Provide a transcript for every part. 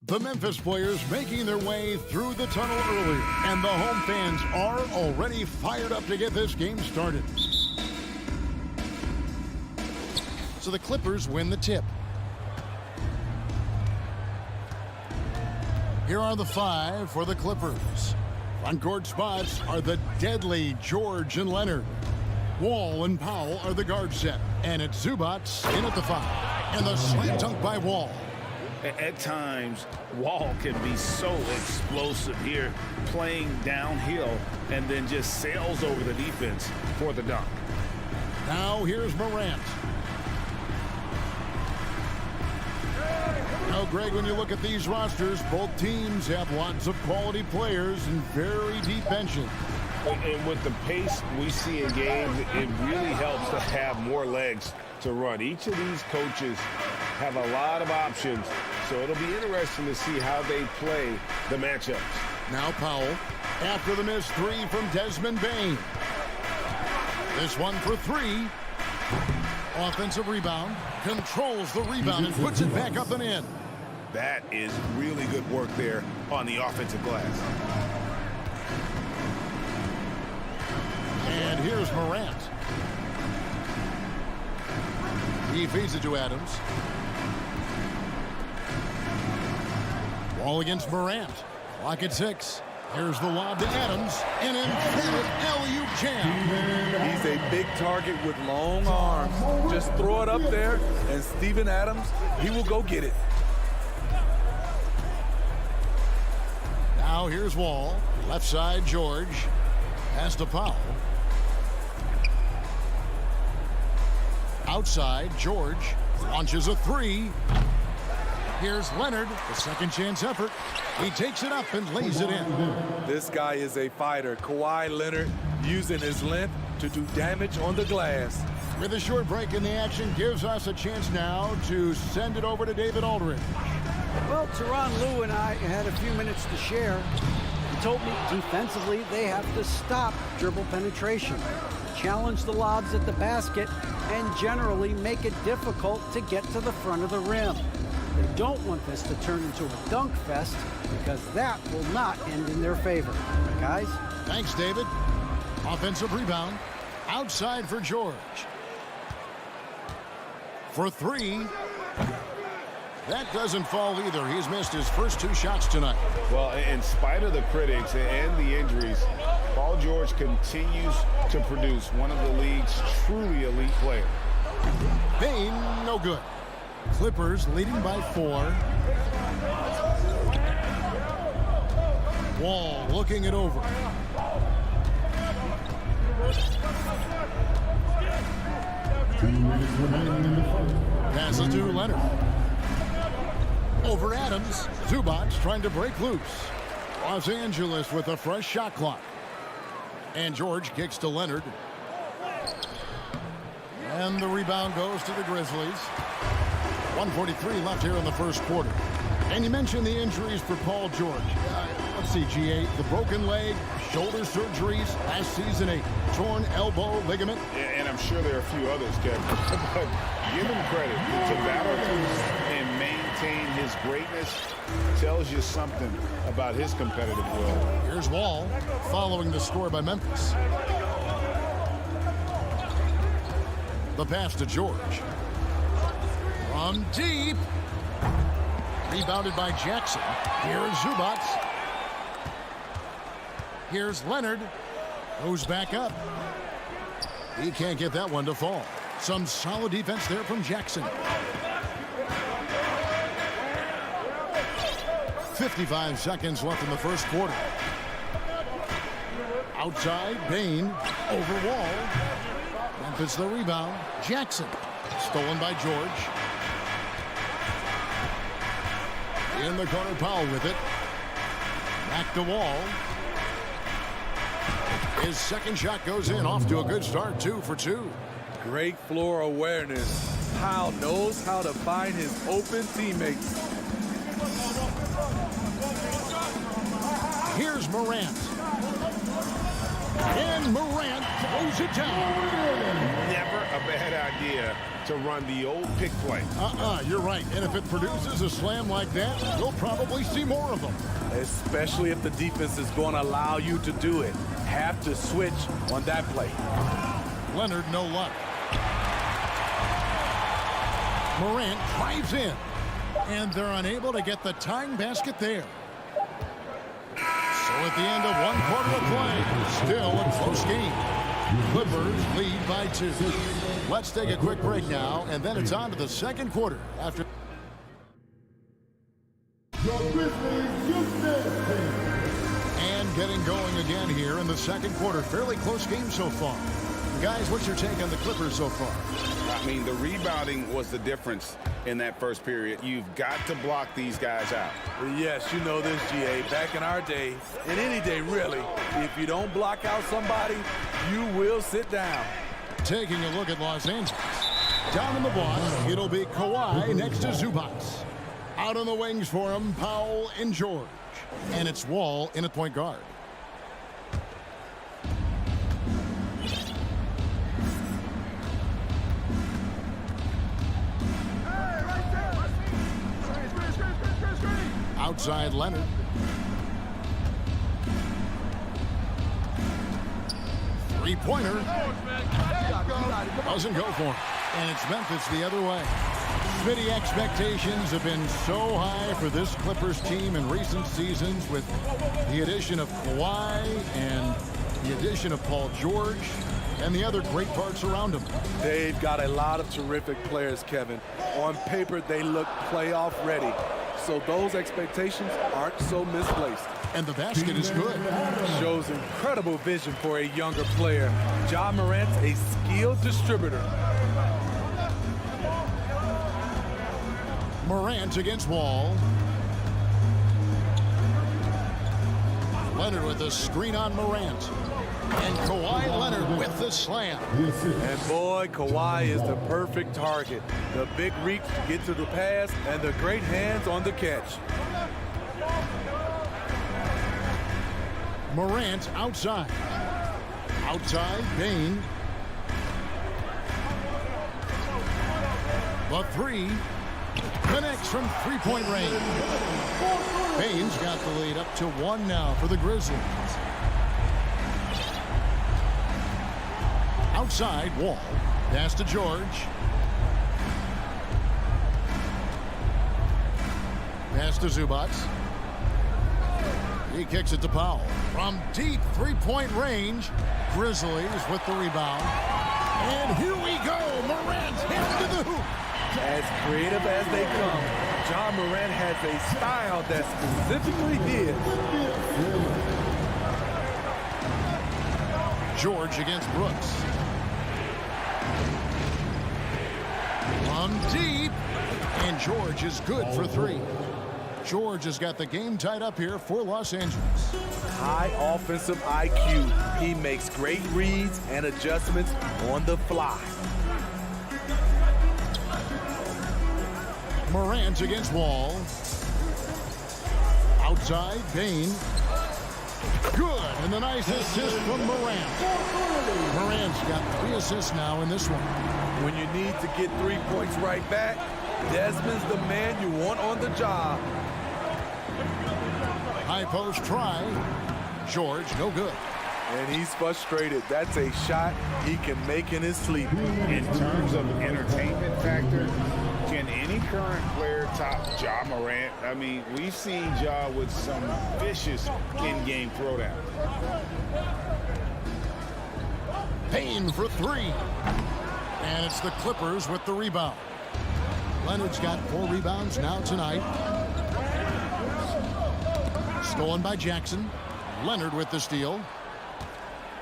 The Memphis players making their way through the tunnel early, and the home fans are already fired up to get this game started. So the Clippers win the tip. Here are the five for the Clippers. Front court spots are the deadly George and Leonard. Wall and Powell are the guard set, and it's Zubac in at the five. And the slam dunk by Wall. At times, Wall can be so explosive here, playing downhill, and then just sails over the defense for the dunk. Now here's Morant. Now, Greg, when you look at these rosters, both teams have lots of quality players and very deep benches. And with the pace we see in games, it really helps to have more legs to run. Each of these coaches have a lot of options, so it'll be interesting to see how they play the matchups. Now Powell, after the missed three from Desmond Bane. This one for three. Offensive rebound, controls the rebound and puts it back up and in. That is really good work there on the offensive glass. And here's Morant. He feeds it to Adams. Wall against Morant. Clock at 6. Here's the lob to Adams. An emphatic alley-oop jam. He's a big target with long arms. Just throw it up there, and Steven Adams, he will go get it. Now here's Wall. Left side, George. Pass to Powell. Outside, George launches a three. Here's Leonard, the second chance effort. He takes it up and lays it in. This guy is a fighter. Kawhi Leonard using his length to do damage on the glass. With a short break in the action, gives us a chance now to send it over to David Aldridge. Well, Tyronn Lue and I had a few minutes to share. He told me defensively they have to stop dribble penetration, challenge the lobs at the basket, and generally make it difficult to get to the front of the rim. They don't want this to turn into a dunk fest because that will not end in their favor. Guys? Thanks, David. Offensive rebound. Outside for George. For three. That doesn't fall either. He's missed his first two shots tonight. Well, in spite of the critics and the injuries, Paul George continues to produce one of the league's truly elite players. Bane, no good. Clippers leading by 4. Wall looking it over. Passes to Leonard. Over Adams. Zubac trying to break loose. Los Angeles with a fresh shot clock. And George kicks to Leonard. And the rebound goes to the Grizzlies. 1:43 left here in the first quarter. And you mentioned the injuries for Paul George. Let's see, G8, the broken leg, shoulder surgeries, last season a torn elbow ligament. And I'm sure there are a few others, Kevin. But give him credit. To battle through and maintain his greatness tells you something about his competitive will. Here's Wall following the score by Memphis. The pass to George. From deep. Rebounded by Jackson. Here's Zubac. Here's Leonard. Goes back up. He can't get that one to fall. Some solid defense there from Jackson. 55 seconds left in the first quarter. Outside, Bane. Over Wall. Memphis the rebound. Jackson. Stolen by George. In the corner, Powell with it. Back to Wall. His second shot goes in, off to a good start, 2 for 2. Great floor awareness. Powell knows how to find his open teammates. Here's Morant. And Morant throws it down. Never a bad idea to run the old pick play. You're right. And if it produces a slam like that, we'll probably see more of them. Especially if the defense is going to allow you to do it. Have to switch on that play. Leonard, no luck. Morant drives in. And they're unable to get the tying basket there. So at the end of one quarter of play, still a close game. Clippers lead by 2. Let's take a quick break now, and then it's on to the second quarter after. And getting going again here in the second quarter. Fairly close game so far. Guys, what's your take on the Clippers so far? I mean, the rebounding was the difference in that first period. You've got to block these guys out. Yes, you know this, GA. Back in our day, in any day really, if you don't block out somebody, you will sit down. Taking a look at Los Angeles. Down in the block, it'll be Kawhi next to Zubac. Out on the wings for him, Powell and George. And it's Wall in at point guard. Outside Leonard. Three-pointer. Doesn't go for him. And it's Memphis the other way. Smitty, expectations have been so high for this Clippers team in recent seasons with the addition of Kawhi and the addition of Paul George and the other great parts around him. They've got a lot of terrific players, Kevin. On paper, they look playoff ready. So those expectations aren't so misplaced. And the basket is good. Shows incredible vision for a younger player. Ja Morant's a skilled distributor. Morant against Wall. Leonard with a screen on Morant. And Kawhi Leonard with the slam. And boy, Kawhi is the perfect target. The big reach to get to the pass and the great hands on the catch. Morant outside. Outside, Bane. The three connects from three-point range. Bane's got the lead up to 1 now for the Grizzlies. Outside, Wall. Pass to George. Pass to Zubac. He kicks it to Powell. From deep three-point range, Grizzlies with the rebound. And here we go. Morant hits to the hoop. As creative as they come, Ja Morant has a style that's specifically his. George against Brooks. From deep. And George is good for 3. George has got the game tied up here for Los Angeles. High offensive IQ. He makes great reads and adjustments on the fly. Morant against Wall. Outside, Bane. Good, and the nice assist from Morant. Morant's got 3 assists now in this one. When you need to get 3 points right back, Desmond's the man you want on the job. High post try. George, no good. And he's frustrated. That's a shot he can make in his sleep. In terms of entertainment factor, can any current player top Ja Morant? I mean, we've seen Ja with some vicious in-game throwdown. Payne for 3. And it's the Clippers with the rebound. Leonard's got 4 rebounds now tonight. Stolen by Jackson. Leonard with the steal.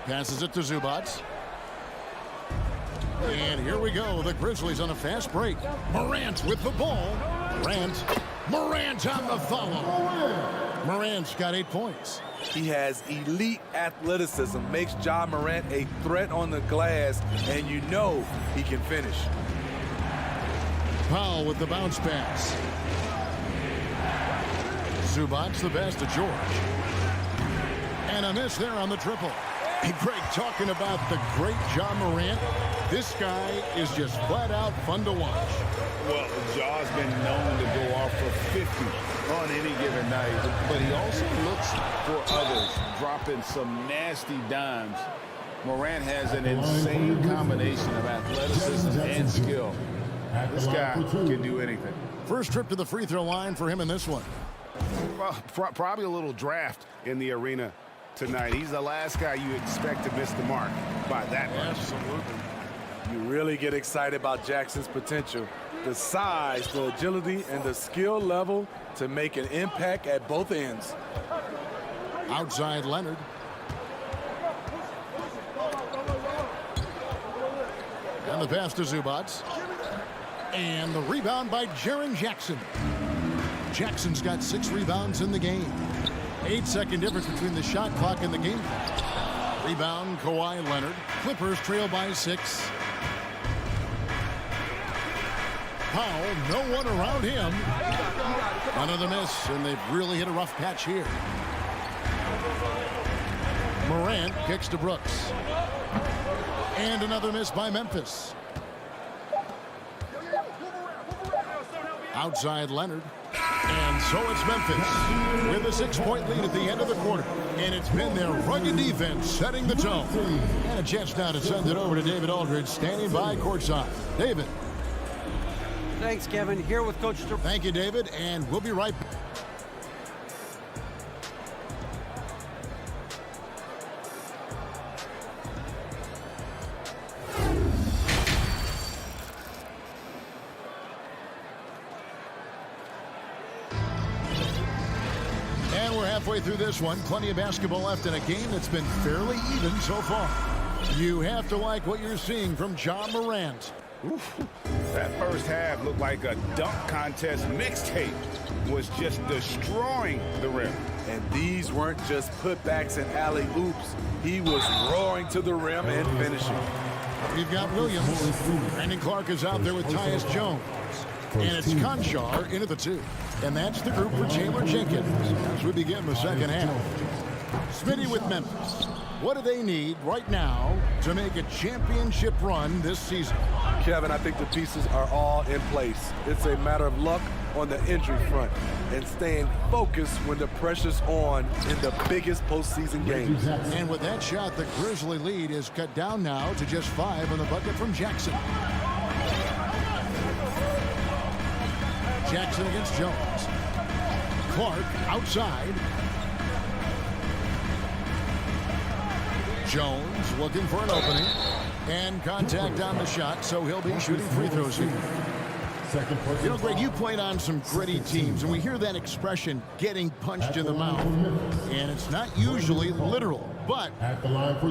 Passes it to Zubac. And here we go. The Grizzlies on a fast break. Morant with the ball. Morant on the follow. Morant's got 8 points. He has elite athleticism, makes Ja Morant a threat on the glass, and you know he can finish. Powell with the bounce pass. Zubac the pass to George. And a miss there on the triple. Hey, Greg, talking about the great Ja Morant, this guy is just flat out fun to watch. Well, Ja's been known to go off for 50 on any given night, but he also looks for others, dropping some nasty dimes. Morant has an insane combination of athleticism and skill. This guy can do anything. First trip to the free throw line for him in this one. Well, probably a little draft in the arena tonight. He's the last guy you expect to miss the mark by that much. Absolutely. You really get excited about Jackson's potential. The size, the agility, and the skill level to make an impact at both ends. Outside Leonard. And the pass to Zubats. And the rebound by Jaren Jackson. Jackson's got 6 rebounds in the game. 8-second difference between the shot clock and the game. Rebound, Kawhi Leonard. Clippers trail by 6. Powell, no one around him. Another miss, and they've really hit a rough patch here. Morant kicks to Brooks. And another miss by Memphis. Outside Leonard. And so it's Memphis with a 6-point lead at the end of the quarter. And it's been their rugged defense setting the tone. And a chance now to send it over to David Aldridge, standing by courtside. David. Thanks, Kevin. Here with Coach. Thank you, David, and we'll be right back. Halfway through this one, plenty of basketball left in a game that's been fairly even so far. You have to like what you're seeing from Ja Morant. Oof. That first half looked like a dunk contest mixtape. Was just destroying the rim. And these weren't just putbacks and alley-oops. He was roaring to the rim and finishing. We've got Williams. Brandon Clark is out there with Tyus Jones. And it's Conchar in at the 2. And that's the group for Taylor Jenkins as we begin the second half. Smitty with Memphis. What do they need right now to make a championship run this season? Kevin, I think the pieces are all in place. It's a matter of luck on the injury front and staying focused when the pressure's on in the biggest postseason games. And with that shot, the Grizzly lead is cut down now to just 5 on the bucket from Jackson. Jackson against Jones. Clark outside. Jones looking for an opening. And contact on the shot, so he'll be shooting free throws here. You know, Greg, you played on some gritty teams, and we hear that expression, getting punched in the mouth. And it's not usually literal, but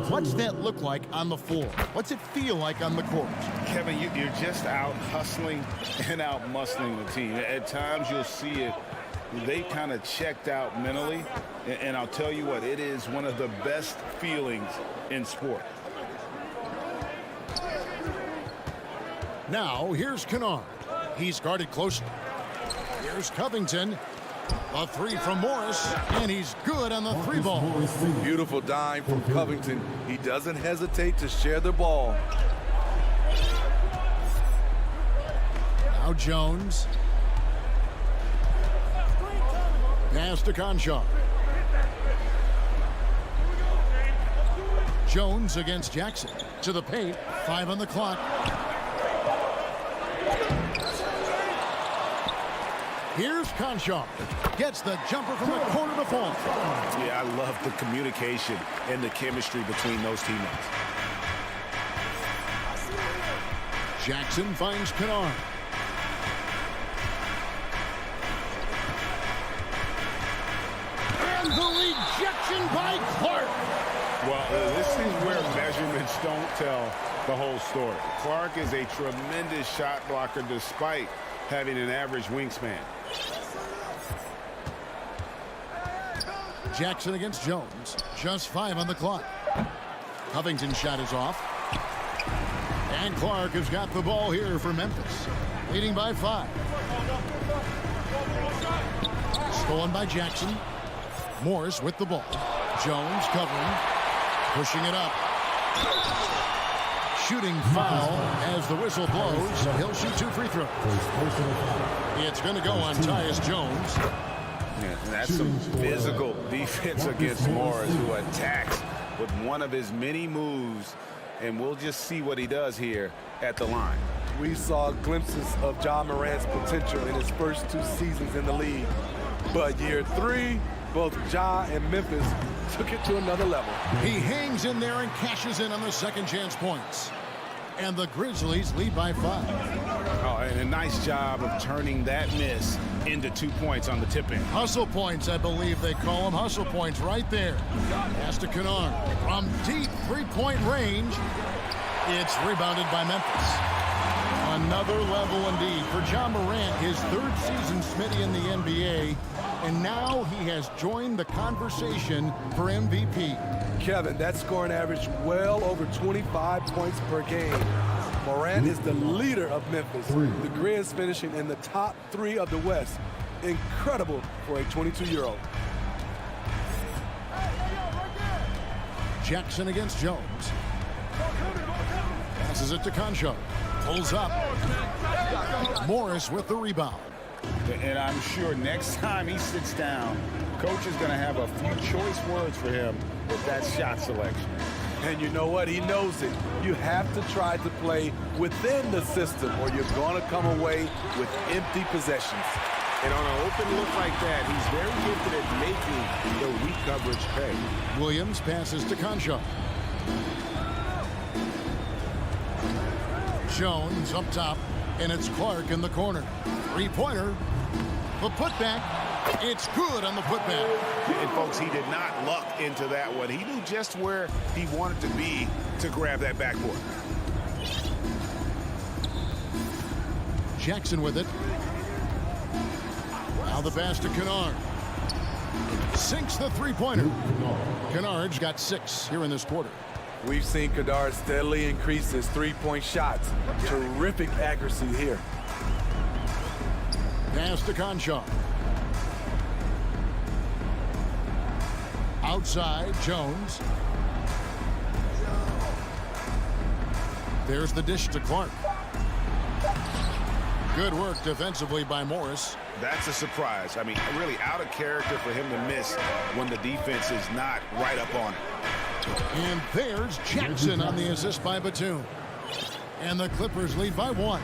what's that look like on the floor? What's it feel like on the court? Kevin, you're just out hustling and out muscling the team. At times you'll see it. They kind of checked out mentally. And I'll tell you what, it is one of the best feelings in sport. Now, here's Kennard. He's guarded closely. Here's Covington. A 3 from Morris, and he's good on the 3 ball. Beautiful dime from Covington. He doesn't hesitate to share the ball. Now Jones. Pass to Conchar. Jones against Jackson. To the paint. 5 on the clock. Here's Conchar. Gets the jumper from the corner to fall. Yeah, I love the communication and the chemistry between those teammates. Jackson finds Kennard. And the rejection by Clark. Well, this is where measurements don't tell the whole story. Clark is a tremendous shot blocker despite having an average wingspan. Jackson against Jones. Just 5 on the clock. Covington's shot is off. And Clark has got the ball here for Memphis. Leading by 5. Stolen by Jackson. Morris with the ball. Jones covering. Pushing it up. Shooting foul as the whistle blows. He'll shoot 2 free throws. It's going to go on Tyus Jones. Yeah, and that's some physical defense against Morris, who attacks with one of his many moves. And we'll just see what he does here at the line. We saw glimpses of Ja Morant's potential in his first 2 seasons in the league. But year 3, both Ja and Memphis took it to another level. He hangs in there and cashes in on the second chance points. And the Grizzlies lead by 5. Oh, and a nice job of turning that miss into 2 points on the tip-in. Hustle points, I believe they call them. Hustle points right there. Pass to Kennard. From deep 3-point range, it's rebounded by Memphis. Another level indeed for Ja Morant, his 3rd season Smitty in the NBA, and now he has joined the conversation for MVP. Kevin, that scoring average well over 25 points per game. Morant is the leader of Memphis. The Grizz finishing in the top 3 of the West. Incredible for a 22-year-old. Jackson against Jones. Passes it to Concho. Pulls up. Morris with the rebound. And I'm sure next time he sits down, coach is going to have a few choice words for him with that shot selection. And you know what? He knows it. You have to try to play within the system or you're going to come away with empty possessions. And on an open look like that, he's very gifted at making the weak coverage pay. Williams passes to Concho. Jones up top, and it's Clark in the corner. 3-pointer. The putback. It's good on the putback. And folks, he did not luck into that one. He knew just where he wanted to be to grab that backboard. Jackson with it. Now the pass to Kennard. Sinks the 3-pointer. Kennard's got 6 here in this quarter. We've seen Kennard steadily increase his 3-point shots. Terrific accuracy here. Pass to Concho. Outside, Jones. There's the dish to Clark. Good work defensively by Morris. That's a surprise. I mean, really out of character for him to miss when the defense is not right up on it. And there's Jackson on the assist by Batum. And the Clippers lead by 1.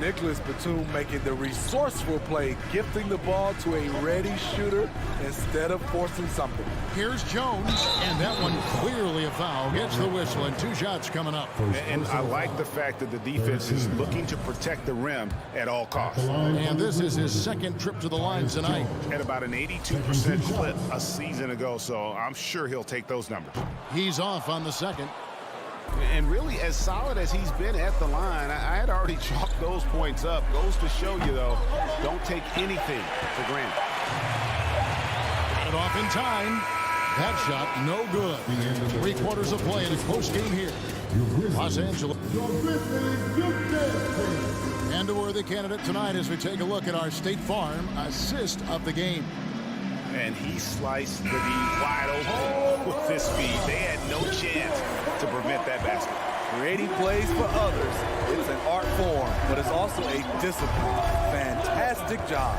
Nicholas Batum making the resourceful play, gifting the ball to a ready shooter instead of forcing something. Here's Jones, and that one clearly a foul. Gets the whistle, and 2 shots coming up. And I like the fact that the defense is looking to protect the rim at all costs. And this is his 2nd trip to the line tonight. At about an 82% clip a season ago, so I'm sure he'll take those numbers. He's off on the 2nd. And really, as solid as he's been at the line, I had already chalked those points up. Goes to show you, though, don't take anything for granted. Got it off in time. That shot, no good. 3 quarters of play in his postgame here. Los Angeles. And a worthy candidate tonight as we take a look at our State Farm assist of the game. And he sliced the D wide open with this speed. They had no chance to prevent that basket. Creating plays for others, it's an art form, but it's also a discipline. Fantastic job.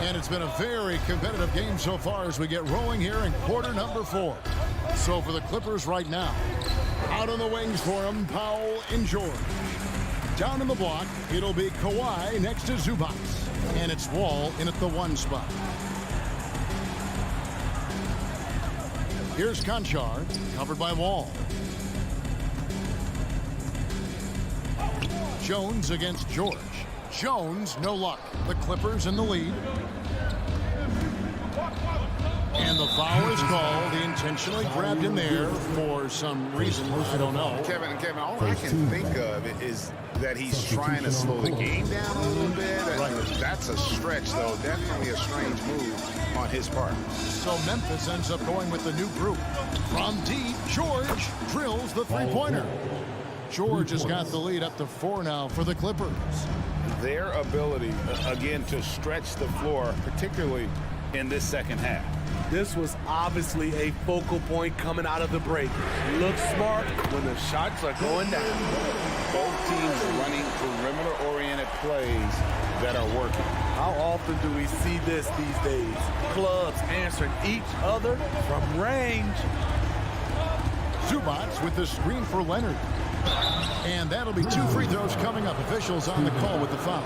And it's been a very competitive game so far as we get rolling here in quarter number 4. So for the Clippers right now, out on the wings for them, Powell and George. Down in the block, it'll be Kawhi next to Zubac. And it's Wall in at the 1 spot. Here's Conchar, covered by Wall. Jones against George. Jones, no luck. The Clippers in the lead. And the foul is called. He intentionally grabbed him there for some reason. I don't know. Kevin, all I can think of is that he's trying to slow the game down a little bit. That's a stretch, though. Definitely a strange move on his part. So Memphis ends up going with the new group. From deep, George drills the 3-pointer. George has got the lead up to 4 now for the Clippers. Their ability, again, to stretch the floor, particularly in this second half. This was obviously a focal point coming out of the break. Look smart when the shots are going down. Both teams running perimeter-oriented plays that are working. How often do we see this these days? Clubs answering each other from range. Zubats with the screen for Leonard. And that'll be 2 free throws coming up. Officials on the call with the foul.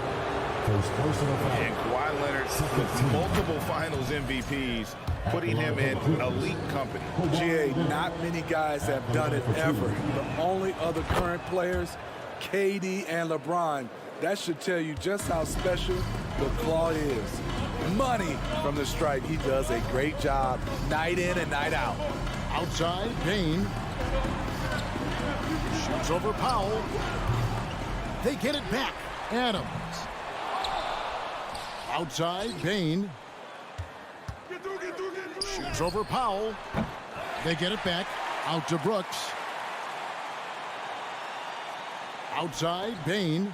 First personal foul. And Kawhi Leonard with multiple finals MVPs, putting him in elite company. GA, not many guys have done it ever. The only other current players, KD and LeBron. That should tell you just how special the Claw is. Money from the stripe. He does a great job night in and night out. Outside, Bain. Shoots over Powell. They get it back. Adams. Outside, Bain. Shoots over Powell. They get it back. Out to Brooks. Outside, Bain.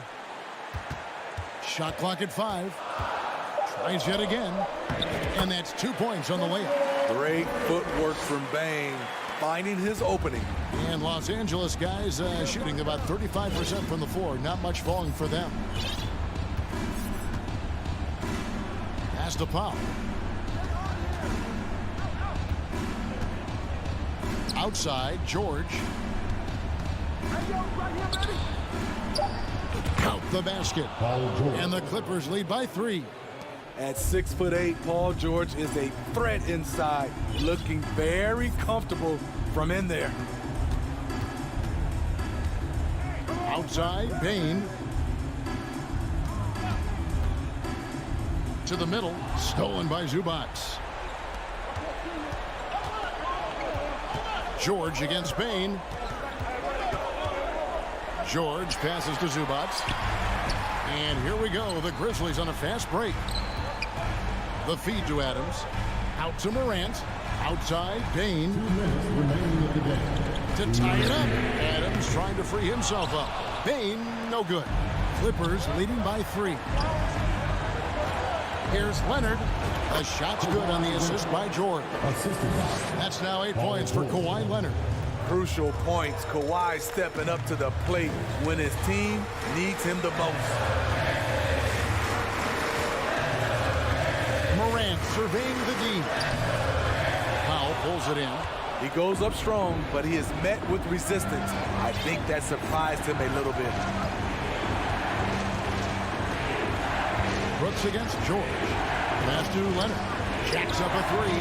Shot clock at 5. Tries yet again. And that's 2 points on the layup. Great footwork from Bain, finding his opening. And Los Angeles guys shooting about 35% from the floor. Not much falling for them. Pass to Powell. Outside, George. Out the basket. And the Clippers lead by 3. At 6'8", Paul George is a threat inside, looking very comfortable from in there. Outside, Bain. To the middle, stolen by Zubats. George against Bain. George passes to Zubats. And here we go, the Grizzlies on a fast break. The feed to Adams. Out to Morant. Outside, Bain. To tie it up. Adams trying to free himself up. Bain, no good. Clippers leading by 3. Here's Leonard. A shot's good on the assist by George. That's now 8 points for Kawhi Leonard. Crucial points. Kawhi stepping up to the plate when his team needs him the most. Morant surveying the D. Powell pulls it in. He goes up strong, but he is met with resistance. I think that surprised him a little bit. Brooks against George. Pass to Leonard. Jacks up a 3.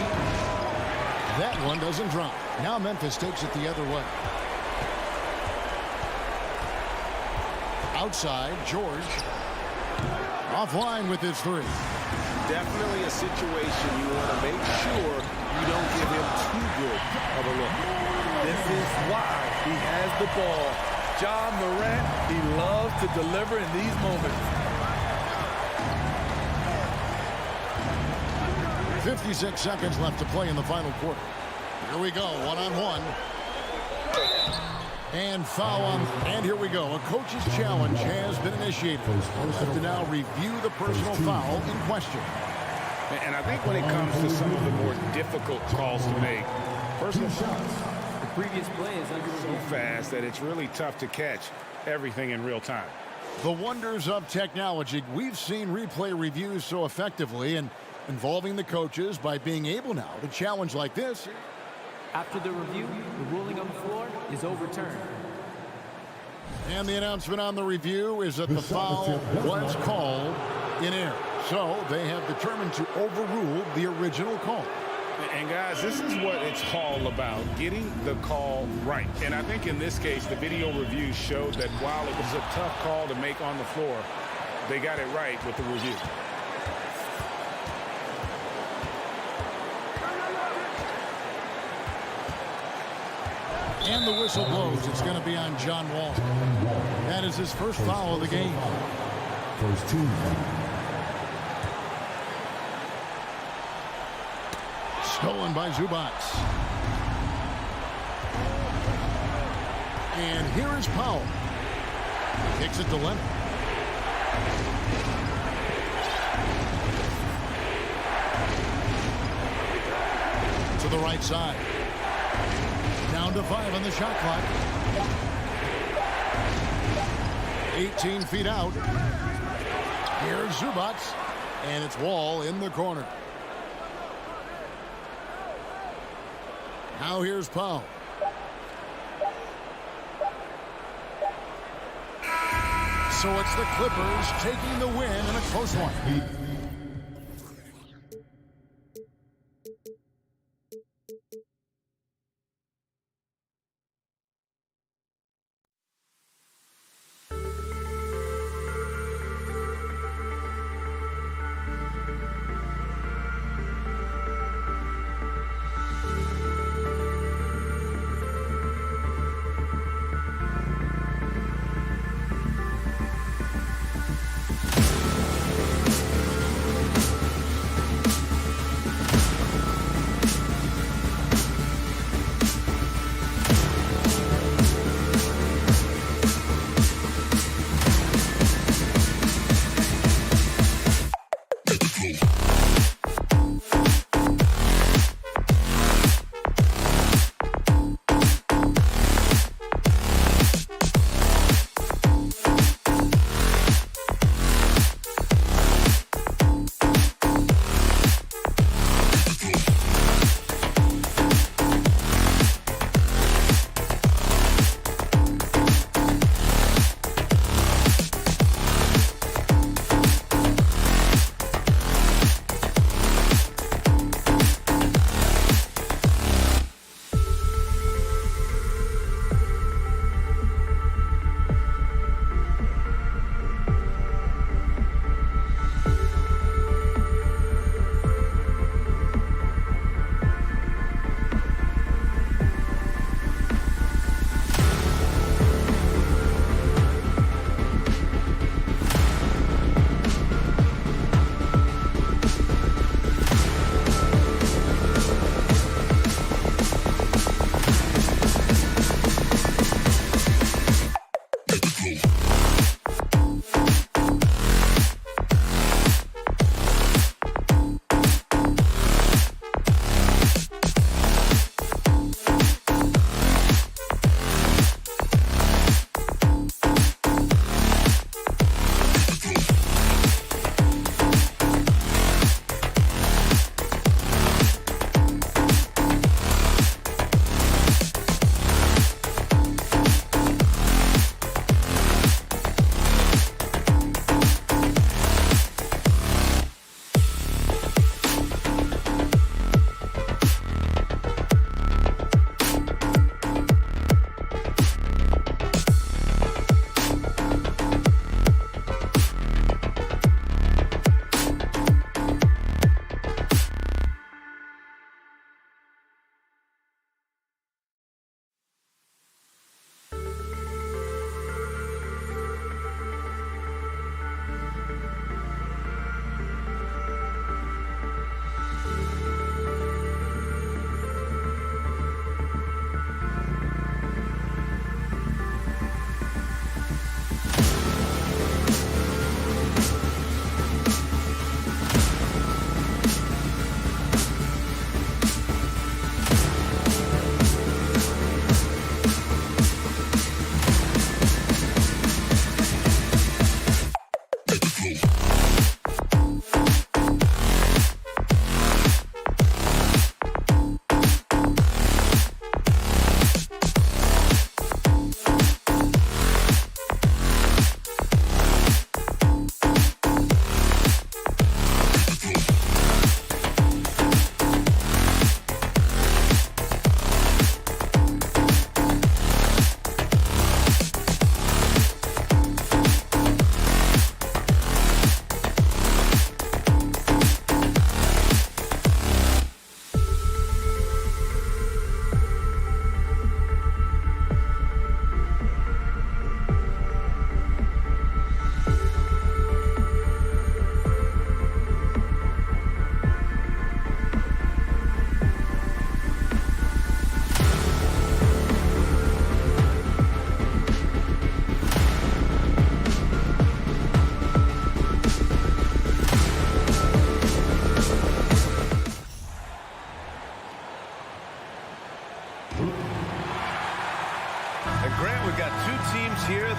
That one doesn't drop. Now Memphis takes it the other way. Outside, George. Offline with his 3. Definitely a situation you want to make sure you don't give him too good of a look. This is why he has the ball. John Morant, he loves to deliver in these moments. 56 seconds left to play in the final quarter. Here we go, one-on-one. And foul on, and here we go. A coach's challenge has been initiated. Have to now review the personal foul in question. And I think when it comes to some of the more difficult calls to make, personal shots, the previous play is under so fast that it's really tough to catch everything in real time. The wonders of technology. We've seen replay reviews so effectively and involving the coaches by being able now to challenge like this. After the review, the ruling on the floor is overturned. And the announcement on the review is that the foul was called in error. So they have determined to overrule the original call. And guys, this is what it's all about, getting the call right. And I think in this case, the video review showed that while it was a tough call to make on the floor, they got it right with the review. And the whistle blows. It's going to be on John Wall. That is his first foul of the game. First team. Stolen by Zubats. And here is Powell. Kicks it to Leonard. the right side. Down to 5 on the shot clock. 18 feet out. Here's Zubac. And it's Wall in the corner. Now here's Powell. So it's the Clippers taking the win in a close one.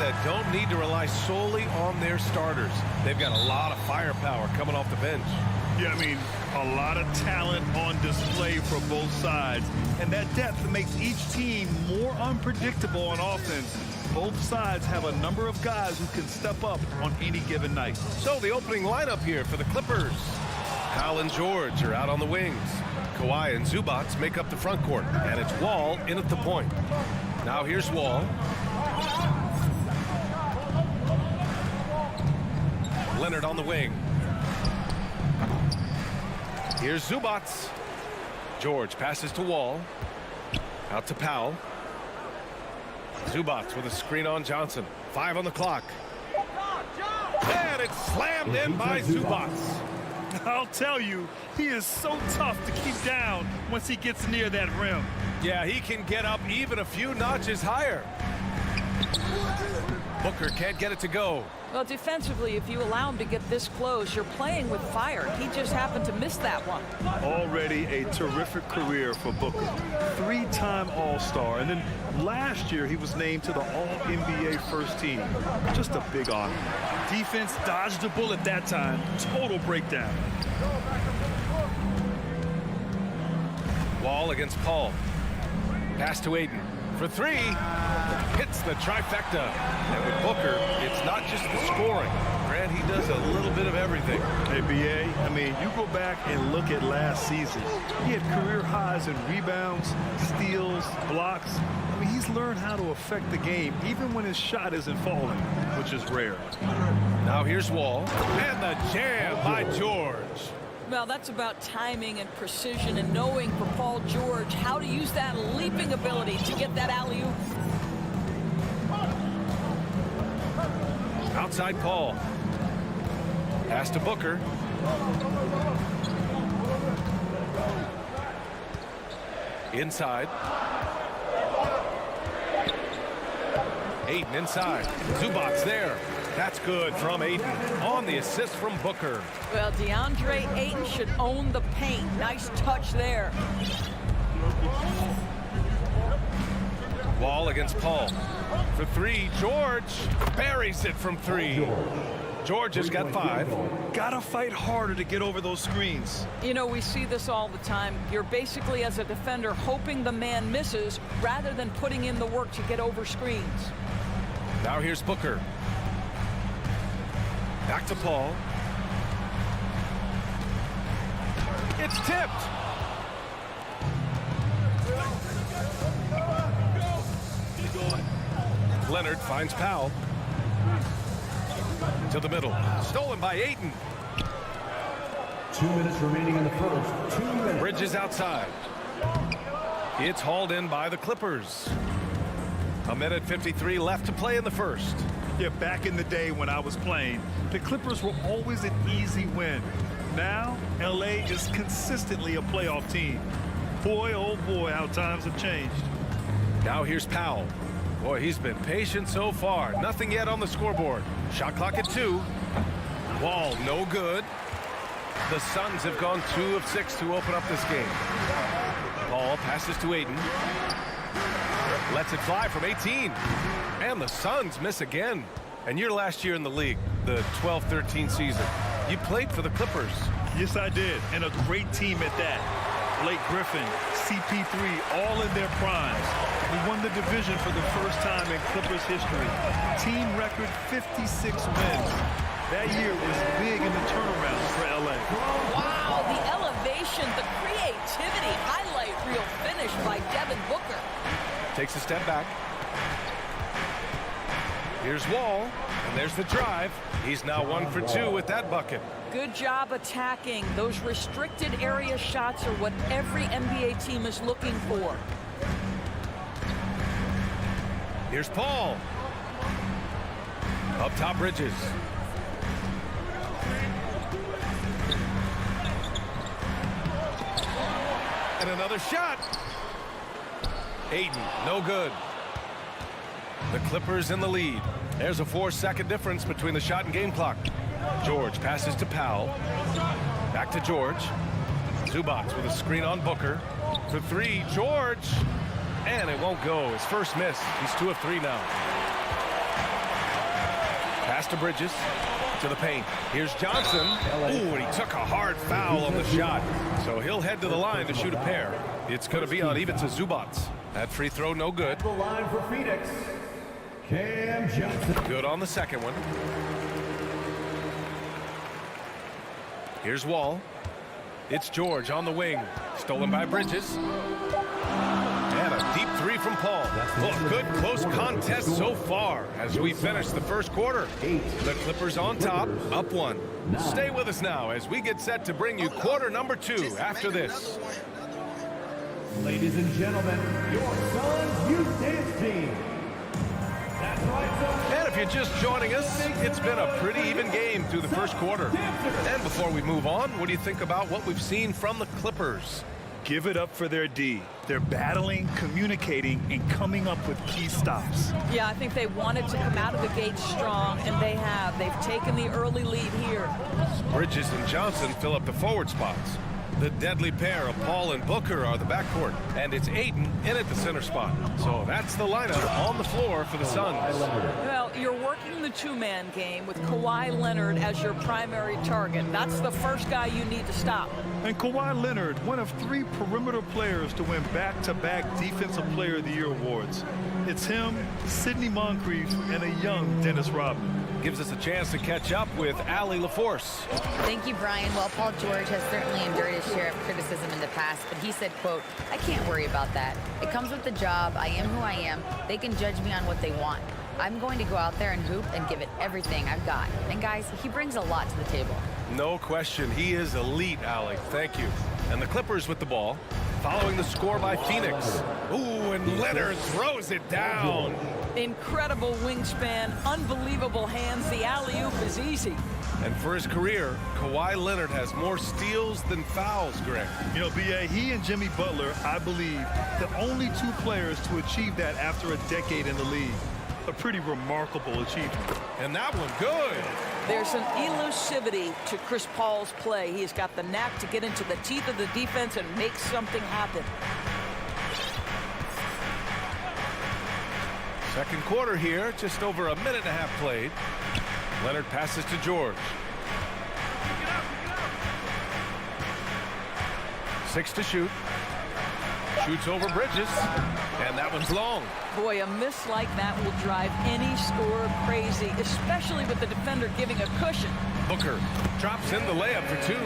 that don't need to rely solely on their starters. They've got a lot of firepower coming off the bench. Yeah, I mean, a lot of talent on display for both sides. And that depth makes each team more unpredictable on offense. Both sides have a number of guys who can step up on any given night. So the opening lineup here for the Clippers. Hal and George are out on the wings. Kawhi and Zubats make up the front court. And it's Wall in at the point. Now here's Wall. Leonard on the wing. Here's Zubats. George passes to Wall. Out to Powell. Zubats with a screen on Johnson. 5 on the clock. And it's slammed in by Zubats. I'll tell you, he is so tough to keep down once he gets near that rim. Yeah, he can get up even a few notches higher. Booker can't get it to go. Well, defensively, if you allow him to get this close, you're playing with fire. He just happened to miss that one. Already a terrific career for Booker. 3-time All-Star. And then last year, he was named to the All-NBA first team. Just a big honor. Defense dodged a bullet that time. Total breakdown. Wall against Paul. Pass to Ayton. For 3, hits the trifecta. And with Booker, it's not just the scoring. Grant, he does a little bit of everything. Hey, B.A., I mean, you go back and look at last season. He had career highs in rebounds, steals, blocks. I mean, he's learned how to affect the game, even when his shot isn't falling, which is rare. Now here's Wall. And the jam by George. Well, that's about timing and precision and knowing for Paul George how to use that leaping ability to get that alley-oop. Outside Paul. Pass to Booker. Inside. Ayton inside. Zubats there. That's good from Ayton on the assist from Booker. Well, DeAndre Ayton should own the paint. Nice touch there. Wall against Paul. For 3, George buries it from 3. George has got 5. Gotta fight harder to get over those screens. You know, we see this all the time. You're basically, as a defender, hoping the man misses rather than putting in the work to get over screens. Now here's Booker. Back to Paul. It's tipped. Leonard finds Powell. To the middle. Stolen by Ayton. 2 minutes remaining in the first. 2 minutes. Bridges outside. It's hauled in by the Clippers. 1:53 left to play in the first. Yeah, back in the day when I was playing, the Clippers were always an easy win. Now, L.A. is consistently a playoff team. Boy, oh boy, how times have changed. Now here's Powell. Boy, he's been patient so far. Nothing yet on the scoreboard. Shot clock at 2. Wall, no good. The Suns have gone 2 of 6 to open up this game. Paul passes to Ayton. Lets it fly from 18. And the Suns miss again. And your last year in the league, the 12-13 season, you played for the Clippers. Yes, I did. And a great team at that. Blake Griffin, CP3, all in their primes. We won the division for the first time in Clippers history. Team record 56 wins. That year was big in the turnaround for LA. Wow, the elevation, the creativity, highlight reel finish by Devin Booker. Takes a step back. Here's Wall, and there's the drive. He's now 1 for 2 with that bucket. Good job attacking. Those restricted area shots are what every NBA team is looking for. Here's Paul. Up top, Bridges. And another shot. Ayton, no good. The Clippers in the lead. There's a 4-second difference between the shot and game clock. George passes to Powell. Back to George. Zubats with a screen on Booker. For 3, George. And it won't go. His first miss. He's 2 of 3 now. Pass to Bridges. To the paint. Here's Johnson. Ooh, and he took a hard foul on the shot. So he'll head to the line to shoot a pair. It's going to be on Ivica Zubac. That free throw no good. The line for Phoenix, Cam Johnson. Good on the second one. Here's Wall. It's George on the wing. Stolen by Bridges. And a deep three from Paul. Oh, good close contest so far as we finish the first quarter. The Clippers on top, up 1. Stay with us now as we get set to bring you quarter number 2 after this. Ladies and gentlemen, your son's youth dance team. That's right, son. And if you're just joining us, it's been a pretty even game through the first quarter. And before we move on, what do you think about what we've seen from the Clippers? Give it up for their D. They're battling, communicating, and coming up with key stops. Yeah, I think they wanted to come out of the gate strong, and they have. They've taken the early lead here. Bridges and Johnson fill up the forward spots. The deadly pair of Paul and Booker are the backcourt, and it's Ayton in at the center spot. So that's the lineup on the floor for the Suns. Well, you're working the two-man game with Kawhi Leonard as your primary target. That's the first guy you need to stop. And Kawhi Leonard, one of 3 perimeter players to win back-to-back Defensive Player of the Year awards. It's him, Sidney Moncrief, and a young Dennis Rodman. Gives us a chance to catch up with Allie LaForce. Thank you, Brian. Well, Paul George has certainly endured his share of criticism in the past, but he said, quote, "I can't worry about that. It comes with the job. I am who I am. They can judge me on what they want. I'm going to go out there and hoop and give it everything I've got." And guys, he brings a lot to the table. No question. He is elite, Allie. Thank you. And the Clippers with the ball, following the score by Phoenix. Ooh, and Leonard throws it down. Incredible wingspan, unbelievable hands. The alley-oop is easy. And for his career, Kawhi Leonard has more steals than fouls, Greg. You know, B.A., he and Jimmy Butler, I believe, the only 2 players to achieve that after a decade in the league. A pretty remarkable achievement. And that one good. There's an elusivity to Chris Paul's play. He's got the knack to get into the teeth of the defense and make something happen. Second quarter here, just over a minute and a half played. Leonard passes to George. 6 to shoot. Shoots over Bridges. And that one's long. Boy, a miss like that will drive any scorer crazy, especially with the defender giving a cushion. Booker drops in the layup for 2.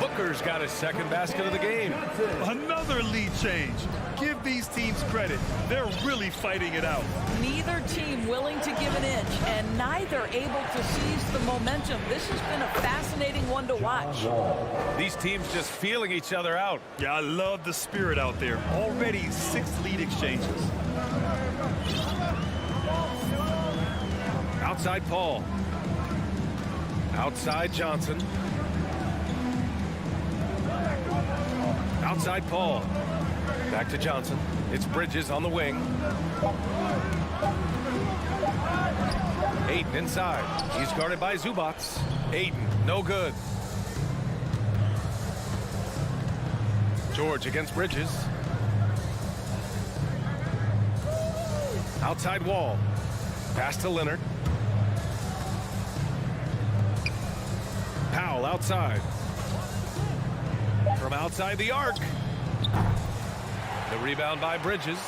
Booker's got his second basket of the game. Another lead change. Give these teams credit. They're really fighting it out. Neither team willing to give an inch, and neither able to seize the momentum. This has been a fascinating one to watch. These teams just feeling each other out. Yeah, I love the spirit out there. Already 6 lead exchanges. Outside Paul. Outside Johnson. Outside Paul. Back to Johnson. It's Bridges on the wing. Ayton inside. He's guarded by Zubac. Ayton, no good. George against Bridges. Outside Wall. Pass to Leonard. Powell outside. From outside the arc. The rebound by Bridges.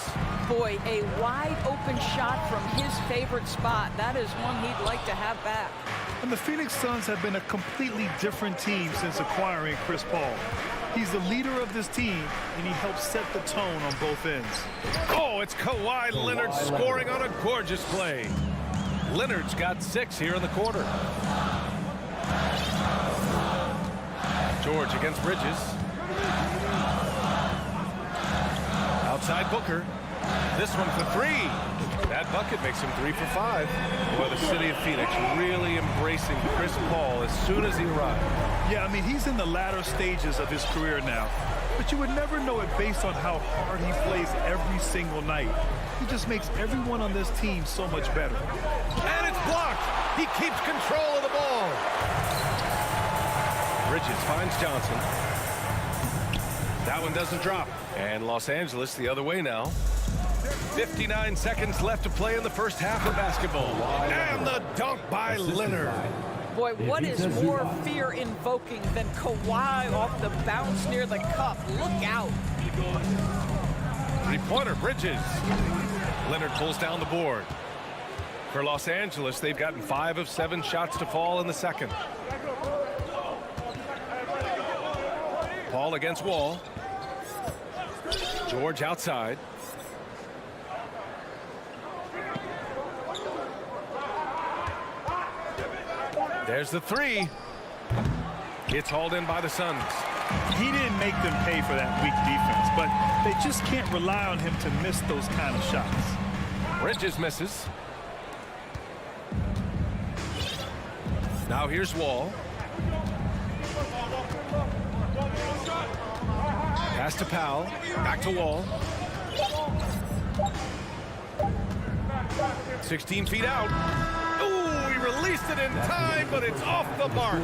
Boy, a wide open shot from his favorite spot. That is one he'd like to have back. And the Phoenix Suns have been a completely different team since acquiring Chris Paul. He's the leader of this team, and he helps set the tone on both ends. Oh, it's Kawhi Leonard scoring on a gorgeous play. Leonard's got 6 here in the quarter. George against Bridges. Outside Booker. This one for 3. That bucket makes him 3 for 5. Boy, the city of Phoenix really embracing Chris Paul as soon as he arrived. Yeah, I mean, he's in the latter stages of his career now. But you would never know it based on how hard he plays every single night. He just makes everyone on this team so much better. And it's blocked. He keeps control of the ball. Bridges finds Johnson. That one doesn't drop. And Los Angeles the other way now. 59 seconds left to play in the first half of basketball. And the dunk by Leonard. Boy, what is more fear-invoking than Kawhi off the bounce near the cup? Look out. Three-pointer, Bridges. Leonard pulls down the board. For Los Angeles, they've gotten 5 of 7 shots to fall in the second. Paul against Wall. George outside. There's the three. It's hauled in by the Suns. He didn't make them pay for that weak defense, but they just can't rely on him to miss those kind of shots. Bridges misses. Now here's Wall. Pass to Powell. Back to Wall. 16 feet out. Ooh, he released it in time, but it's off the mark.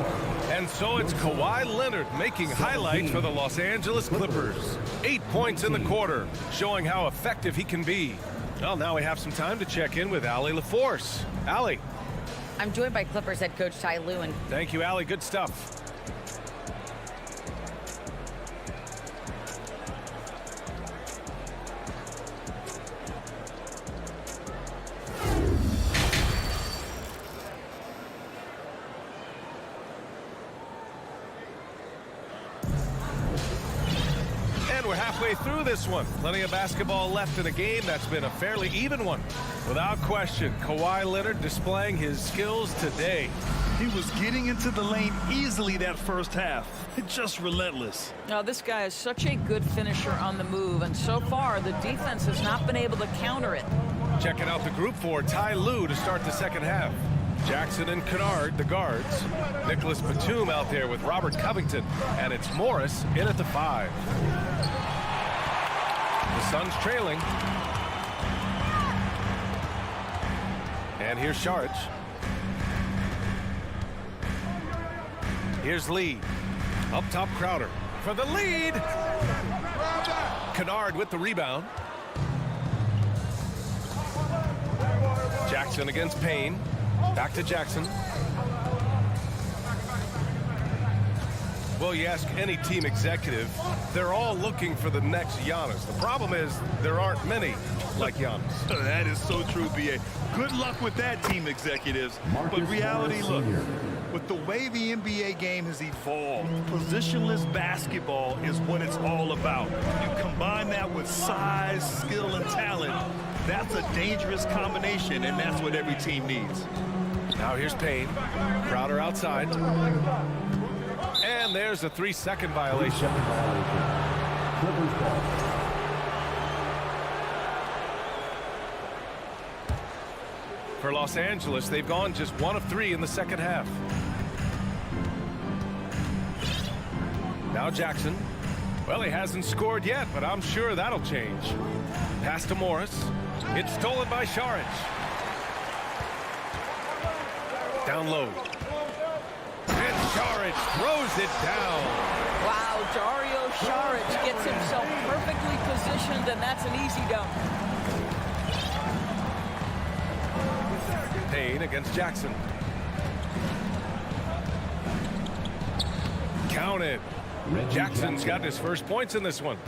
And so it's Kawhi Leonard making highlights for the Los Angeles Clippers. 8 points in the quarter, showing how effective he can be. Well, now we have some time to check in with Allie LaForce. Allie. I'm joined by Clippers head coach Ty Lue. And thank you, Allie. Good stuff. We're halfway through this one. Plenty of basketball left in a game that's been a fairly even one. Without question, Kawhi Leonard displaying his skills today. He was getting into the lane easily that first half. Just relentless. Now, this guy is such a good finisher on the move, and so far the defense has not been able to counter it. Checking out the group for Ty Lue to start the second half. Jackson and Kennard, the guards. Nicholas Batum out there with Robert Covington. And it's Morris in at the 5. The Suns trailing. And here's Saric. Here's Lee. Up top, Crowder. For the lead. Kennard with the rebound. Jackson against Payne. Back to Jackson. Well, you ask any team executive, they're all looking for the next Giannis. The problem is there aren't many like Giannis. That is so true, B.A. Good luck with that, team executives. But reality, look, with the way the NBA game has evolved, positionless basketball is what it's all about. You combine that with size, skill, and talent, that's a dangerous combination, and that's what every team needs. Now here's Payne. Crowder outside. And there's a 3-second violation. For Los Angeles, they've gone just 1 of 3 in the second half. Now Jackson. Well, he hasn't scored yet, but I'm sure that'll change. Pass to Morris. It's stolen by Saric. Down low. And Saric throws it down. Wow, Dario Saric gets himself perfectly positioned, and that's an easy dunk. Payne against Jackson. Counted. Jackson's got his first points in this one.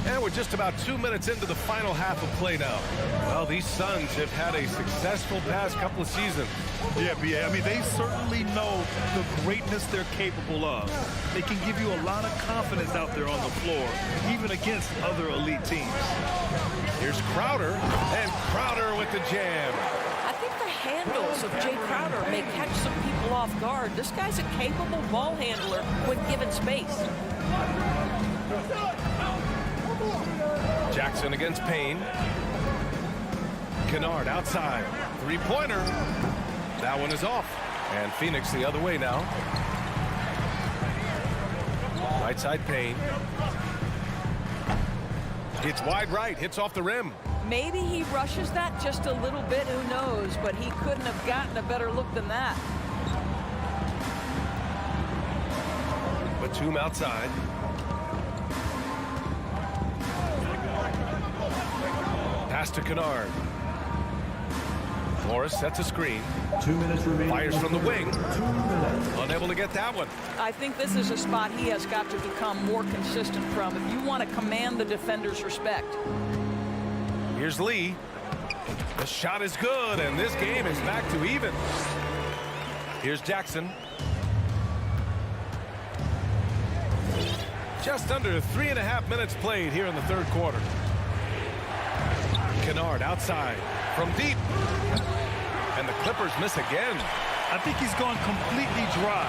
And we're just about 2 minutes into the final half of play now. Well, these Suns have had a successful past couple of seasons. Yeah, B.A. I mean, they certainly know the greatness they're capable of. They can give you a lot of confidence out there on the floor, even against other elite teams. Here's Crowder, and Crowder with the jam. I think the handles of Jay Crowder may catch some people off guard. This guy's a capable ball handler when given space. Jackson against Payne. Kennard outside. Three-pointer. That one is off. And Phoenix the other way now. Right side Payne. It's wide right. Hits off the rim. Maybe he rushes that just a little bit. Who knows? But he couldn't have gotten a better look than that. Batum outside. Pass to Kennard. Morris sets a screen. 2 minutes remaining. Fires from the wing. 2 minutes. Unable to get that one. I think this is a spot he has got to become more consistent from if you want to command the defender's respect. Here's Lee. The shot is good, and this game is back to even. Here's Jackson. Just under 3.5 minutes played here in the third quarter. Kennard outside from deep. And the Clippers miss again. I think he's gone completely dry.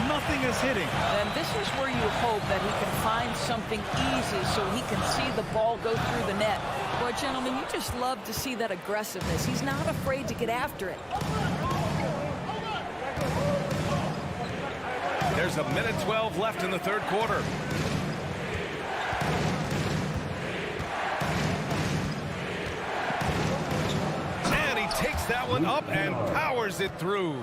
Nothing is hitting. And this is where you hope that he can find something easy so he can see the ball go through the net. Boy, gentlemen, you just love to see that aggressiveness. He's not afraid to get after it. There's a minute 12 left in the third quarter. Takes that one up and powers it through.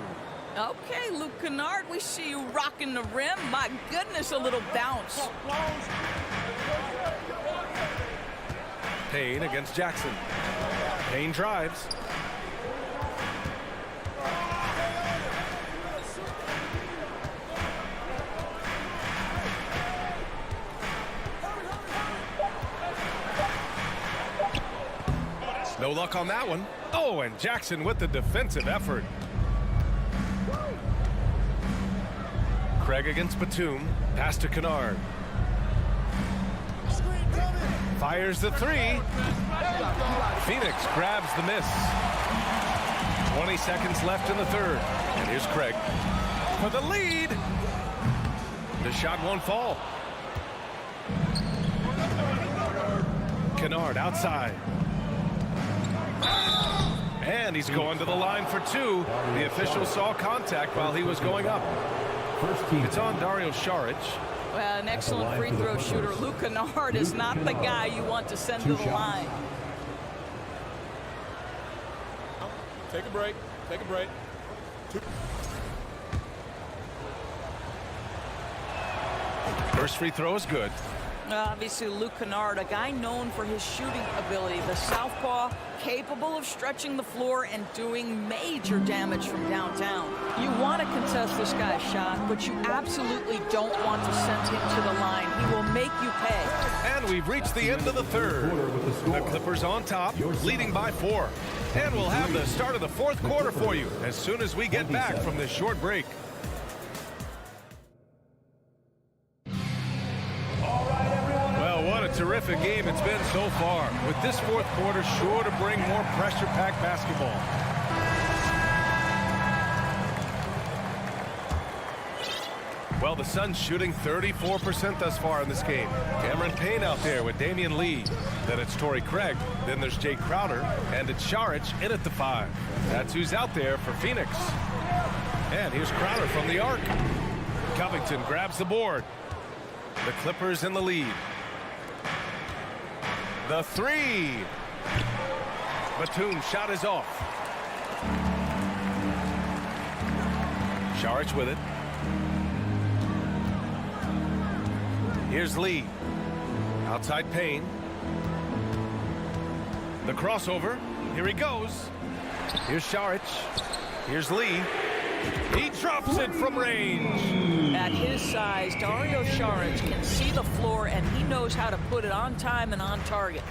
Okay, Luke Kennard, we see you rocking the rim. My goodness, a little bounce. Payne against Jackson. Payne drives. No luck on that one. Oh, and Jackson with the defensive effort. Craig against Batum. Pass to Kennard. Fires the three. Phoenix grabs the miss. 20 seconds left in the third. And here's Craig for the lead. The shot won't fall. Kennard outside. And he's going to the line for two. The official saw contact while he was going up. It's on Dario Saric. Well, an excellent free throw shooter. Luke Kennard is not the guy you want to send to the line. Take a break. Take a break. First free throw is good. Obviously, Luke Kennard, a guy known for his shooting ability. The southpaw, capable of stretching the floor and doing major damage from downtown. You want to contest this guy's shot, but you absolutely don't want to send him to the line. He will make you pay. And we've reached the end of the third. The Clippers on top, leading by 4. And we'll have the start of the fourth quarter for you as soon as we get back from this short break. Terrific game it's been so far, with this fourth quarter sure to bring more pressure-packed basketball. Well, the Suns shooting 34% thus far in this game. Cameron Payne out there with Damian Lee. Then it's Torrey Craig. Then there's Jay Crowder. And it's Saric in at the 5. That's who's out there for Phoenix. And here's Crowder from the arc. Covington grabs the board. The Clippers in the lead. The 3. Batum shot is off. Saric with it. Here's Lee. Outside Payne. The crossover. Here he goes. Here's Saric. Here's Lee. He drops it from range. At his size, Dario Saric can see the floor, and he knows how to put it on time and on target.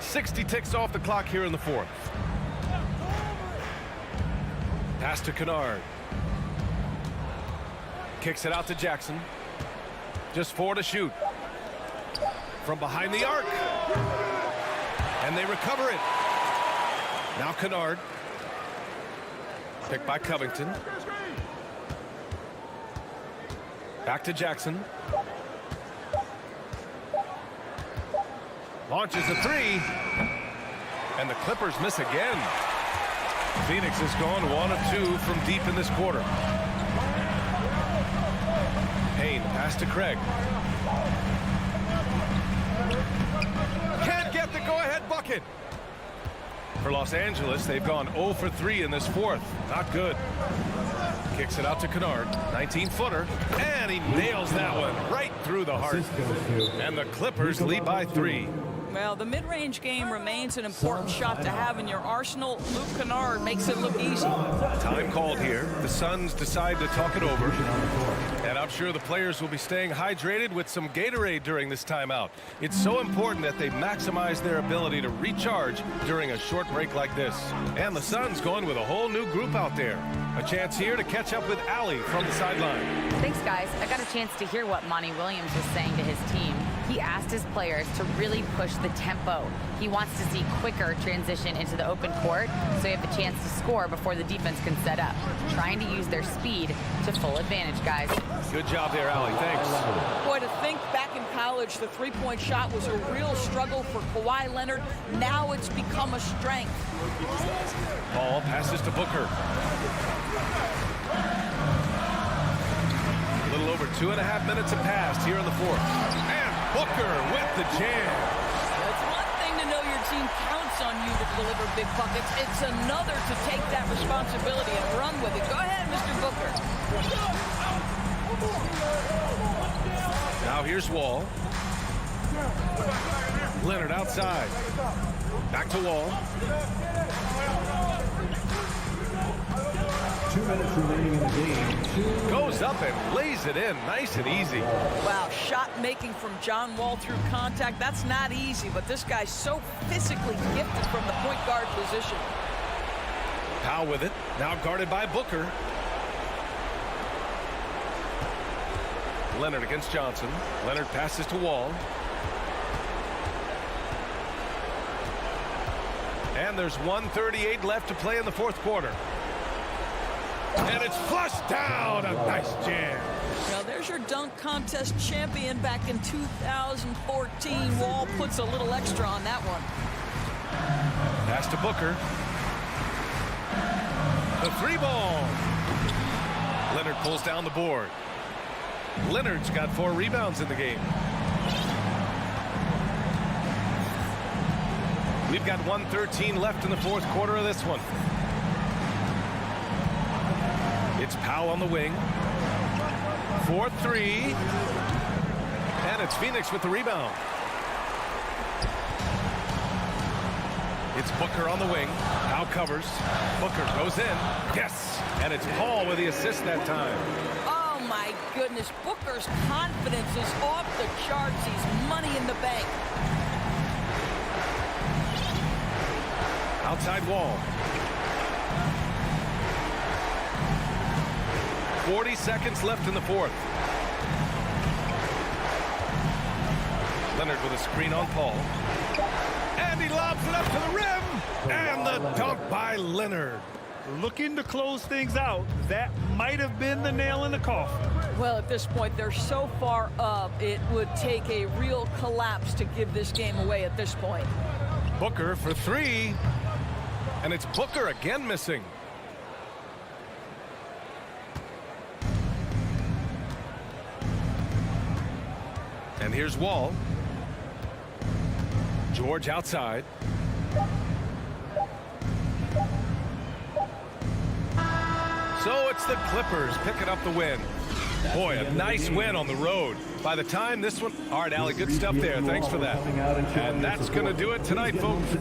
60 ticks off the clock here in the fourth. Pass to Kennard. Kicks it out to Jackson. Just 4 to shoot. From behind the arc. And they recover it. Now Kennard. Picked by Covington. Back to Jackson. Launches a 3. And the Clippers miss again. Phoenix has gone 1 of 2 from deep in this quarter. Payne, pass to Craig. Can't get the go-ahead bucket. For Los Angeles, they've gone 0 for 3 in this fourth. Not good. Kicks it out to Kennard. 19-footer. And he nails that one right through the heart. And the Clippers lead by 3. Well, the mid-range game remains an important shot to have in your arsenal. Luke Kennard makes it look easy. Time called here. The Suns decide to talk it over. And I'm sure the players will be staying hydrated with some Gatorade during this timeout. It's so important that they maximize their ability to recharge during a short break like this. And the Suns going with a whole new group out there. A chance here to catch up with Allie from the sideline. Thanks, guys. I got a chance to hear what Monty Williams was saying to his team. He asked his players to really push the tempo. He wants to see quicker transition into the open court so they have a chance to score before the defense can set up. Trying to use their speed to full advantage, guys. Good job there, Allie. Thanks. Boy, to think back in college, the three-point shot was a real struggle for Kawhi Leonard. Now it's become a strength. Ball passes to Booker. A little over 2.5 minutes have passed here in the fourth. And Booker with the jam. It's one thing to know your team counts on you to deliver big buckets. It's another to take that responsibility and run with it. Go ahead, Mr. Booker. Now here's Wall. Leonard outside. Back to Wall. 2 minutes remaining in the game. Goes up and lays it in. Nice and easy. Wow, shot making from John Wall through contact. That's not easy, but this guy's so physically gifted from the point guard position. Powell with it. Now guarded by Booker. Leonard against Johnson. Leonard passes to Wall. And there's 1:38 left to play in the fourth quarter. And it's flushed down. A nice jam. Now there's your dunk contest champion back in 2014. Wall puts a little extra on that one. Pass to Booker. The 3-ball. Leonard pulls down the board. Leonard's got 4 rebounds in the game. We've got 1:13 left in the fourth quarter of this one. It's Powell on the wing. 4-3. And it's Phoenix with the rebound. It's Booker on the wing. Powell covers. Booker goes in. Yes. And it's Paul with the assist that time. Oh my goodness. Booker's confidence is off the charts. He's money in the bank. Outside Wall. 40 seconds left in the fourth. Leonard with a screen on Paul. And he lobs it up to the rim. And the dunk by Leonard. Looking to close things out. That might have been the nail in the coffin. Well, at this point, they're so far up, it would take a real collapse to give this game away at this point. Booker for 3. And it's Booker again missing. And here's Wall. George outside. So it's the Clippers picking up the win. Boy, a nice win on the road. By the time this one... All right, Allie, good stuff there. Thanks for that. And that's going to do it tonight, folks.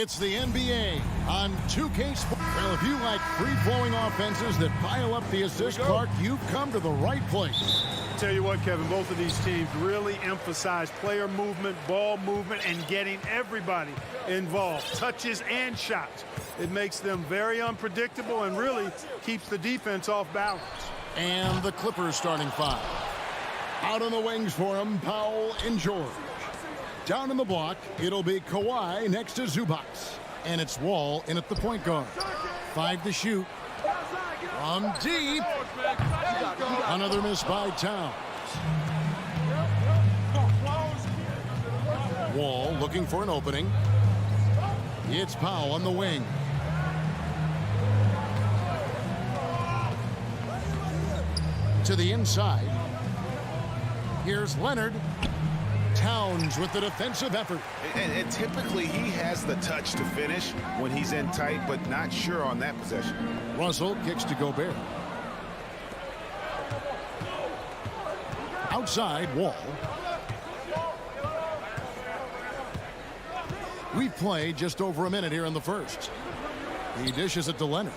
It's the NBA on 2K Sports. Well, if you like free-flowing offenses that pile up the assist, Clark, you've come to the right place. Tell you what, Kevin, both of these teams really emphasize player movement, ball movement, and getting everybody involved, touches and shots. It makes them very unpredictable and really keeps the defense off balance. And the Clippers starting five. Out on the wings for him, Powell and George. Down in the block, it'll be Kawhi next to Zubac. And it's Wall in at the point guard. 5 to shoot. From deep. Another miss by Towns. Wall looking for an opening. It's Powell on the wing. To the inside. Here's Leonard. Towns with the defensive effort. And typically he has the touch to finish when he's in tight, but not sure on that possession. Russell kicks to Gobert. Outside, Wall. We've played just over a minute here in the first. He dishes it to Leonard.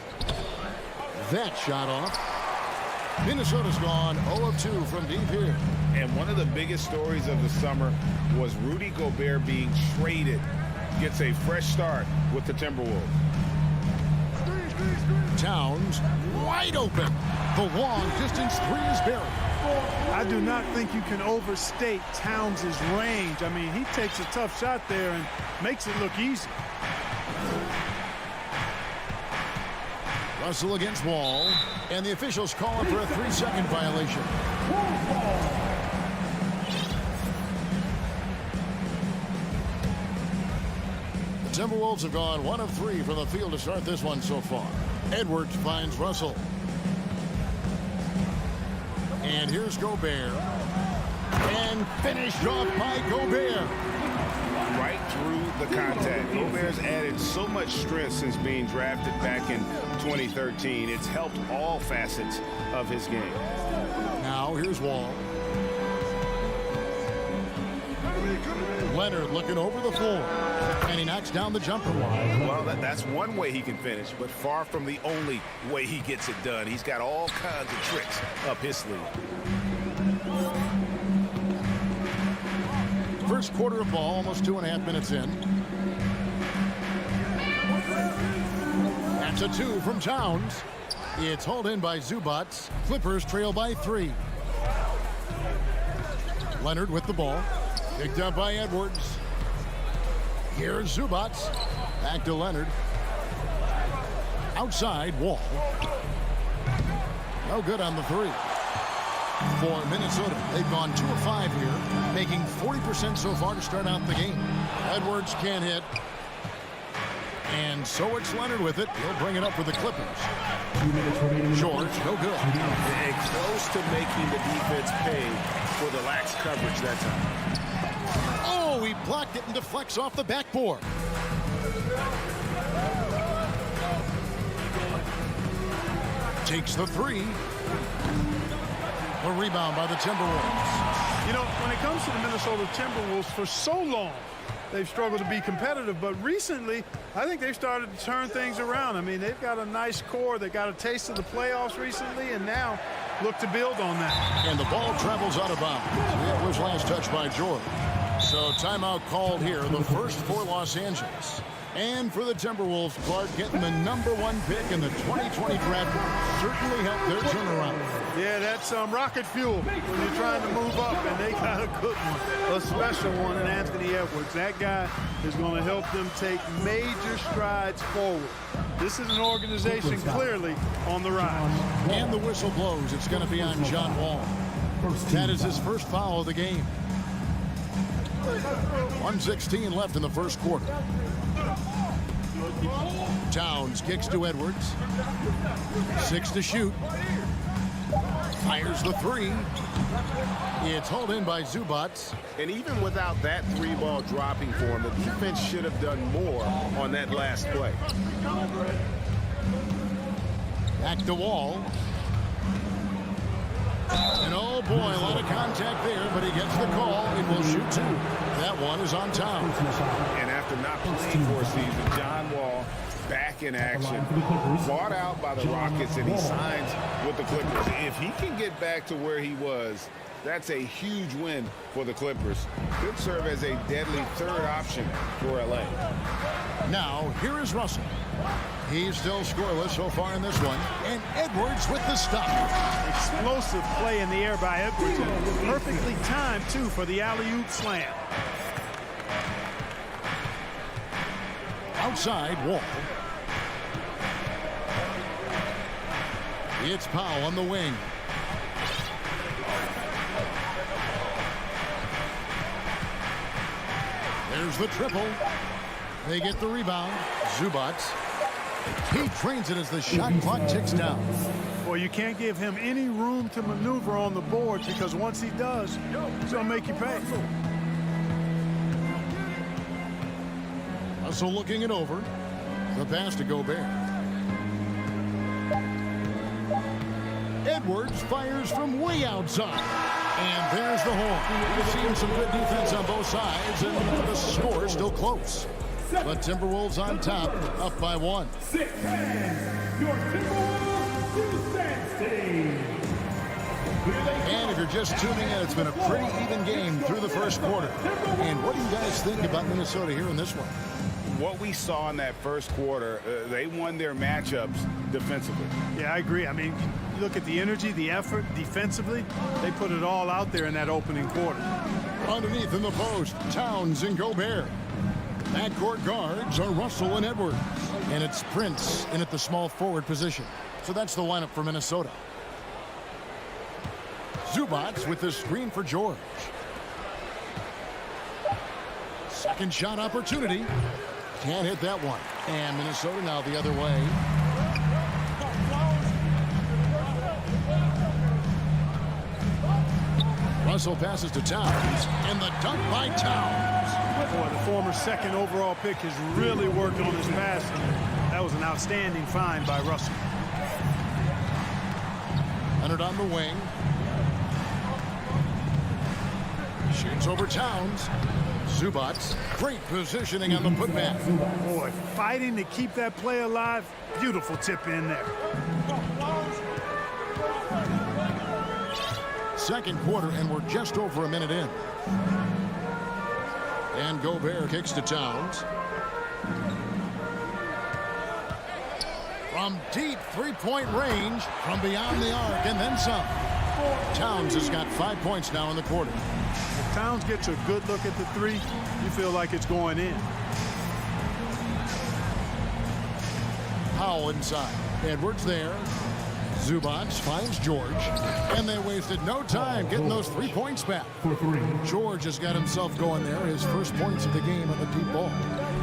That shot off. Minnesota's gone 0 of 2 from deep here. And one of the biggest stories of the summer was Rudy Gobert being traded. Gets a fresh start with the Timberwolves. Towns wide open. The long distance three is buried. I do not think you can overstate Towns' range. I mean, he takes a tough shot there and makes it look easy. Russell against Wall, and the officials call him for a 3-second violation. The Timberwolves have gone 1 of 3 from the field to start this one so far. Edwards finds Russell. And here's Gobert. And finished off by Gobert. Right through the contact. Gobert's added so much strength since being drafted back in 2013. It's helped all facets of his game. Now here's Wall. Leonard looking over the floor. And he knocks down the jumper. Well, that's one way he can finish, but far from the only way he gets it done. He's got all kinds of tricks up his sleeve. First quarter of ball, almost 2.5 minutes in. That's a 2 from Towns. It's hauled in by Zubac. Clippers trail by 3. Leonard with the ball. Picked up by Edwards. Here's Zubac. Back to Leonard. Outside, Wall. No good on the 3. For Minnesota, they've gone 2 of 5 here, making 40% so far to start out the game. Edwards can't hit. And so it's Leonard with it. He'll bring it up for the Clippers. George, no good. And close to making the defense pay for the lax coverage that time. Oh, he blocked it and deflects off the backboard. Takes the 3. A rebound by the Timberwolves. You know, when it comes to the Minnesota Timberwolves, for so long, they've struggled to be competitive. But recently, I think they've started to turn things around. I mean, they've got a nice core. They got a taste of the playoffs recently, and now look to build on that. And the ball travels out of bounds. That was last touch by George. So timeout called here, the first for Los Angeles. And for the Timberwolves, Clark getting the #1 pick in the 2020 draft certainly helped their turnaround. Yeah, that's rocket fuel when you're trying to move up, and they got a good one, a special one in Anthony Edwards. That guy is going to help them take major strides forward. This is an organization clearly on the rise. And the whistle blows. It's going to be on John Wall. That is his first foul of the game. 1:16 left in the first quarter. Towns kicks to Edwards. 6 to shoot. Fires the 3. It's hauled in by Zubac. And even without that 3-ball dropping for him, the defense should have done more on that last play. Back to Wall. And oh boy, a lot of contact there, but he gets the call and will shoot 2. That one is on Towns. And after not 2024 season, John Wall back in action, bought out by the Rockets, and he signs with the Clippers. If he can get back to where he was, that's a huge win for the Clippers. Could serve as a deadly third option for LA. Now, here is Russell. He's still scoreless so far in this one. And Edwards with the stop. Explosive play in the air by Edwards. And perfectly timed, too, for the alley-oop slam. Outside, Wall. It's Powell on the wing. There's the triple. They get the rebound. Zubac. He trains it as the shot clock ticks down. Well, you can't give him any room to maneuver on the board because once he does, he's going to make you pay. Russell looking it over. The pass to Gobert. Edwards fires from way outside. And there's the horn. We've seen some good defense on both sides, and the score is still close. The Timberwolves on top, up by 1. 6-10, your Timberwolves defense team. And if you're just tuning in, it's been a pretty even game through the first quarter. And what do you guys think about Minnesota here in this one? What we saw in that first quarter, they won their matchups defensively. Yeah, I agree. I mean, you look at the energy, the effort defensively, they put it all out there in that opening quarter. Underneath in the post, Towns and Gobert. Backcourt guards are Russell and Edwards. And it's Prince in at the small forward position. So that's the lineup for Minnesota. Zubac with the screen for George. Second shot opportunity. Can't hit that one. And Minnesota now the other way. Russell passes to Towns. And the dunk by Towns. Boy, the former second overall pick has really worked on his passing. That was an outstanding find by Russell. Leonard on the wing. Shoots over Towns. Zubac, great positioning on the putback. Boy, fighting to keep that play alive. Beautiful tip in there. Second quarter, and we're just over a minute in. And Gobert kicks to Towns. From deep three-point range, from beyond the arc, and then some. Towns has got 5 points now in the quarter. If Towns gets a good look at the three, you feel like it's going in. Powell inside. Edwards there. Zubac finds George. And they wasted no time getting those 3 points back. George has got himself going there. His first points of the game on the deep ball.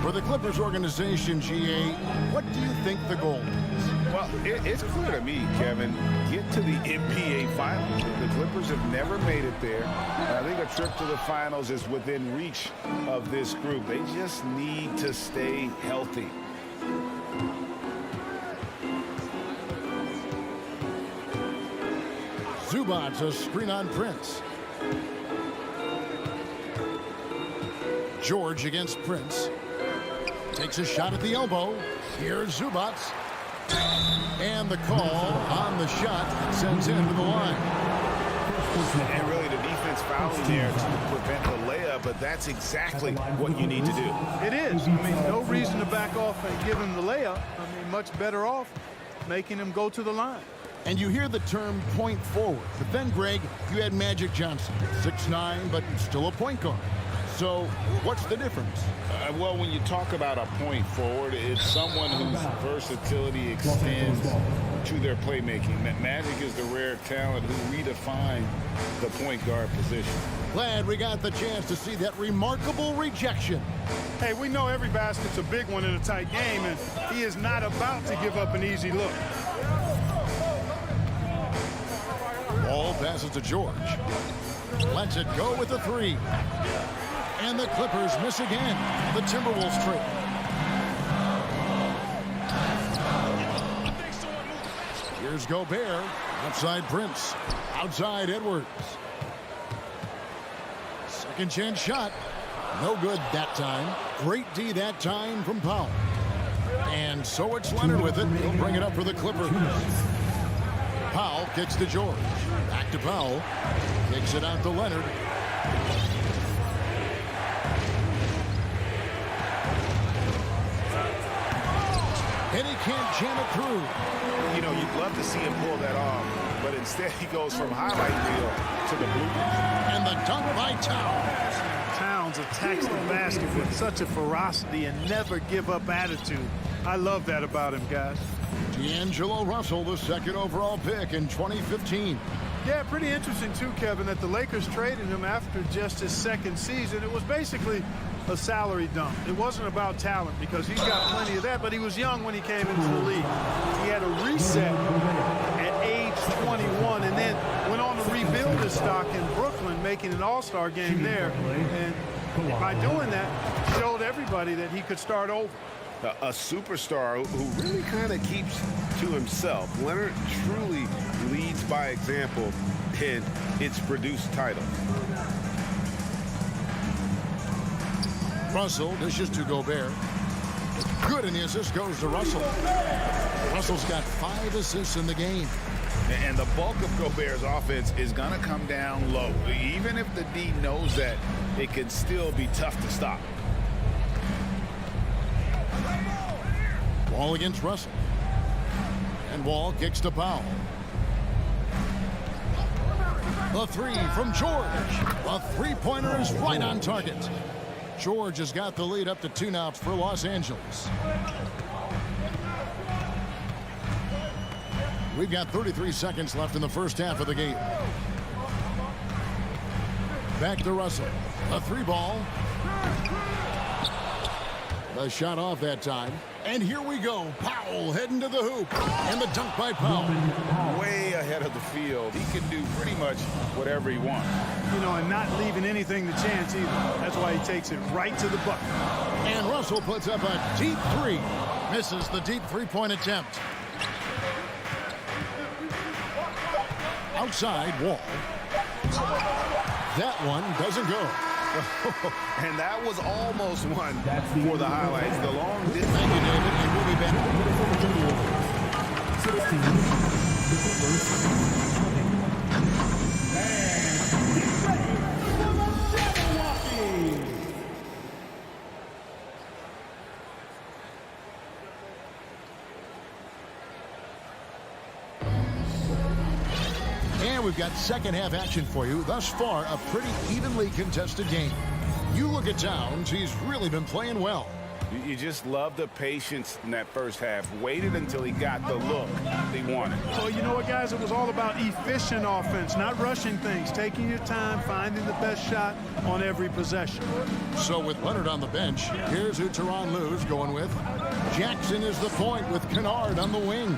For the Clippers organization, GA, what do you think the goal is? Well, it's clear to me, Kevin, get to the NBA Finals. The Clippers have never made it there. And I think a trip to the Finals is within reach of this group. They just need to stay healthy. Zubac, a screen on Prince. George against Prince. Takes a shot at the elbow. Here's Zubac. And the call on the shot sends him to the line. And really the defense fouling there to prevent the layup, but that's exactly what you need to do. It is. I mean, no reason to back off and give him the layup. I mean, much better off making him go to the line. And you hear the term point forward. But then, Greg, you had Magic Johnson, 6'9", but still a point guard. So what's the difference? Well, when you talk about a point forward, it's someone whose versatility extends to their playmaking. Magic is the rare talent who redefined the point guard position. Glad we got the chance to see that remarkable rejection. Hey, we know every basket's a big one in a tight game, and he is not about to give up an easy look. Ball passes to George. Lets it go with the three. And the Clippers miss again. The Timberwolves trade. Here's Gobert. Outside Prince. Outside Edwards. Second chance shot. No good that time. Great D that time from Powell. And so it's Leonard with it. He'll bring it up for the Clippers. Powell kicks to George. Back to Powell. Kicks it out to Leonard. And he can't jam it through. You know, you'd love to see him pull that off, but instead he goes from highlight reel to the bloopers. And the dunk by Towns. Towns attacks the basket with such a ferocity and never give up attitude. I love that about him, guys. D'Angelo Russell, the second overall pick in 2015. Yeah, pretty interesting too, Kevin, that the Lakers traded him after just his second season. It was basically a salary dump. It wasn't about talent because he's got plenty of that, but he was young when he came into the league. He had a reset at age 21 and then went on to rebuild his stock in Brooklyn, making an all-star game there. And by doing that, showed everybody that he could start over. A superstar who really kind of keeps to himself. Leonard truly leads by example, and it's produced titles. Russell dishes to Gobert. Good, and the assist goes to Russell. Russell's got 5 assists in the game. And the bulk of Gobert's offense is going to come down low. Even if the D knows that, it can still be tough to stop. Wall against Russell. And Wall kicks to Powell. The three from George. The three-pointer is right on target. George has got the lead up to 2 now for Los Angeles. We've got 33 seconds left in the first half of the game. Back to Russell. A 3-ball. The shot off that time. And here we go. Powell heading to the hoop. And the dunk by Powell. Way ahead of the field. He can do pretty much whatever he wants. You know, and not leaving anything to chance either. That's why he takes it right to the bucket. And Russell puts up a deep 3. Misses the deep 3-point attempt. Outside, Wall. That one doesn't go. And that was almost one for the highlights. The long distance. Thank you, David, and we'll be And we've got second half action for you. Thus far, a pretty evenly contested game. You look at Towns, he's really been playing well. You just love the patience in that first half. Waited until he got the look he wanted. Well, you know what, guys? It was all about efficient offense, not rushing things, taking your time, finding the best shot on every possession. So with Leonard on the bench, here's who Tyronn Lue's going with. Jackson is the point with Kennard on the wing.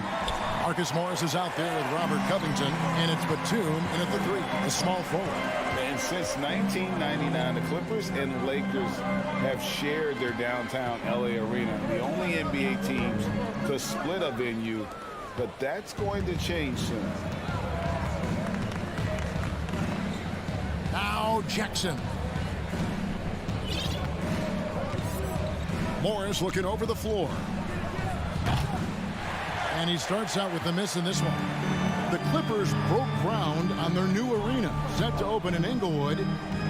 Marcus Morris is out there with Robert Covington, and it's Batum in at the 3, the small forward. And since 1999, the Clippers and Lakers have shared their downtown LA arena. The only NBA teams to split a venue, but that's going to change soon. Now Jackson. Morris looking over the floor. And he starts out with the miss in this one. The Clippers broke ground on their new arena, set to open in Inglewood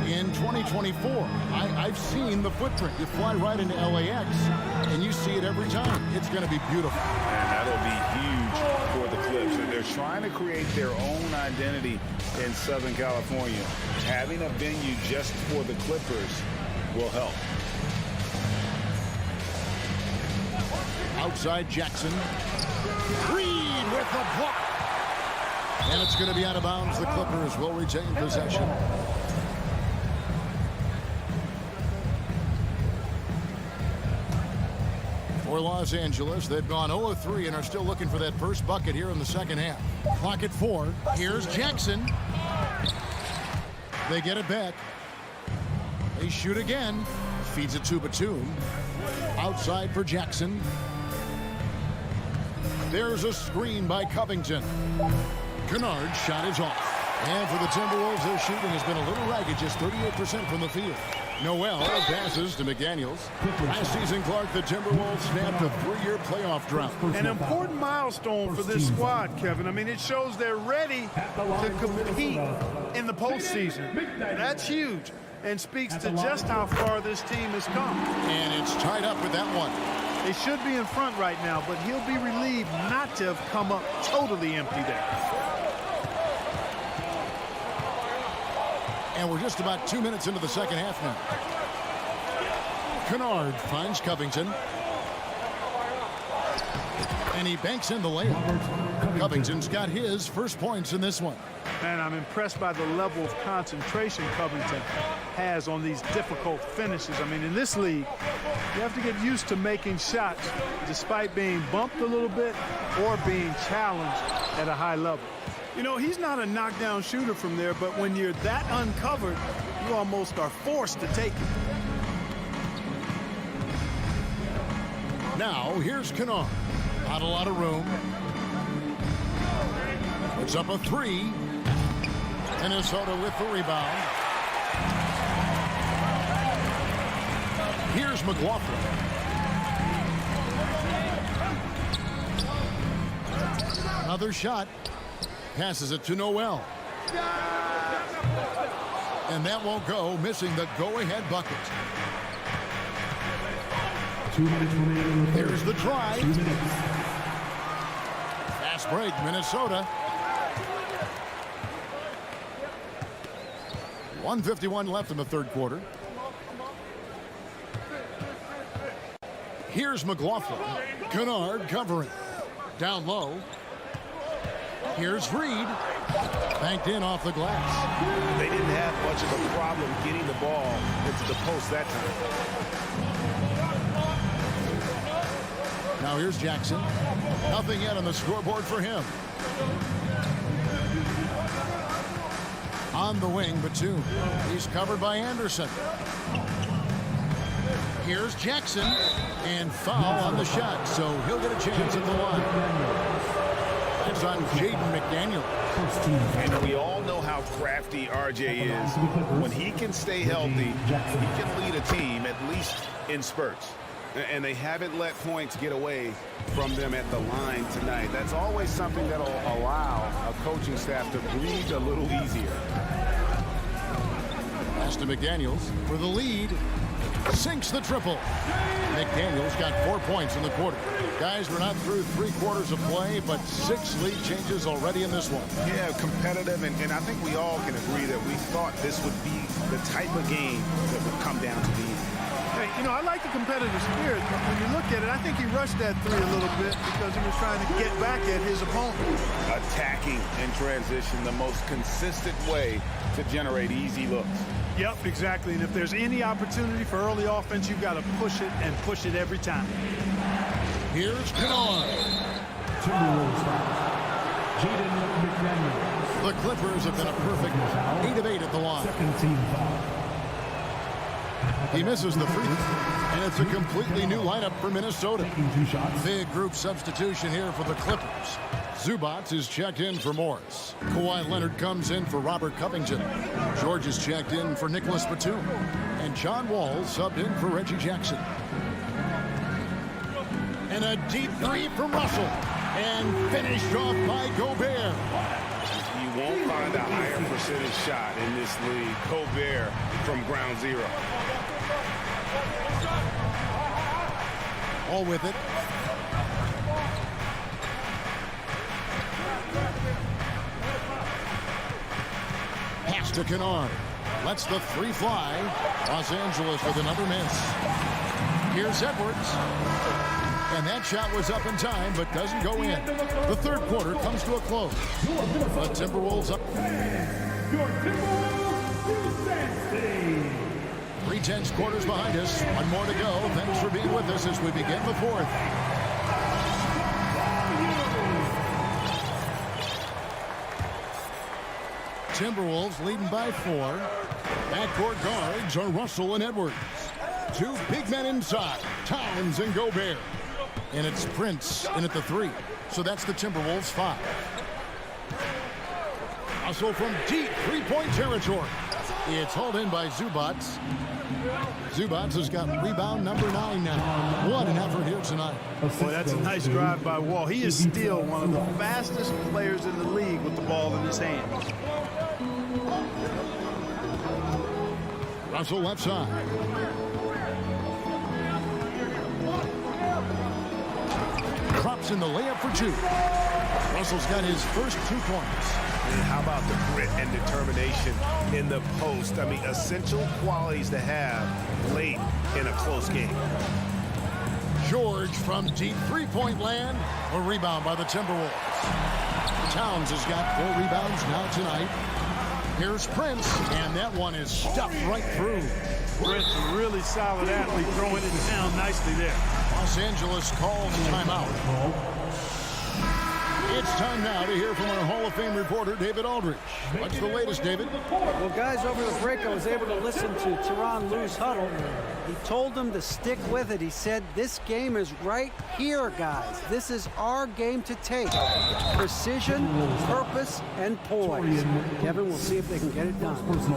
in 2024. I've seen the footprint. You fly right into LAX, and you see it every time. It's going to be beautiful. And that'll be huge for the Clips. And they're trying to create their own identity in Southern California. Having a venue just for the Clippers will help. Outside Jackson. Reed with the block. And it's going to be out of bounds. The Clippers will retain possession. For Los Angeles, they've gone 0-3 and are still looking for that first bucket here in the second half. Clock at 4. Here's Jackson. They get it back. They shoot again. Feeds it to Batum. Outside for Jackson. There's a screen by Covington. Kennard's shot is off. And for the Timberwolves, their shooting has been a little ragged, just 38% from the field. Noel passes to McDaniels. Last season, Clark, the Timberwolves snapped a 3-year playoff drought. An important milestone for this squad, Kevin. I mean, it shows they're ready to compete in the postseason. That's huge and speaks to just how far this team has come. And it's tied up with that one. They should be in front right now, but he'll be relieved not to have come up totally empty there. And we're just about 2 minutes into the second half now. Kennard finds Covington. And he banks in the layup. Covington's got his first points in this one. Man, I'm impressed by the level of concentration Covington has on these difficult finishes. I mean, in this league, you have to get used to making shots despite being bumped a little bit or being challenged at a high level. You know, he's not a knockdown shooter from there, but when you're that uncovered, you almost are forced to take it. Now, here's Kennard. Not a lot of room. Puts up a 3. Minnesota with the rebound. Here's McLaughlin. Another shot. Passes it to Noel. And that won't go, missing the go-ahead bucket. 2 minutes remaining. Here's the try. 2 minutes. Fast break, Minnesota. 1:51 left in the third quarter. Here's McLaughlin. Kennard covering. Down low. Here's Reed. Banked in off the glass. They didn't have much of a problem getting the ball into the post that time. Now here's Jackson. Nothing yet on the scoreboard for him. On the wing, Batum. He's covered by Anderson. Here's Jackson. And foul on the shot, so he'll get a chance at the line. That's on Jaden McDaniel. And we all know how crafty RJ is. When he can stay healthy, he can lead a team, at least in spurts. And they haven't let points get away from them at the line tonight. That's always something that'll allow a coaching staff to breathe a little easier. Pass to McDaniels for the lead. Sinks the triple. McDaniels got 4 points in the quarter. Guys, we're not through 3 quarters of play, but 6 lead changes already in this one. Yeah, competitive, and I think we all can agree that we thought this would be the type of game that would come down to the end. Hey, you know, I like the competitive spirit, but when you look at it, I think he rushed that 3 a little bit because he was trying to get back at his opponent. Attacking in transition, the most consistent way to generate easy looks. Yep, exactly. And if there's any opportunity for early offense, you've got to push it and push it every time. Here's Kennard. Timberwolves foul. Jaden McDaniels. The Clippers have been a perfect 8 of 8 at the line. Second team foul. He misses the free throw, and it's a completely new lineup for Minnesota. Taking 2 shots. Big group substitution here for the Clippers. Zubac is checked in for Morris. Kawhi Leonard comes in for Robert Covington. George is checked in for Nicholas Batum. And John Wall subbed in for Reggie Jackson. And a deep 3 from Russell. And finished off by Gobert. You won't find a higher percentage shot in this league. Gobert from ground zero. All with it. Pass to Kennard. Lets the 3 fly. Los Angeles with another miss. Here's Edwards. And that shot was up in time, but doesn't go in. The third quarter comes to a close. The Timberwolves up. Your Timberwolves 3/10 quarters behind us. 1 more to go. Thanks for being with us as we begin the 4th. Timberwolves leading by 4. Backcourt guards are Russell and Edwards. 2 big men inside, Towns and Gobert. And it's Prince in at the 3. So that's the Timberwolves 5. Russell from deep 3-point territory. It's hauled in by Zubac. Zubats has got rebound number 9 now. What an effort here tonight. Boy, that's a nice drive by Wall. He is still one of the fastest players in the league with the ball in his hands. Russell left side. Drops in the layup for 2. Russell's got his first 2 points. And how about the grit and determination in the post? I mean, essential qualities to have late in a close game. George from deep three-point land. A rebound by the Timberwolves. Towns has got 4 rebounds now tonight. Here's Prince, and that one is stuffed right through. Prince, a really solid athlete, throwing it down nicely there. Los Angeles calls timeout. It's time now to hear from our Hall of Fame reporter, David Aldridge. What's the latest, David? Well, guys, over the break, I was able to listen to Tyronn Lue's huddle. He told them to stick with it. He said, this game is right here, guys. This is our game to take. Precision, purpose, and poise. Kevin, we'll see if they can get it done.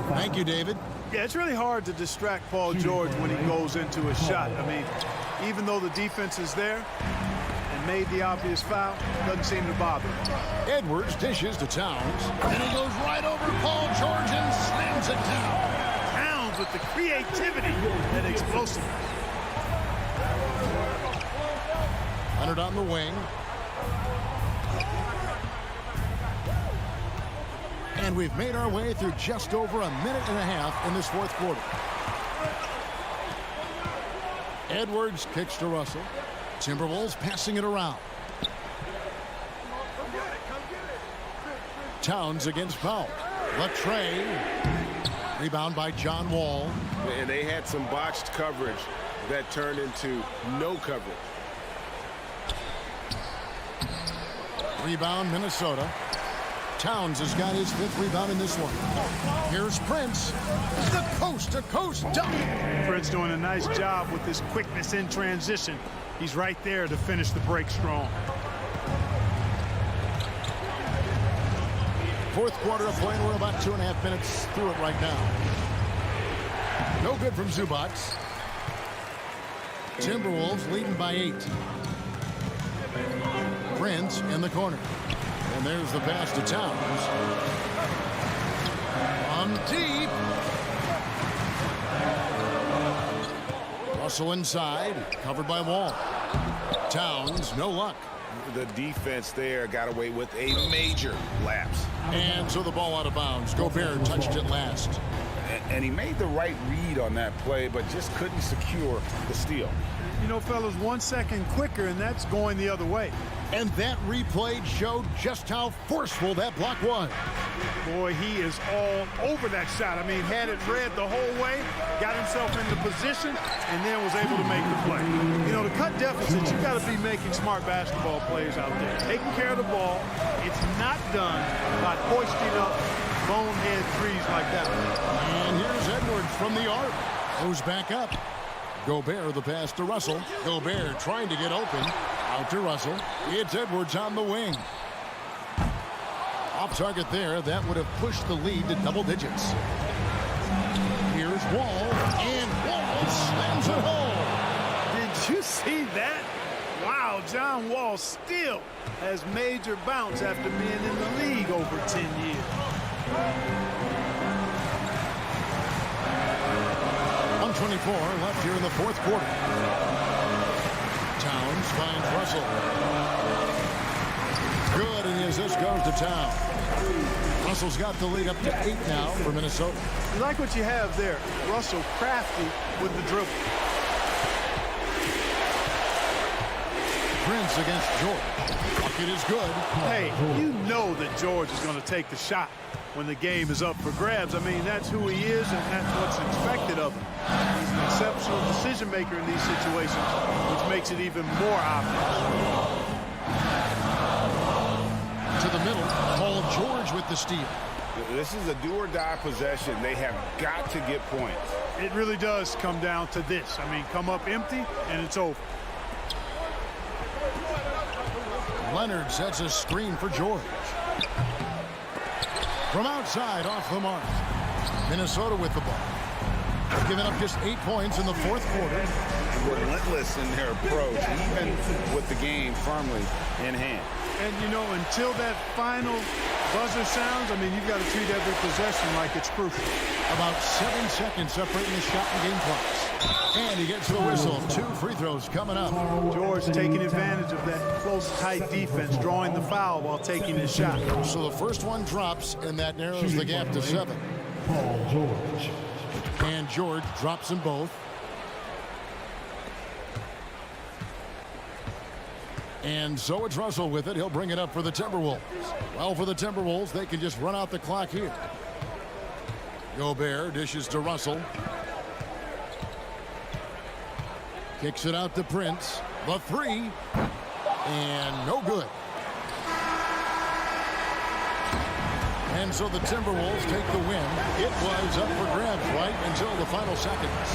Thank you, David. Yeah, it's really hard to distract Paul George when he goes into a shot. I mean, even though the defense is there, made the obvious foul, doesn't seem to bother him. Edwards dishes to Towns, and he goes right over Paul George and slams it down. Towns with the creativity and explosiveness. Leonard on the wing. And we've made our way through just over a minute and a half in this 4th quarter. Edwards kicks to Russell. Timberwolves passing it around. Towns against Powell. Latrey. Rebound by John Wall. And they had some botched coverage that turned into no coverage. Rebound Minnesota. Towns has got his 5th rebound in this one. Here's Prince. The coast-to-coast dunk. Prince doing a nice job with his quickness in transition. He's right there to finish the break strong. 4th quarter of play. We're about 2.5 minutes through it right now. No good from Zubats. Timberwolves leading by 8. Prince in the corner. And there's the pass to Towns. On deep. Russell inside, covered by Wall. Towns, no luck. The defense there got away with a major lapse. And so the ball out of bounds. Gobert touched it last. And he made the right read on that play, but just couldn't secure the steal. You know, fellas, 1 second quicker, and that's going the other way. And that replay showed just how forceful that block was. Boy, he is all over that shot. I mean, had it read the whole way, got himself into position, and then was able to make the play. You know, to cut deficits, you got to be making smart basketball plays out there. Taking care of the ball. It's not done by hoisting up bonehead threes like that. And here's Edwards from the arc. Goes back up. Gobert, the pass to Russell. Gobert trying to get open. Out to Russell. It's Edwards on the wing. Off target there. That would have pushed the lead to double digits. Here's Wall. And Wall slams it home. Did you see that? Wow, John Wall still has major bounce after being in the league over 10 years. 124 left here in the 4th quarter. Towns finds Russell. Good, and the assist goes to Towns. Russell's got the lead up to 8 now for Minnesota. You like what you have there. Russell crafty with the dribble. Prince against George. Bucket is good. Hey, you know that George is going to take the shot when the game is up for grabs. I mean, that's who he is, and that's what's expected of him. He's an exceptional decision maker in these situations, which makes it even more obvious. To the middle, Paul George with the steal. This is a do-or-die possession. They have got to get points. It really does come down to this. I mean, come up empty, and it's over. Leonard sets a screen for George. From outside, off the mark. Minnesota with the ball. Giving up just 8 points in the fourth quarter. Relentless in their approach, even with the game firmly in hand. And, you know, until that final buzzer sounds, I mean, you've got to treat every possession like it's crucial. About 7 seconds separating the shot and game clocks. And he gets the whistle. 2 free throws coming up. George taking advantage of that close, tight defense, drawing the foul while taking his shot. So the first one drops, and that narrows the gap to 7. Paul George. And George drops them both. And so it's Russell with it. He'll bring it up for the Timberwolves. Well, for the Timberwolves, they can just run out the clock here. Gobert dishes to Russell. Kicks it out to Prince. The 3. And no good. And so the Timberwolves take the win. It was up for grabs right until the final seconds.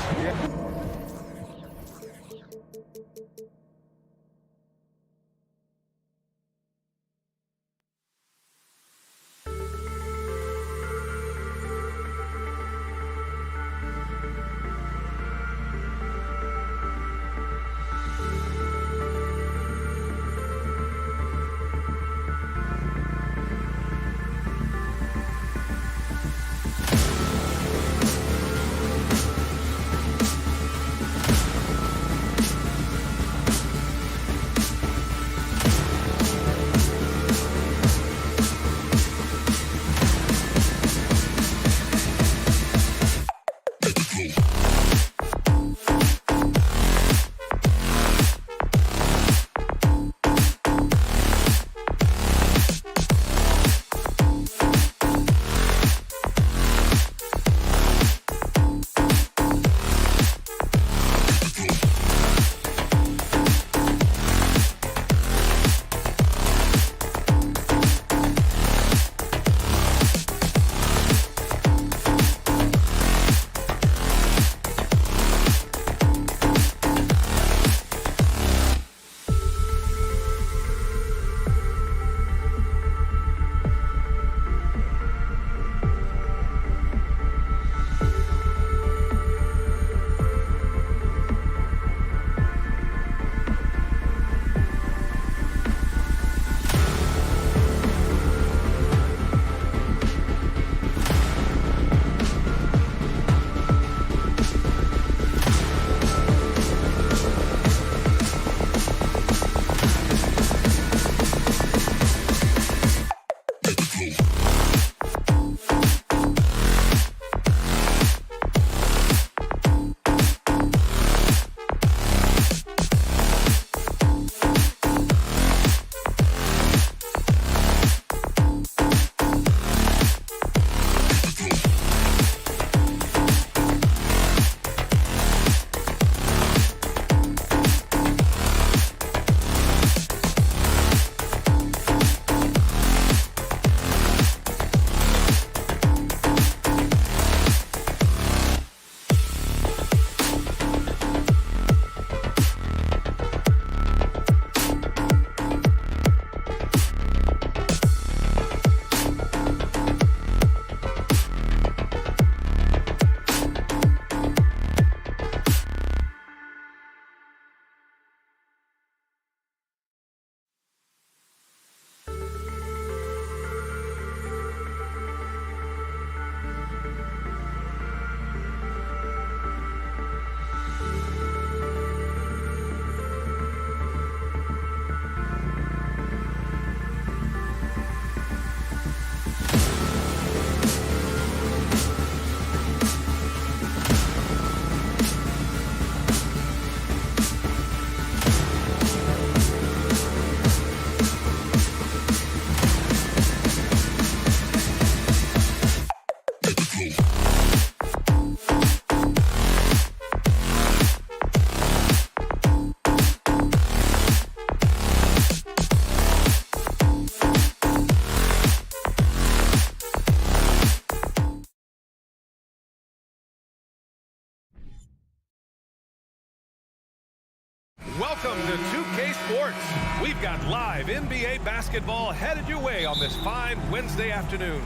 Welcome to 2K Sports. We've got live NBA basketball headed your way on this fine Wednesday afternoon.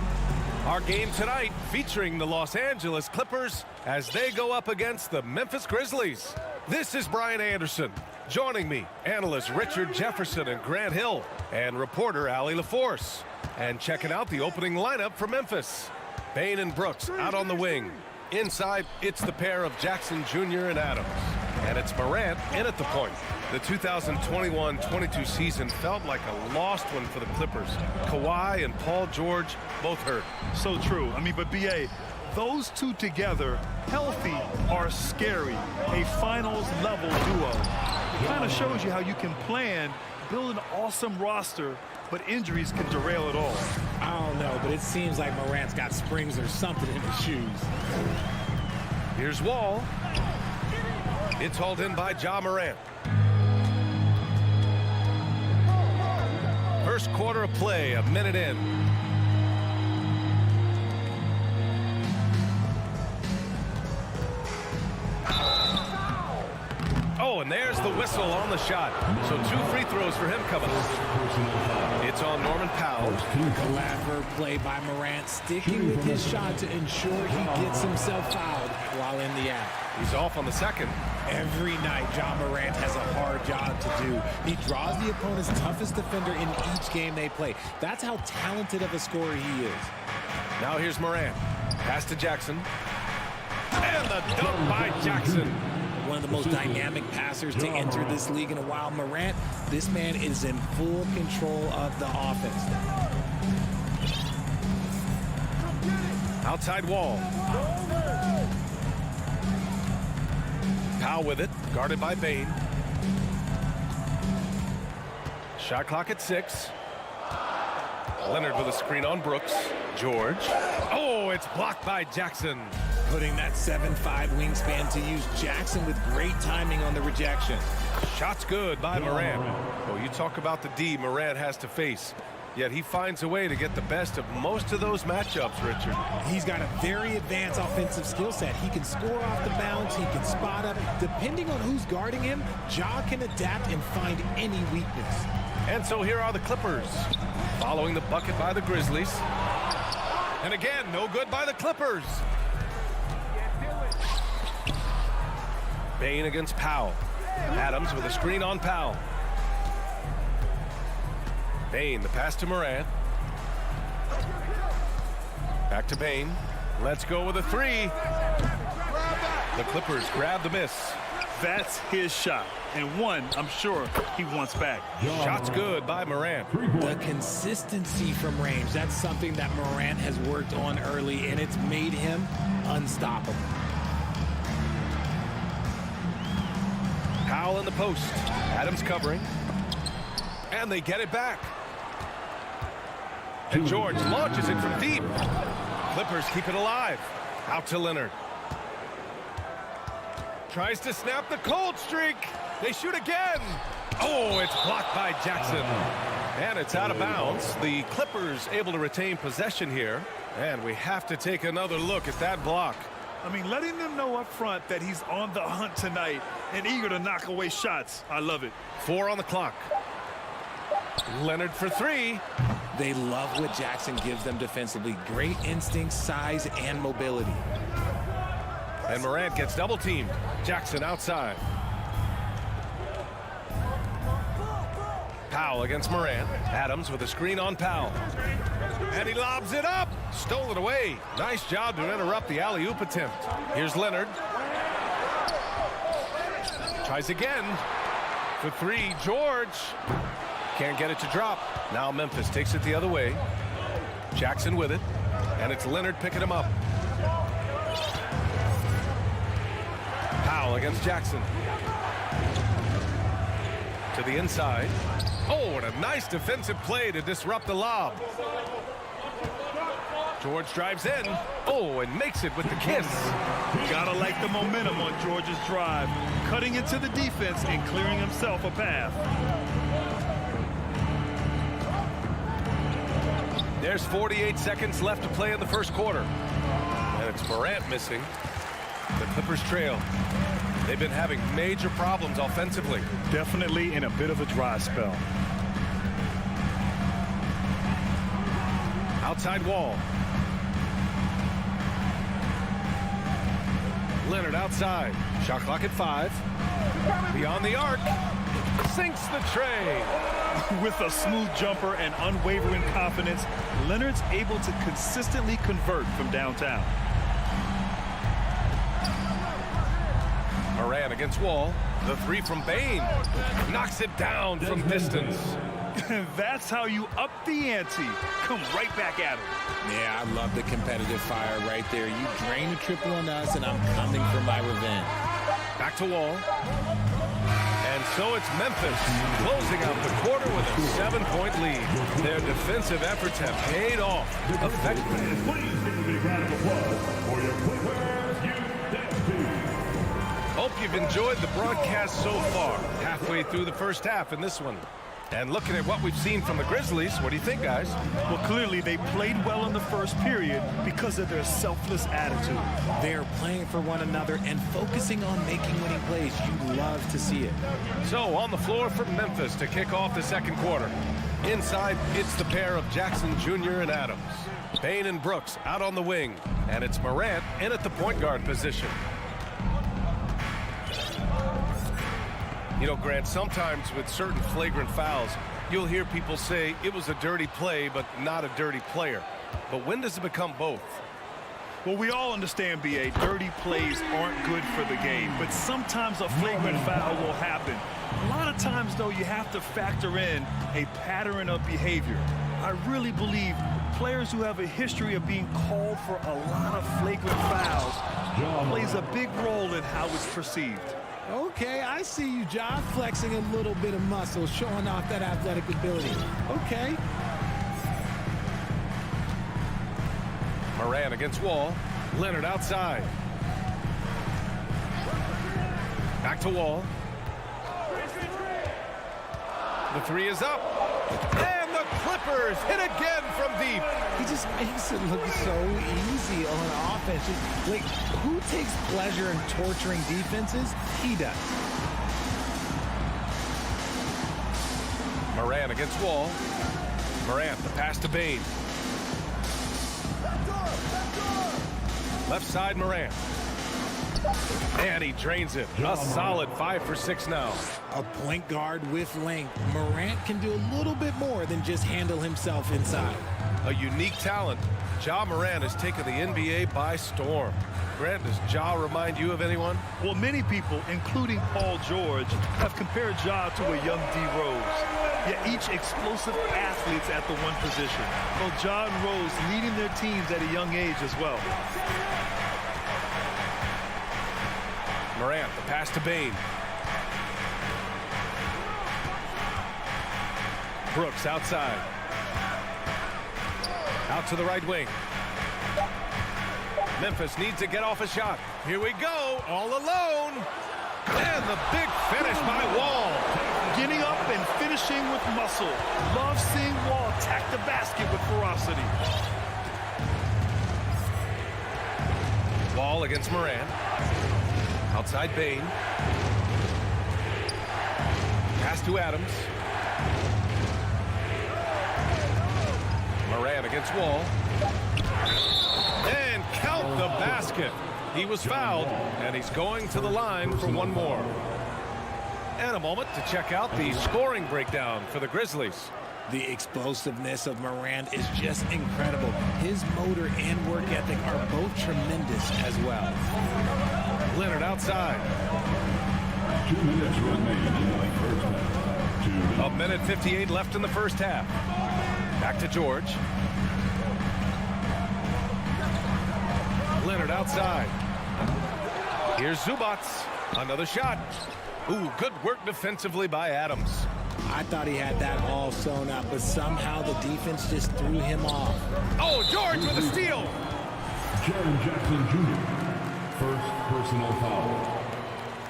Our game tonight featuring the Los Angeles Clippers as they go up against the Memphis Grizzlies. This is Brian Anderson. Joining me, analysts Richard Jefferson and Grant Hill, and reporter Allie LaForce. And checking out the opening lineup for Memphis. Bane and Brooks out on the wing. Inside, it's the pair of Jackson Jr. and Adams. And it's Morant in at the point. The 2021-22 season felt like a lost one for the Clippers. Kawhi and Paul George both hurt. So true. I mean, but B.A., those two together, healthy, are scary. A finals-level duo. It kind of shows you how you can plan, build an awesome roster, but injuries can derail it all. I don't know, but it seems like Morant's got springs or something in his shoes. Here's Wall. It's hauled in by Ja Morant. First quarter of play, a minute in. Oh, and there's the whistle on the shot. So 2 free throws for him coming. It's on Norman Powell. Clever play by Morant, sticking with his shot to ensure he gets himself fouled while in the act. He's off on the second. Every night, Ja Morant has a hard job to do. He draws the opponent's toughest defender in each game they play. That's how talented of a scorer he is. Now here's Morant. Pass to Jackson. And the dunk by Jackson. One of the most dynamic passers to enter this league in a while. Morant, this man is in full control of the offense. Outside Wall. Powell with it, guarded by Bane. Shot clock at 6. Leonard with a screen on Brooks. George. Oh, it's blocked by Jackson. Putting that 7'5" wingspan to use. Jackson with great timing on the rejection. Shot's good by Morant. Oh, you talk about the D Morant has to face. Yet he finds a way to get the best of most of those matchups, Richard. He's got a very advanced offensive skill set. He can score off the bounce. He can spot up. Depending on who's guarding him, Ja can adapt and find any weakness. And so here are the Clippers. Following the bucket by the Grizzlies. And again, no good by the Clippers. Bane against Powell. Adams with a screen on Powell. Bane, the pass to Morant. Back to Bane. Let's go with a 3. The Clippers grab the miss. That's his shot. And one, I'm sure, he wants back. Shot's good by Morant. The consistency from range, that's something that Morant has worked on early, and it's made him unstoppable. Powell in the post. Adams covering. And they get it back. And George launches it from deep. Clippers keep it alive. Out to Leonard. Tries to snap the cold streak. They shoot again. Oh, it's blocked by Jackson. And it's out of bounds. The Clippers able to retain possession here. And we have to take another look at that block. I mean, letting them know up front that he's on the hunt tonight and eager to knock away shots. I love it. 4 on the clock. Leonard for 3. They love what Jackson gives them defensively. Great instincts, size, and mobility. And Morant gets double teamed. Jackson outside. Powell against Morant. Adams with a screen on Powell. And he lobs it up. Stole it away. Nice job to interrupt the alley-oop attempt. Here's Leonard. Tries again. For 3, George. Can't get it to drop. Now Memphis takes it the other way. Jackson with it. And it's Leonard picking him up. Powell against Jackson. To the inside. Oh, and a nice defensive play to disrupt the lob. George drives in. Oh, and makes it with the kiss. Gotta like the momentum on George's drive. Cutting into the defense and clearing himself a path. There's 48 seconds left to play in the first quarter. And it's Morant missing. The Clippers trail. They've been having major problems offensively. Definitely in a bit of a dry spell. Outside Wall. Leonard outside. Shot clock at 5. Beyond the arc. Sinks the tray. With a smooth jumper and unwavering confidence, Leonard's able to consistently convert from downtown. Moran against Wall. The 3 from Bain. Knocks it down from distance. That's how you up the ante. Come right back at him. Yeah, I love the competitive fire right there. You drain a triple on us, and I'm coming for my revenge. Back to Wall. And so it's Memphis closing out the quarter with a 7-point lead. Their defensive efforts have paid off effectively. Please give a big round of applause for your Clippers Youth Dance Team. Hope you've enjoyed the broadcast so far. Halfway through the first half in this one. And looking at what we've seen from the Grizzlies, what do you think, guys? Well, clearly they played well in the first period because of their selfless attitude. They're playing for one another and focusing on making winning plays. You love to see it. So on the floor for Memphis to kick off the second quarter. Inside, it's the pair of Jackson Jr. and Adams. Bain and Brooks out on the wing. And it's Morant in at the point guard position. You know, Grant, sometimes with certain flagrant fouls, you'll hear people say it was a dirty play, but not a dirty player. But when does it become both? Well, we all understand, B.A., dirty plays aren't good for the game, but sometimes a flagrant foul will happen. A lot of times, though, you have to factor in a pattern of behavior. I really believe players who have a history of being called for a lot of flagrant fouls plays a big role in how it's perceived. Okay, I see you, Ja, flexing a little bit of muscle, showing off that athletic ability. Okay. Moran against Wall. Leonard outside. Back to Wall. The 3 is up. And the Clippers hit again from deep. He just makes it look so easy on offense. Just, like, who takes pleasure in torturing defenses? He does. Moran against Wall. Morant, the pass to Bain. Left side, Morant. And he drains it. A solid 5 for 6 now. A point guard with length. Morant can do a little bit more than just handle himself inside. A unique talent. Ja Morant has taken the NBA by storm. Grant, does Ja remind you of anyone? Well, many people, including Paul George, have compared Ja to a young D. Rose. Yet each explosive athletes at the one position. Well, Ja and Rose leading their teams at a young age as well. Morant, the pass to Bain. Brooks outside. Out to the right wing. Memphis needs to get off a shot. Here we go, all alone. And the big finish by Wall. Getting up and finishing with muscle. Love seeing Wall attack the basket with ferocity. Wall against Moran. Outside Bain. Pass to Adams. Moran against Wall. And count the basket. He was fouled, and he's going to the line for one more. And a moment to check out the scoring breakdown for the Grizzlies. The explosiveness of Morant is just incredible. His motor and work ethic are both tremendous as well. Leonard outside. 2 minutes remaining in the first half. 1 minute 58 left in the first half. Back to George. Leonard outside. Here's Zubats. Another shot. Ooh, good work defensively by Adams. I thought he had that all sewn up, but somehow the defense just threw him off. Oh, George with a steal. Reggie Jackson Jr. First personal foul.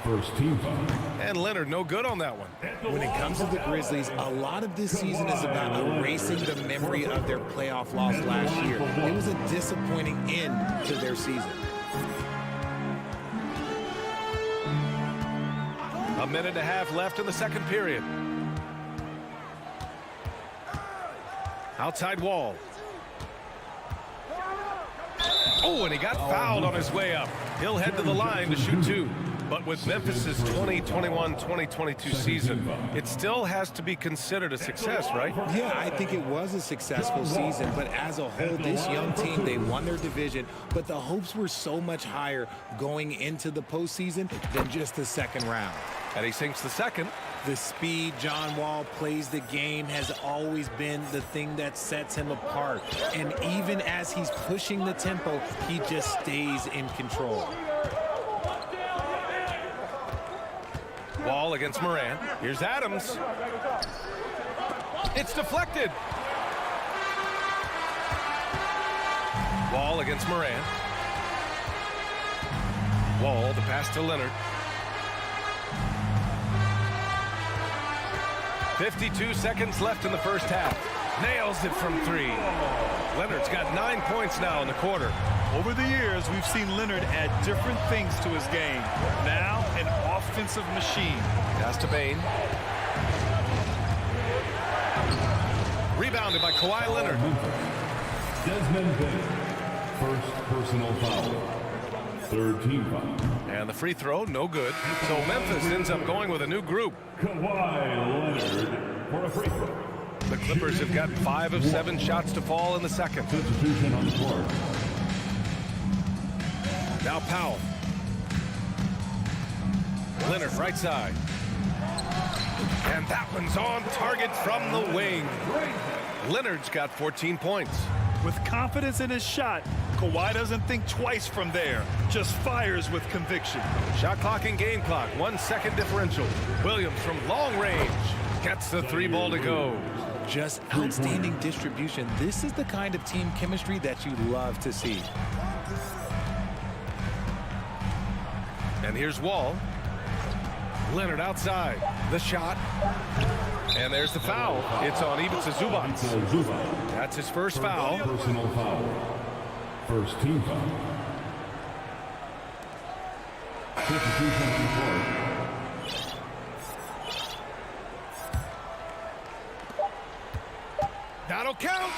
First team foul. And Leonard no good on that one. When it comes to the Grizzlies, a lot of this season is about erasing the memory of their playoff loss last year. It was a disappointing end to their season. A minute and a half left in the second period. Outside Wall. Oh, and he got fouled on his way up. He'll head to the line to shoot 2. But with Memphis's 2021-2022 season, it still has to be considered a success, right? Yeah, I think it was a successful season, but as a whole, this young team, they won their division, but the hopes were so much higher going into the postseason than just the second round. And he sinks the second. The speed John Wall plays the game has always been the thing that sets him apart. And even as he's pushing the tempo, he just stays in control. Wall against Moran. Here's Adams. It's deflected. Wall against Moran. Wall, the pass to Leonard. 52 seconds left in the first half. Nails it from 3. Leonard's got 9 points now in the quarter. Over the years, we've seen Leonard add different things to his game. Now, an offensive machine. Pass to Bain. Rebounded by Kawhi Leonard. Desmond Bain, first personal foul. Third team foul. And the free throw, no good. So Memphis ends up going with a new group. Kawhi Leonard for a free throw. The Clippers have gotten 5 of 7 shots to fall in the second. Substitution on the court. Now Powell. Leonard right side. And that one's on target from the wing. Leonard's got 14 points. With confidence in his shot, Kawhi doesn't think twice from there. Just fires with conviction. Shot clock and game clock. 1 second differential. Williams from long range gets the 3 ball to go. Just outstanding distribution. This is the kind of team chemistry that you love to see. And here's Wall. Leonard outside. The shot. And there's the foul. It's on Ivica Zubac. That's his first foul. Personal foul. First team foul. Substitution on the court. That'll count.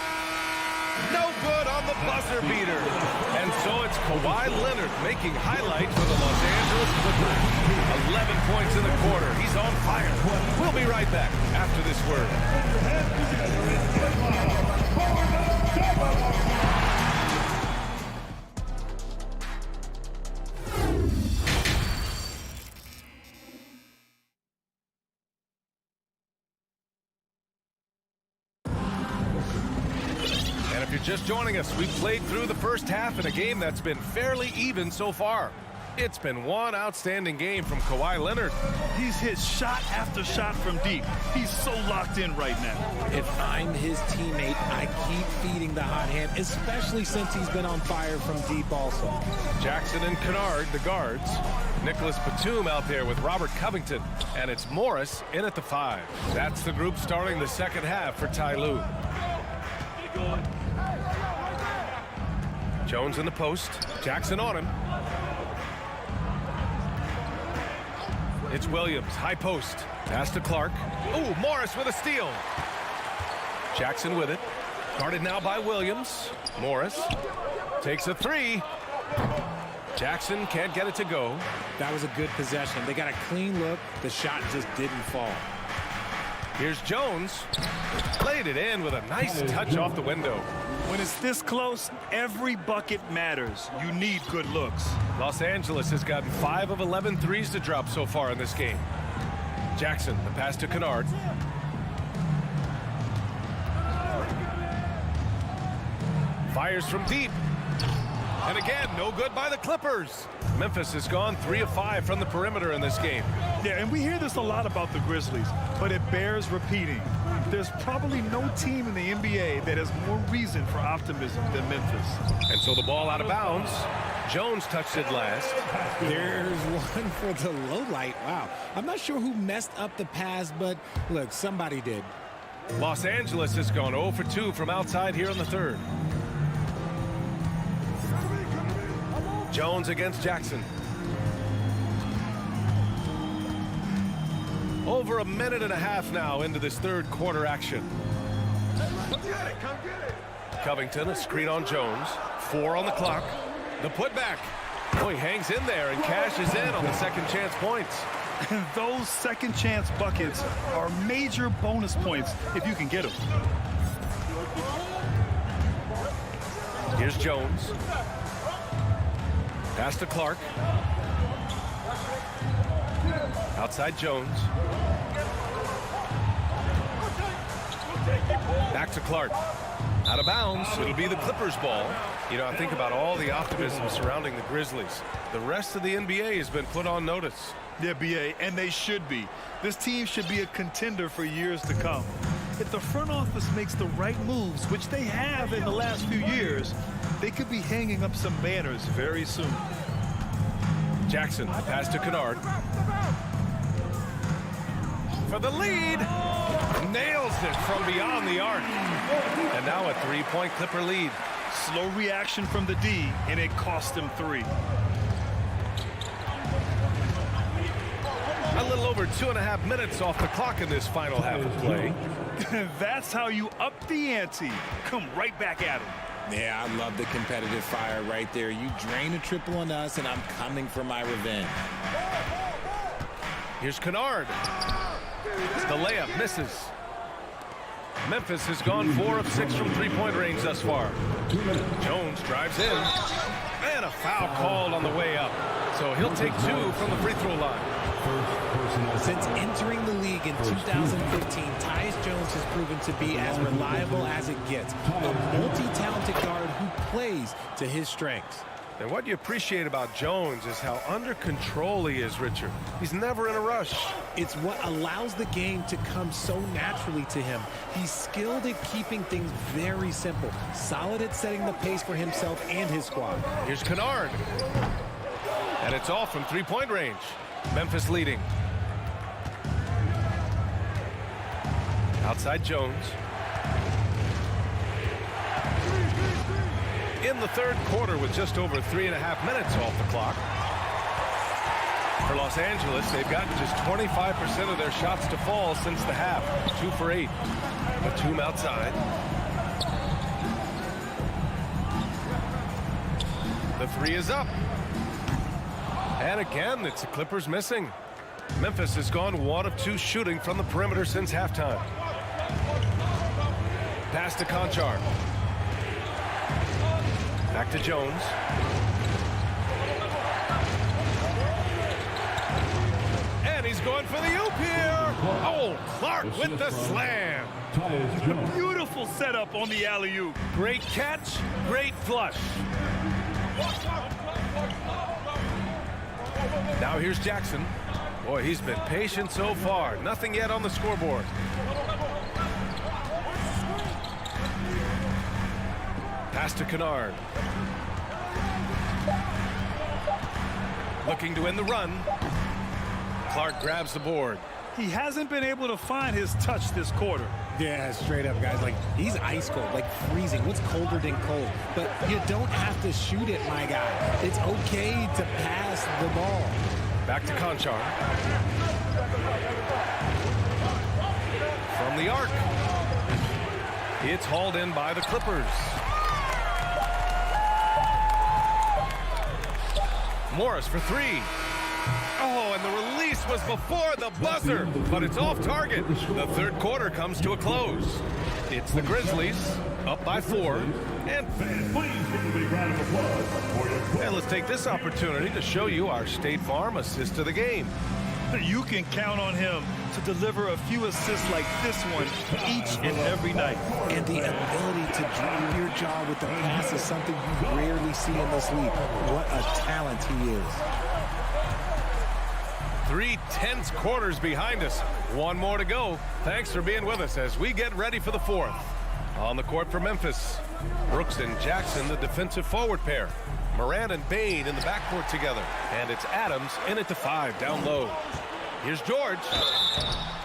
No good on the buzzer beater. And so it's Kawhi Leonard making highlight for the Los Angeles Clippers. 11 points in the quarter. He's on fire. We'll be right back after this word. If you're just joining us, we've played through the first half in a game that's been fairly even so far. It's been one outstanding game from Kawhi Leonard. He's hit shot after shot from deep. He's so locked in right now. If I'm his teammate, I keep feeding the hot hand, especially since he's been on fire from deep also. Jackson and Kennard, the guards. Nicholas Batum out there with Robert Covington. And it's Morris in at the 5. That's the group starting the second half for Ty Lue. Jones in the post. Jackson on him. It's Williams, high post. Pass to Clark. Oh, Morris with a steal. Jackson with it. Guarded now by Williams. Morris takes a 3. Jackson can't get it to go. That was a good possession. They got a clean look. The shot just didn't fall. Here's Jones. Laid it in with a nice touch off the window. When it's this close, every bucket matters. You need good looks. Los Angeles has gotten 5 of 11 threes to drop so far in this game. Jackson, the pass to Kennard. Fires from deep. And again, no good by the Clippers. Memphis has gone 3 of 5 from the perimeter in this game. Yeah, and we hear this a lot about the Grizzlies, but it bears repeating. There's probably no team in the NBA that has more reason for optimism than Memphis. And so the ball out of bounds. Jones touched it last. There's one for the low light. Wow. I'm not sure who messed up the pass, but look, somebody did. Los Angeles has gone 0 for 2 from outside here in the third. Jones against Jackson. Over a minute and a half now into this third quarter action. Covington, a screen on Jones. 4 on the clock. The putback. Oh, he hangs in there and cashes in on the second chance points. Those second chance buckets are major bonus points if you can get them. Here's Jones. Pass to Clark. Outside Jones. Back to Clark. Out of bounds. It'll be the Clippers ball. You know, I think about all the optimism surrounding the Grizzlies. The rest of the NBA has been put on notice. Yeah, BA, and they should be. This team should be a contender for years to come. If the front office makes the right moves, which they have in the last few years, they could be hanging up some banners very soon. Jackson, pass to Kennard. For the lead. Nails it from beyond the arc. And now a three-point Clipper lead. Slow reaction from the D, and it cost him 3. A little over 2.5 minutes off the clock in this final half of play. That's how you up the ante. Come right back at him. Yeah, I love the competitive fire right there. You drain a triple on us, and I'm coming for my revenge. Here's Kennard. The layup misses. Memphis has gone 4 of 6 from three-point range thus far. Jones drives in. And a foul called on the way up. So he'll take 2 from the free throw line. Since entering the league in 2015, Tyus Jones has proven to be as reliable as it gets. A multi-talented guard who plays to his strengths. And what you appreciate about Jones is how under control he is, Richard. He's never in a rush. It's what allows the game to come so naturally to him. He's skilled at keeping things very simple, solid at setting the pace for himself and his squad. Here's Kennard. And it's all from three-point range. Memphis leading. Outside Jones. In the third quarter with just over 3.5 minutes off the clock. For Los Angeles, they've gotten just 25% of their shots to fall since the half. 2 for 8. Batum outside. The 3 is up. And again, it's the Clippers missing. Memphis has gone 1 of 2 shooting from the perimeter since halftime. Pass to Conchar. Back to Jones. And he's going for the oop here. Oh, Clark with the slam. Beautiful setup on the alley-oop. Great catch, great flush. Now here's Jackson. Boy, he's been patient so far. Nothing yet on the scoreboard. Pass to Kennard. Looking to win the run. Clark grabs the board. He hasn't been able to find his touch this quarter. Yeah, straight up, guys. Like, he's ice cold, like freezing. What's colder than cold? But you don't have to shoot it, my guy. It's okay to pass the ball. Back to Conchar. From the arc. It's hauled in by the Clippers. Morris for 3. Oh, and the release was before the buzzer, but it's off target. The third quarter comes to a close. It's the Grizzlies up by 4. And let's take this opportunity to show you our State Farm assist of the game. You can count on him to deliver a few assists like this one each and every night. And the ability to drop your jaw with the pass is something you rarely see in this league. What a talent he is. 3 tense quarters behind us. 1 more to go. Thanks for being with us as we get ready for the 4th. On the court for Memphis, Brooks and Jackson, the defensive forward pair. Morant and Bain in the backcourt together. And it's Adams in at the 5 down low. Here's George.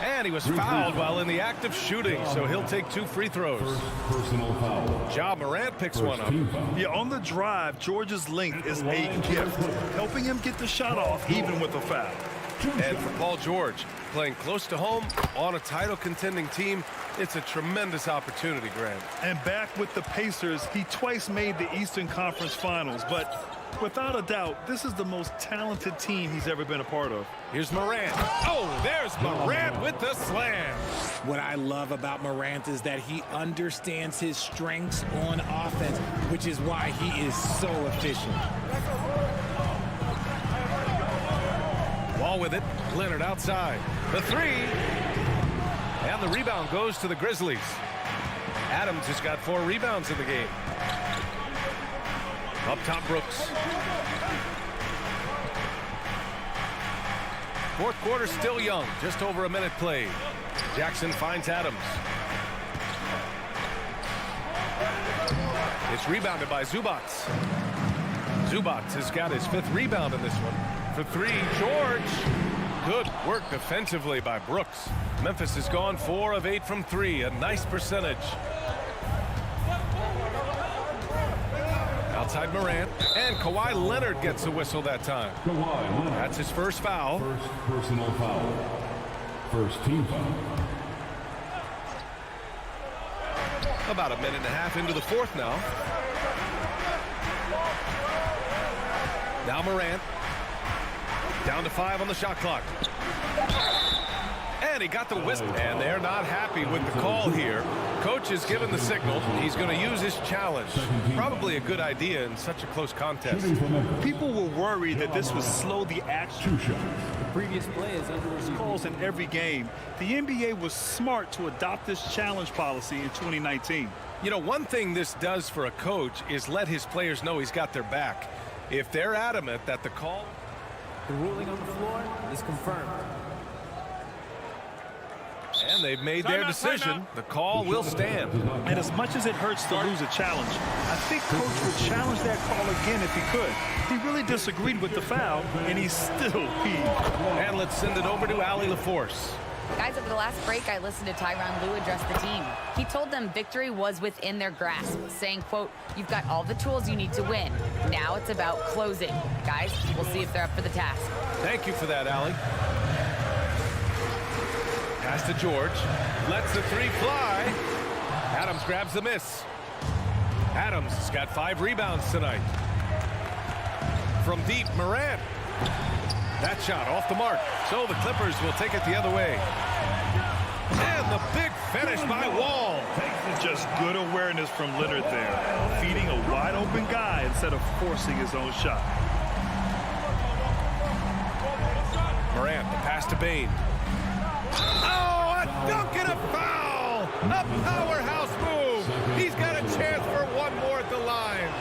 And he was fouled while in the act of shooting, so he'll take 2 free throws. Personal foul. Ja Morant picks one up. Yeah, on the drive, George's length is a gift, helping him get the shot off even with a foul. And for Paul George, playing close to home on a title contending team, it's a tremendous opportunity, Grant. And back with the Pacers, he twice made the Eastern Conference Finals, but Without a doubt, this is the most talented team he's ever been a part of. Here's Morant. Oh, there's Morant with the slam. What I love about Morant is that he understands his strengths on offense, which is why he is so efficient. Wall with it. Leonard outside. The three. And the rebound goes to the Grizzlies. Adams has got 4 rebounds in the game. Up top, Brooks. Fourth quarter still young. Just over a minute played. Jackson finds Adams. It's rebounded by Zubats. Zubats has got his 5th rebound in this one. For 3, George. Good work defensively by Brooks. Memphis has gone 4 of 8 from 3. A nice percentage. Outside Morant, and Kawhi Leonard gets a whistle that time. That's his first foul. First personal foul. First team foul. About a minute and a half into the fourth now. Now Morant. Down to 5 on the shot clock. And he got the whistle. And they're not happy with the call here. Coach has given the signal. He's going to use his challenge. Probably a good idea in such a close contest. People were worried that this would slow the action. The previous play is under review. Calls in every game. The NBA was smart to adopt this challenge policy in 2019. You know, one thing this does for a coach is let his players know he's got their back. If they're adamant that the call... The ruling on the floor is confirmed. And they've made their decision. The call will stand. And as much as it hurts to lose a challenge, I think Coach would challenge that call again if he could. He really disagreed with the foul, and he still peeved. And let's send it over to Allie LaForce. Guys, over the last break, I listened to Tyronn Lue address the team. He told them victory was within their grasp, saying, quote, "You've got all the tools you need to win. Now it's about closing." Guys, we'll see if they're up for the task. Thank you for that, Allie. Pass to George. Lets the 3 fly. Adams grabs the miss. Adams has got 5 rebounds tonight. From deep, Morant. That shot off the mark. So the Clippers will take it the other way. And the big finish by Wall. Just good awareness from Leonard there. Feeding a wide open guy instead of forcing his own shot. Morant, the pass to Bane. Oh, a dunk and a foul! A powerhouse move! He's got a chance for one more at the line.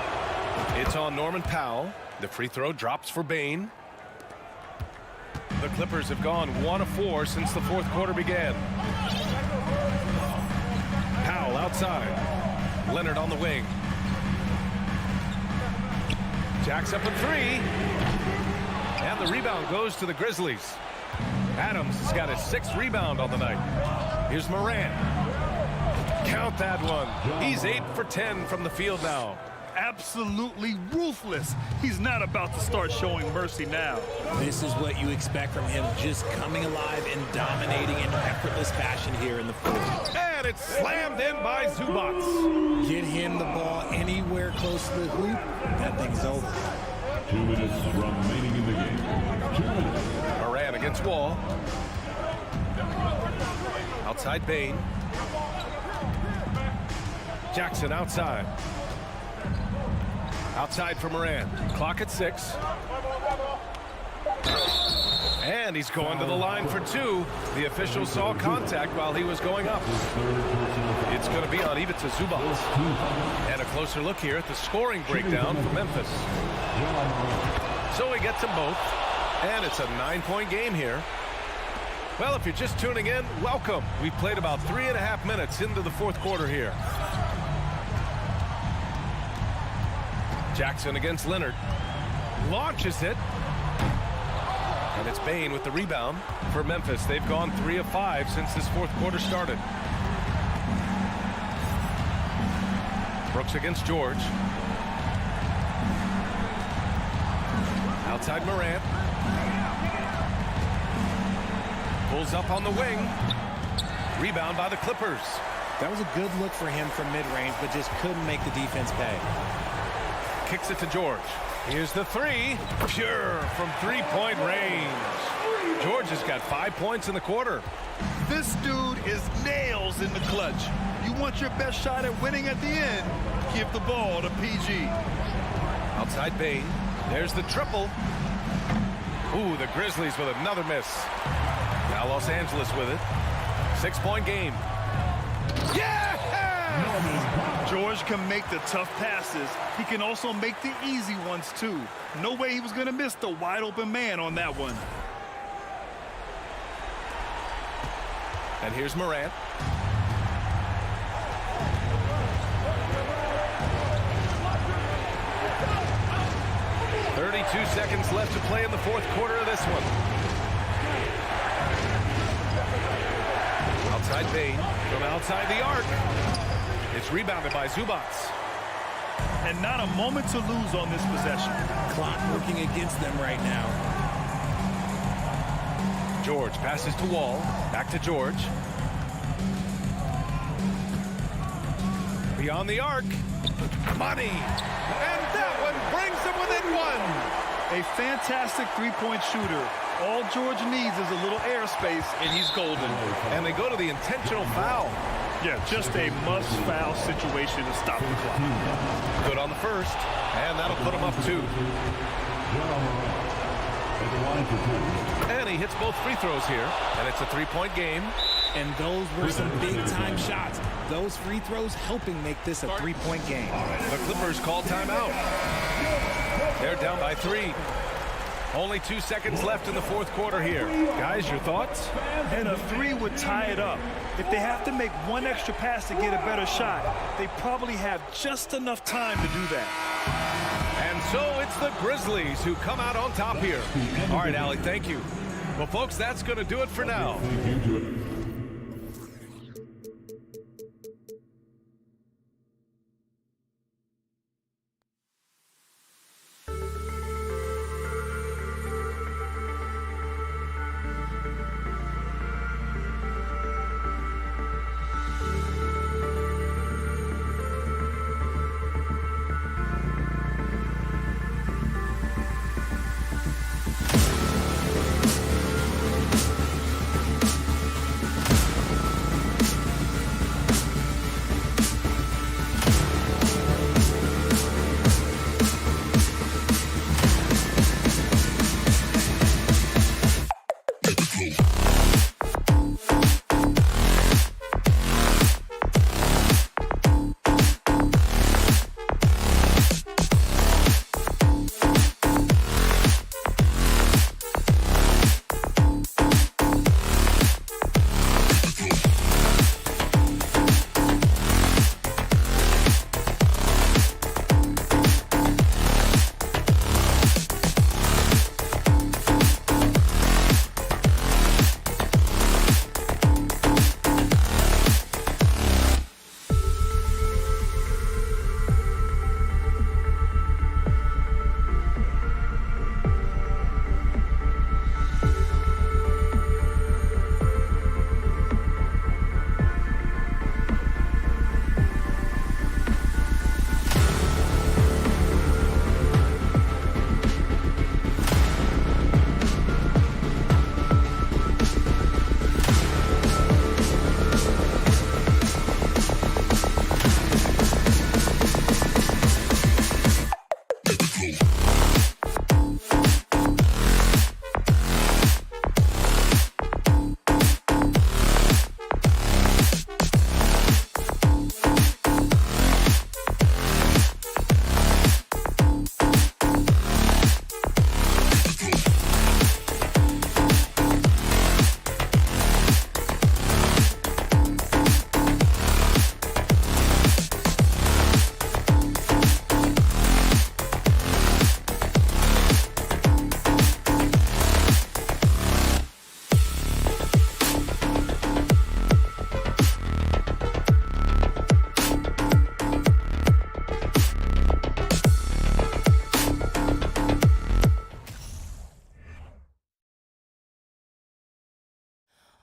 It's on Norman Powell. The free throw drops for Bane. The Clippers have gone 1 of 4 since the fourth quarter began. Powell outside. Leonard on the wing. Jacks up a 3. And the rebound goes to the Grizzlies. Adams has got his 6th rebound on the night. Here's Morant. Count that one. He's 8 for 10 from the field now. Absolutely ruthless. He's not about to start showing mercy now. This is what you expect from him, just coming alive and dominating in effortless fashion here in the fourth. And it's slammed in by Zubats. Get him the ball anywhere close to the hoop, that thing's over. 2 minutes remaining in the game. 2 minutes. Morant against Wall. Outside Bane. Jackson outside. Outside for Morant. Clock at 6. And he's going to the line for 2. The official saw contact while he was going up. It's going to be on Ivica Zubac. And a closer look here at the scoring breakdown for Memphis. So he gets them both. And it's a 9-point game here. Well, if you're just tuning in, welcome. We've played about 3.5 minutes into the fourth quarter here. Jackson against Leonard. Launches it. And it's Bane with the rebound for Memphis. They've gone 3 of 5 since this fourth quarter started. Brooks against George. Outside Morant. Pulls up on the wing. Rebound by the Clippers. That was a good look for him from mid-range, but just couldn't make the defense pay. Kicks it to George. Here's the three. Pure from three-point range. George has got 5 points in the quarter. This dude is nails in the clutch. You want your best shot at winning at the end, give the ball to PG. Outside Bain. There's the triple. Ooh, the Grizzlies with another miss. Now Los Angeles with it. 6-point game. Yeah! George can make the tough passes. He can also make the easy ones, too. No way he was going to miss the wide-open man on that one. And here's Morant. "32 seconds left to play in the fourth quarter of this one." Outside Bain from outside the arc. It's rebounded by Zubats. And not a moment to lose on this possession. Clock working against them right now. George passes to Wall. Back to George. Beyond the arc. Money. And that one brings them within one. A fantastic three-point shooter. All George needs is a little airspace, and he's golden. And they go to the intentional foul. Yeah, just a must-foul situation to stop the clock. Good on the first, and that'll put him up 2. And he hits both free throws here, and it's a 3-point game. And those were some big-time shots. Those free throws helping make this a 3-point game. The Clippers call timeout. They're down by 3. Only 2 seconds left in the fourth quarter here. Guys, your thoughts? And a 3 would tie it up. If they have to make one extra pass to get a better shot, they probably have just enough time to do that. And so it's the Grizzlies who come out on top here. All right, Allie, thank you. Well, folks, that's going to do it for now.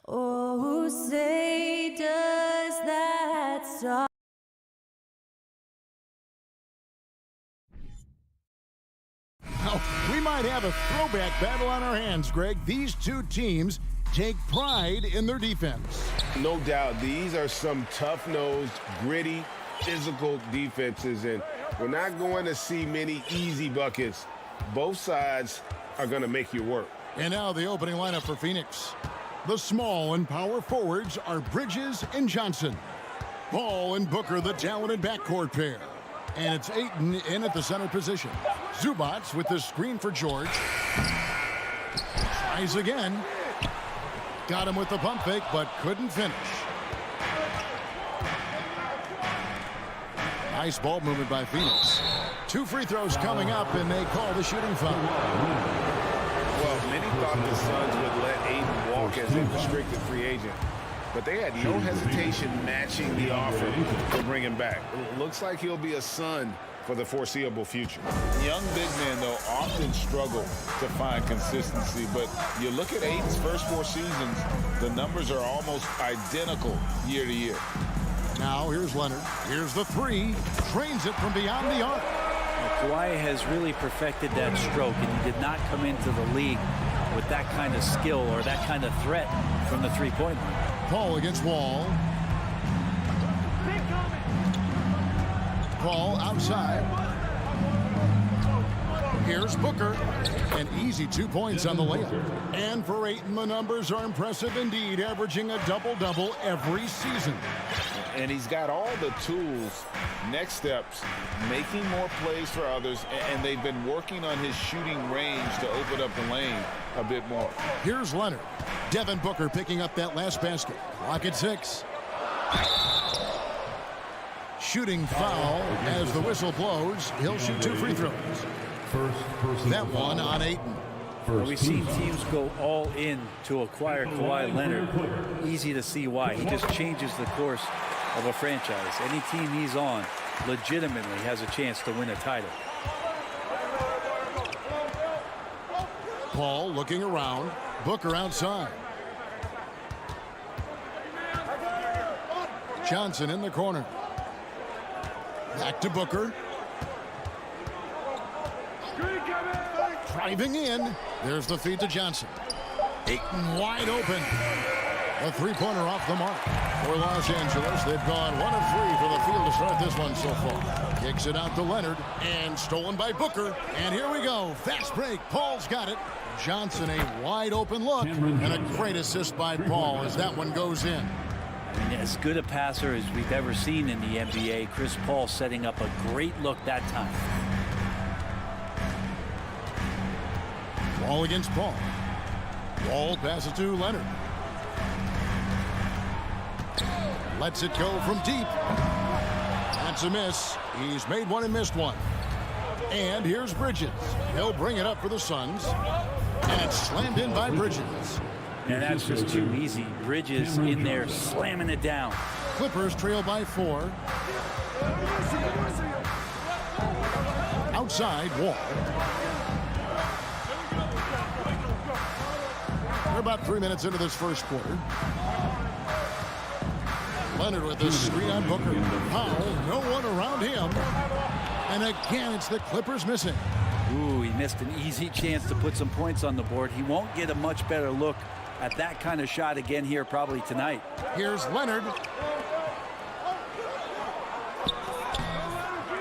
Oh, say does that song might have a throwback battle on our hands, Greg. These two teams take pride in their defense. No doubt, these are some tough-nosed, gritty, physical defenses, and we're not going to see many easy buckets. Both sides are going to make you work. And now the opening lineup for Phoenix. The small and power forwards are Bridges and Johnson. Ball and Booker, the talented backcourt pair. And it's Ayton in at the center position. Zubats with the screen for George. Tries again. Got him with the pump fake, but couldn't finish. Nice ball movement by Phoenix. 2 free throws coming up, and they call the shooting foul. Well, many thought the Suns would let Ayton walk as a restricted free agent, but they had no hesitation matching the offer to bring him back. It looks like he'll be a Sun for the foreseeable future. Young big men, though, often struggle to find consistency, but you look at Ayton's first 4 seasons, the numbers are almost identical year to year. Now here's Leonard. Here's the 3. Trains it from beyond the arc. Kawhi has really perfected that stroke, and he did not come into the league with that kind of skill or that kind of threat from the three-point line. Paul against Wall. Paul outside. Here's Booker. An easy 2 points on the layup. And for Ayton, the numbers are impressive indeed, averaging a double-double every season. And he's got all the tools, next steps, making more plays for others, and they've been working on his shooting range to open up the lane a bit more. Here's Leonard. Devin Booker picking up that last basket. Clock at 6. Shooting foul as the whistle blows. He'll shoot 2 free throws. That one on Ayton. We've seen teams go all in to acquire Kawhi Leonard. Easy to see why. He just changes the course of a franchise. Any team he's on legitimately has a chance to win a title. Paul looking around. Booker outside. Johnson in the corner. Back to Booker. Driving in. There's the feed to Johnson. Ayton wide open. A 3-pointer off the mark. For Los Angeles, they've gone 1 of 3 for the field to start this one so far. Kicks it out to Leonard, and stolen by Booker. And here we go. Fast break. Paul's got it. Johnson, a wide open look, and a great assist by Paul as that one goes in. And as good a passer as we've ever seen in the NBA, Chris Paul setting up a great look that time. Ball against Paul. Wall passes to Leonard. Lets it go from deep. That's a miss. He's made one and missed one. And here's Bridges. He'll bring it up for the Suns. And it's slammed in by Bridges. And that's just too easy. Bridges in there slamming it down. Clippers trail by 4. Outside, Wall. We're about 3 minutes into this first quarter. Leonard with the screen on Booker. Powell, no one around him. And again, it's the Clippers missing. Ooh, he missed an easy chance to put some points on the board. He won't get a much better look at that kind of shot again here probably tonight. Here's Leonard.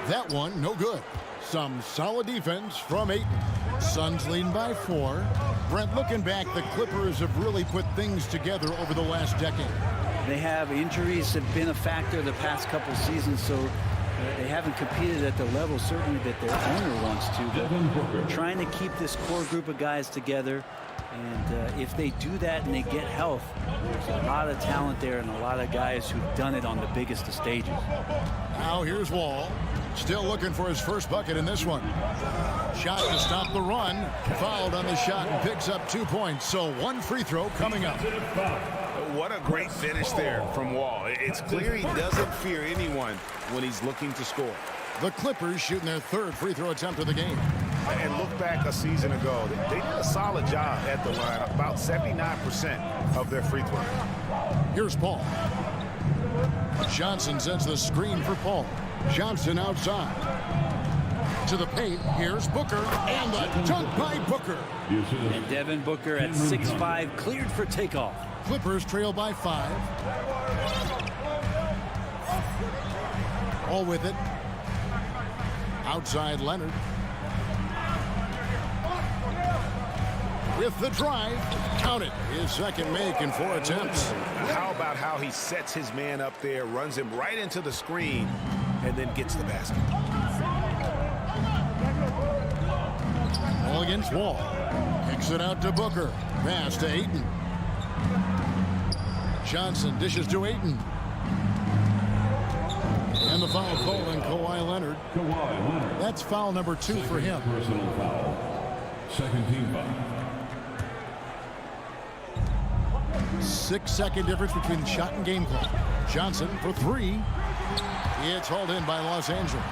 That one, no good. Some solid defense from Ayton. Suns leading by 4. Brent, looking back, the Clippers have really put things together over the last decade. They have injuries have been a factor the past couple seasons, so they haven't competed at the level certainly that their owner wants to. But they're trying to keep this core group of guys together. And if they do that and they get health, there's a lot of talent there and a lot of guys who've done it on the biggest of stages. Now here's Wall. Still looking for his first bucket in this one. Shot to stop the run. Fouled on the shot and picks up 2 points. So 1 free throw coming up. What a great finish there from Wall. It's clear he doesn't fear anyone when he's looking to score. The Clippers shooting their 3rd free throw attempt of the game. And look back a season ago. They did a solid job at the line, about 79% of their free throw. Here's Paul. Johnson sets the screen for Paul. Johnson outside. To the paint, here's Booker, and the dunk by Booker. And Devin Booker at 6'5", cleared for takeoff. Clippers trail by 5. All with it. Outside Leonard. With the drive, count it. His second make in 4 attempts. How about how he sets his man up there, runs him right into the screen, and then gets the basket. Ball against Wall. Kicks it out to Booker. Pass to Ayton. Johnson dishes to Ayton. And the foul call on Kawhi Leonard. That's foul number 2 for him. Personal foul. Second team foul. 6-second difference between the shot and game clock. Johnson for 3. It's hauled in by Los Angeles.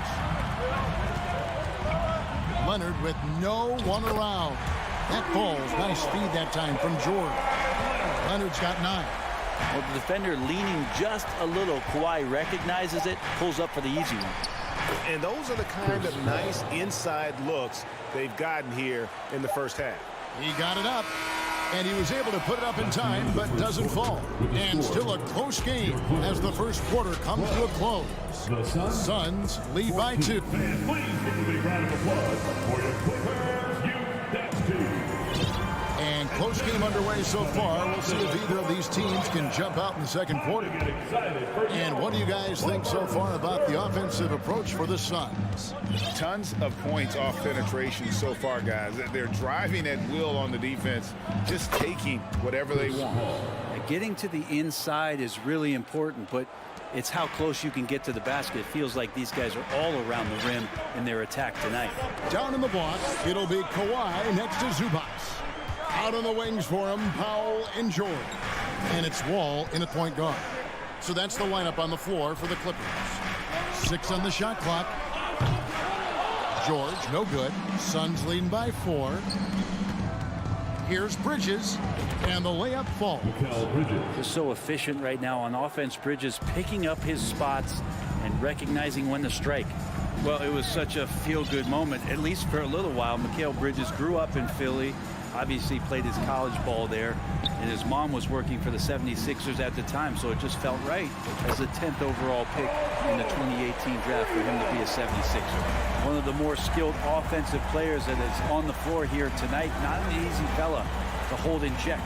Leonard with no one around. That ball's nice speed that time from George. Leonard's got 9. Well, the defender leaning just a little. Kawhi recognizes it, pulls up for the easy one. And those are the kind of nice inside looks they've gotten here in the first half. He got it up, and he was able to put it up in time, but doesn't fall. And still a close game as the first quarter comes to a close. The Suns lead by 2. Please give a big round of applause for your Clippers Youth Dance Team. And close game underway so far. We'll see if either of these teams can jump out in the second quarter. And what do you guys think so far about the offensive approach for the Suns? Tons of points off penetration so far, guys. They're driving at will on the defense, just taking whatever they want. Getting to the inside is really important, but it's how close you can get to the basket. It feels like these guys are all around the rim in their attack tonight. Down in the block, it'll be Kawhi next to Zubac. Out on the wings for him, Powell and George. And it's Wall in at point guard. So that's the lineup on the floor for the Clippers. 6 on the shot clock. George, no good. Suns leading by 4. Here's Bridges, and the layup falls. Just so efficient right now on offense. Bridges picking up his spots and recognizing when to strike. Well, it was such a feel-good moment, at least for a little while. Mikal Bridges grew up in Philly, obviously played his college ball there, and his mom was working for the 76ers at the time, so it just felt right as the 10th overall pick in the 2018 draft for him to be a 76er. One of the more skilled offensive players that is on the floor here tonight. Not an easy fella to hold in check.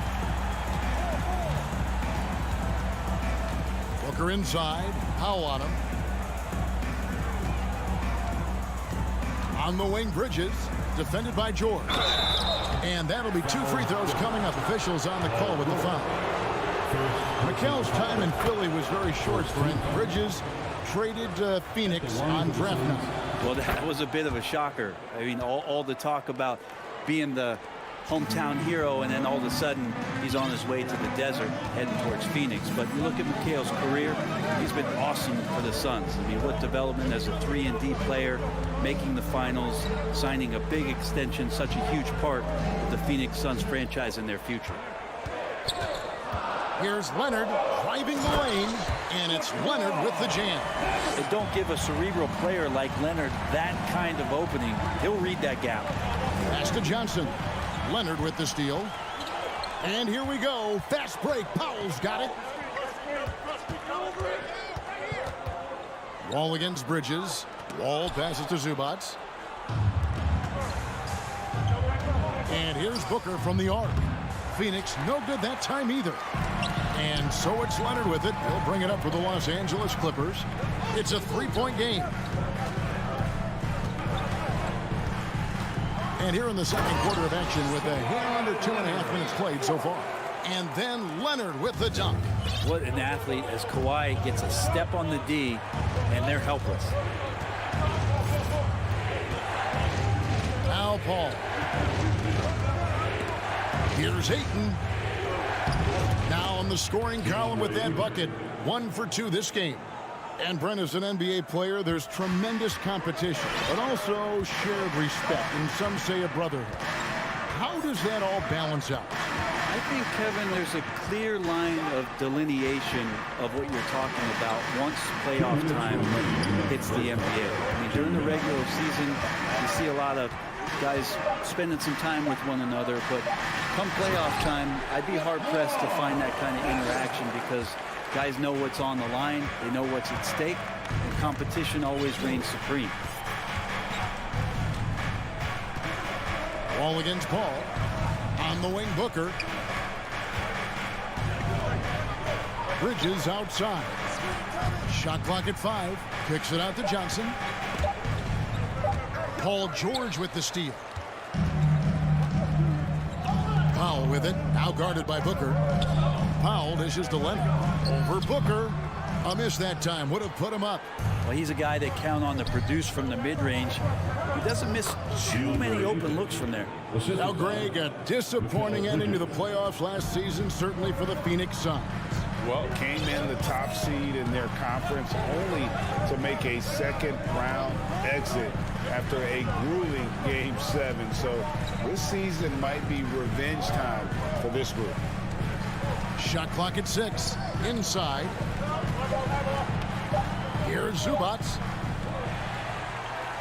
Booker inside, Powell on him. On the wing, Bridges, defended by George. And that'll be 2 free throws coming up. Officials on the call with the foul. Mikal's time in Philly was very short for him. Bridges traded Phoenix on draft night. Well, that was a bit of a shocker. I mean, all the talk about being the hometown hero, and then all of a sudden he's on his way to the desert heading towards Phoenix. But you look at Mikal's career, he's been awesome for the Suns. I mean, what development as a 3-and-D player, making the finals, signing a big extension, such a huge part of the Phoenix Suns franchise and their future. Here's Leonard driving the lane, and it's Leonard with the jam. They don't give a cerebral player like Leonard that kind of opening. He'll read that gap. Pass to Johnson. Leonard with the steal. And here we go. Fast break. Powell's got it. Wall against Bridges. Wall passes to Zubac. And here's Booker from the arc. Phoenix no good that time either. And so it's Leonard with it. He'll bring it up for the Los Angeles Clippers. It's a 3-point game. And here in the second quarter of action with a hair under 2.5 minutes played so far. And then Leonard with the dunk. What an athlete, as Kawhi gets a step on the D, and they're helpless. Now Paul. Here's Ayton. Now on the scoring column with that bucket. 1 for 2 this game. And Brent, as an NBA player, there's tremendous competition, but also shared respect, and some say a brotherhood. How does that all balance out? I I think, Kevin, there's a clear line of delineation of what you're talking about once playoff time hits the NBA. I mean, during the regular season, you see a lot of guys spending some time with one another, but come playoff time, I'd be hard-pressed to find that kind of interaction because guys know what's on the line, they know what's at stake, and competition always reigns supreme. Ball against Paul. On the wing, Booker. Bridges outside. Shot clock at 5. Kicks it out to Johnson. Paul George with the steal. Powell with it. Now guarded by Booker. Powell dishes to Leonard. Over Booker. A miss that time. Would have put him up. Well, he's a guy that count on to produce from the mid-range. He doesn't miss too many open looks from there. Now, Greg, a disappointing ending to the playoffs last season, certainly for the Phoenix Suns. Well, came in the top seed in their conference only to make a second-round exit after a grueling Game 7. So this season might be revenge time for this group. Shot clock at 6. Inside. Here's Zubats.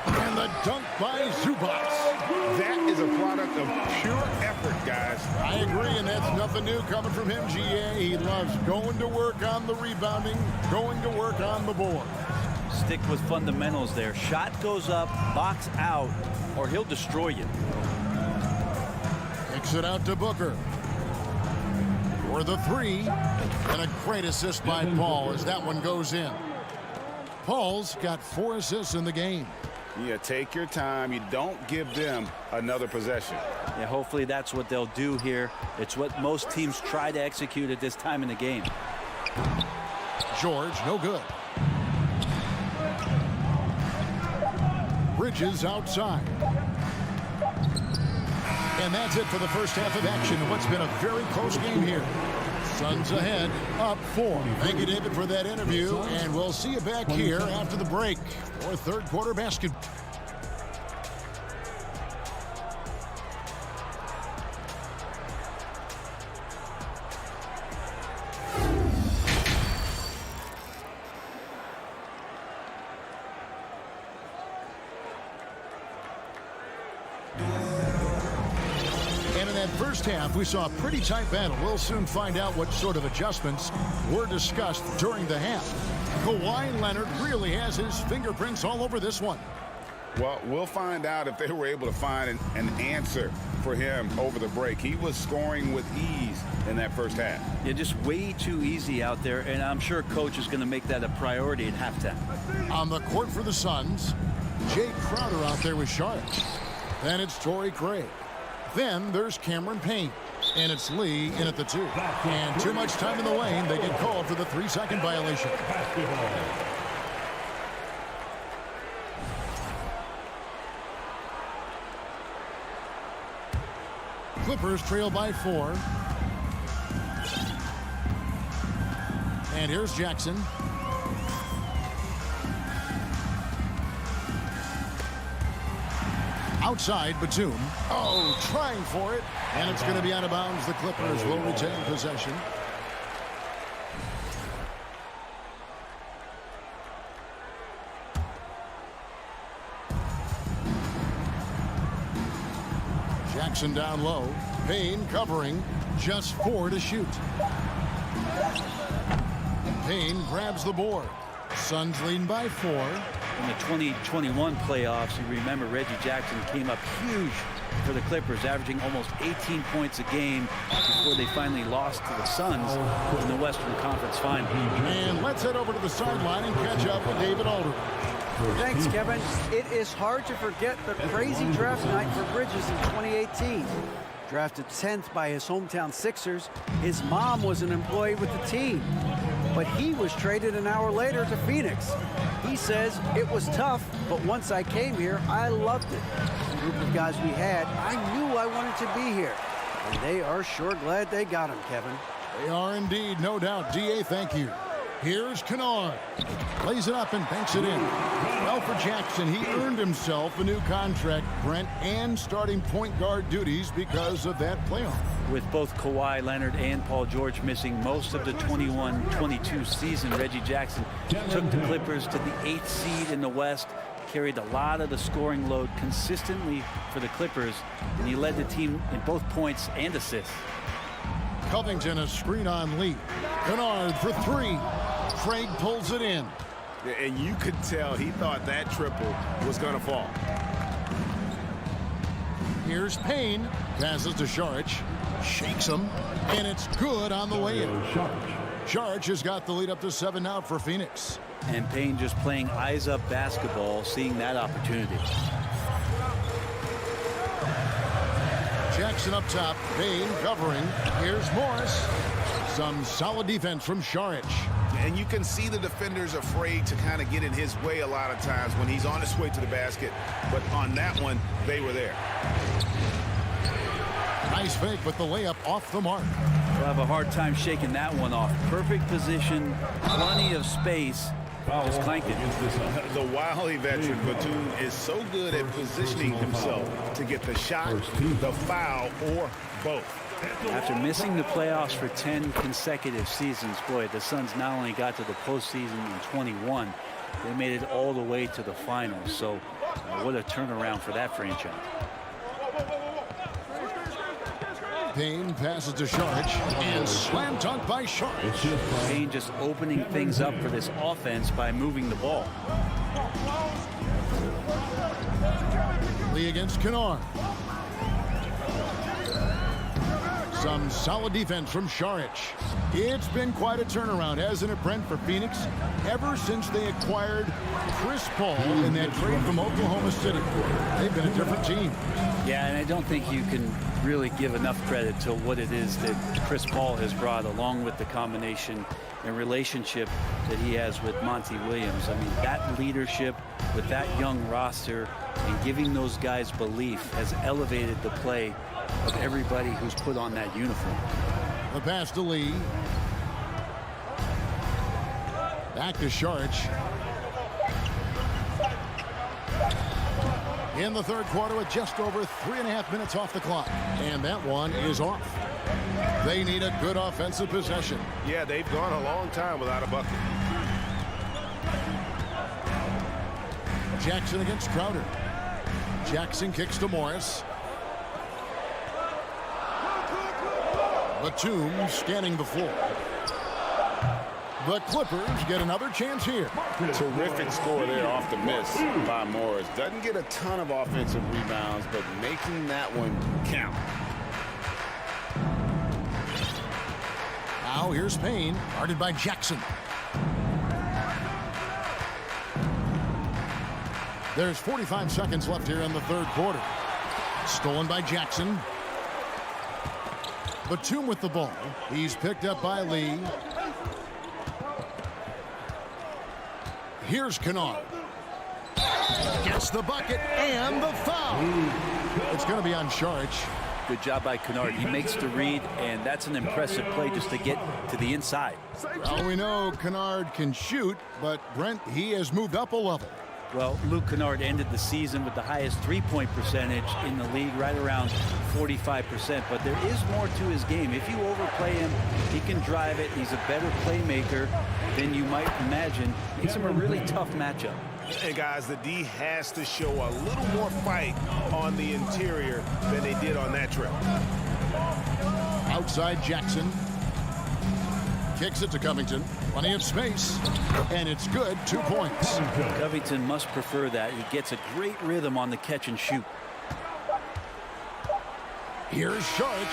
And the dunk by Zubats. That is a product of pure effort, guys. I agree, and that's nothing new coming from him, GA. He loves going to work on the rebounding, going to work on the board. Stick with fundamentals there. Shot goes up, box out, or he'll destroy you. Kicks it out to Booker. For the 3. And a great assist by Paul as that one goes in. Paul's got 4 assists in the game. Yeah, take your time. You don't give them another possession. Yeah, hopefully that's what they'll do here. It's what most teams try to execute at this time in the game. George, no good. Bridges outside. And that's it for the first half of action in what's been a very close game here. Suns ahead, up 4. Thank you, David, for that interview, and we'll see you back here after the break for third quarter basketball. First half, we saw a pretty tight battle. We'll soon find out what sort of adjustments were discussed during the half. Kawhi Leonard really has his fingerprints all over this one. Well, we'll find out if they were able to find an answer for him over the break. He was scoring with ease in that first half. Yeah, just way too easy out there, and I'm sure coach is going to make that a priority at halftime. On the court for the Suns, Jay Crowder out there with Sharp. Then it's Torrey Craig. Then there's Cameron Payne. And it's Lee in at the 2. And too much time in the lane. They get called for the 3-second violation. Clippers trail by 4. And here's Jackson. Outside, Batum. Oh, trying for it. And it's going to be out of bounds. The Clippers will retain possession. Jackson down low. Payne covering. Just 4 to shoot. Payne grabs the board. Suns leading by 4. In the 2021 playoffs, you remember Reggie Jackson came up huge for the Clippers, averaging almost 18 points a game before they finally lost to the Suns in the Western Conference Final. And let's head over to the sideline and catch up with David Aldridge. Thanks, Kevin. It is hard to forget the crazy draft night for Bridges in 2018. Drafted 10th by his hometown Sixers, his mom was an employee with the team. But he was traded an hour later to Phoenix. He says, it was tough, but once I came here, I loved it. The group of guys we had, I knew I wanted to be here. And they are sure glad they got him, Kevin. They are indeed, no doubt. DA, thank you. Here's Kennard. Plays it up and banks it in. Well, for Jackson, he earned himself a new contract, Brent, and starting point guard duties because of that playoff. With both Kawhi Leonard and Paul George missing most of the 21-22 season, Reggie Jackson took the Clippers to the 8th seed in the West, carried a lot of the scoring load consistently for the Clippers, and he led the team in both points and assists. Covington, a screen on Lee. Kennard for three. Craig pulls it in. And you could tell he thought that triple was going to fall. Here's Payne. Passes to Saric. Shakes him. And it's good on the way in. Saric has got the lead up to 7 now for Phoenix. And Payne just playing eyes-up basketball, seeing that opportunity. Jackson up top. Payne covering. Here's Morris. Some solid defense from Saric. And you can see the defenders afraid to kind of get in his way a lot of times when he's on his way to the basket. But on that one, they were there. Nice fake, but the layup off the mark. We'll have a hard time shaking that one off. Perfect position, plenty of space. Just clanked it. The wily veteran Batum is so good at positioning himself to get the shot, the foul, or both. After missing the playoffs for 10 consecutive seasons, boy, the Suns not only got to the postseason in 21, they made it all the way to the finals. So what a turnaround for that franchise. Payne passes to Saric and slam dunk by Saric. Payne just opening things up for this offense by moving the ball. Lee against Kennard. Some solid defense from Saric. It's been quite a turnaround, hasn't it, Brent, for Phoenix? Ever since they acquired Chris Paul in that trade from Oklahoma City, they've been a different team. Yeah, and I don't think you can really give enough credit to what it is that Chris Paul has brought, along with the combination and relationship that he has with Monty Williams. I mean, that leadership with that young roster and giving those guys belief has elevated the play of everybody who's put on that uniform. The pass to Lee. Back to Saric. In the third quarter with just over 3.5 minutes off the clock. And that one is off. They need a good offensive possession. Yeah, they've gone a long time without a bucket. Jackson against Crowder. Jackson kicks to Morris. Batum scanning the floor. The Clippers get another chance here. Terrific score there off the miss by Morris. Doesn't get a ton of offensive rebounds, but making that one count. Now here's Payne, guarded by Jackson. There's 45 seconds left here in the third quarter. Stolen by Jackson. Batum with the ball. He's picked up by Lee. Here's Kennard. Gets the bucket and the foul. It's going to be on Saric. Good job by Kennard. He makes the read, and that's an impressive play just to get to the inside. Well, we know Kennard can shoot, but Brent, he has moved up a level. Well, Luke Kennard ended the season with the highest three-point percentage in the league, right around 45%. But there is more to his game. If you overplay him, he can drive it. He's a better playmaker than you might imagine. Makes him a really tough matchup. Hey, guys, the D has to show a little more fight on the interior than they did on that trip. Outside Jackson. Kicks it to Covington. Plenty of space. And it's good. 2 points. Covington must prefer that. He gets a great rhythm on the catch and shoot. Here's Saric.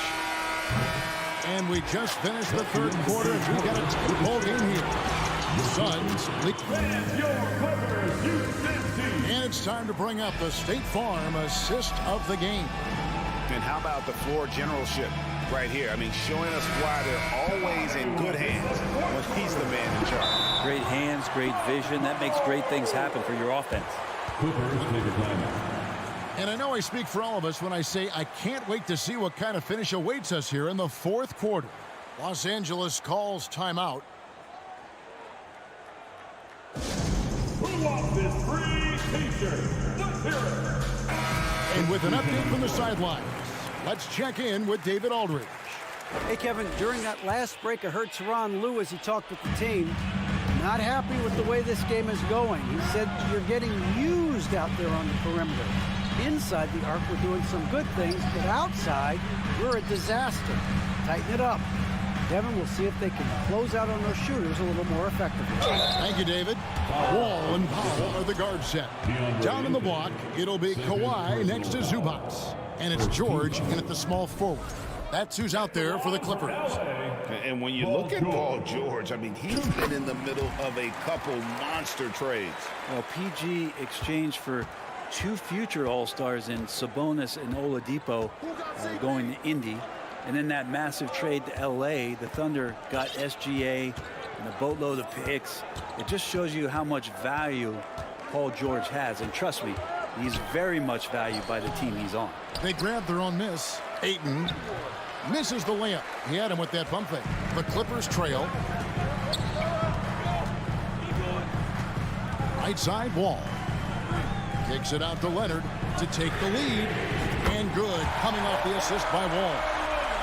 And we just finished the third quarter as we got a tight ball game here. The Suns lead. And it's time to bring up the State Farm assist of the game. And how about the floor generalship right here? I mean, showing us why they're always in good hands when he's the man in charge. Great hands, great vision. That makes great things happen for your offense. And I know I speak for all of us when I say I can't wait to see what kind of finish awaits us here in the fourth quarter. Los Angeles calls timeout. wants this free t-shirt? Let's hear it. And with an update from the sidelines, let's check in with David Aldridge. Hey, Kevin, during that last break, I heard Tyronn Lue as he talked with the team. Not happy with the way this game is going. He said you're getting used out there on the perimeter. Inside the arc, we're doing some good things, but outside, we're a disaster. Tighten it up. Kevin, we'll see if they can close out on those shooters a little more effectively. Thank you, David. Wall and Powell are the guard set. Down in the block, it'll be Kawhi next to Zubac. And it's George in at the small forward. That's who's out there for the Clippers. And when you look at Paul George, I mean, he's been in the middle of a couple monster trades. Well, PG exchanged for 2 future All-Stars in Sabonis and Oladipo going to Indy. And then that massive trade to L.A., the Thunder got SGA and a boatload of picks. It just shows you how much value Paul George has. And trust me, he's very much valued by the team he's on. They grabbed their own miss. Ayton misses the layup. He had him with that bump fake. The Clippers trail. Right side, Wall. Kicks it out to Leonard to take the lead. And good, coming off the assist by Wall.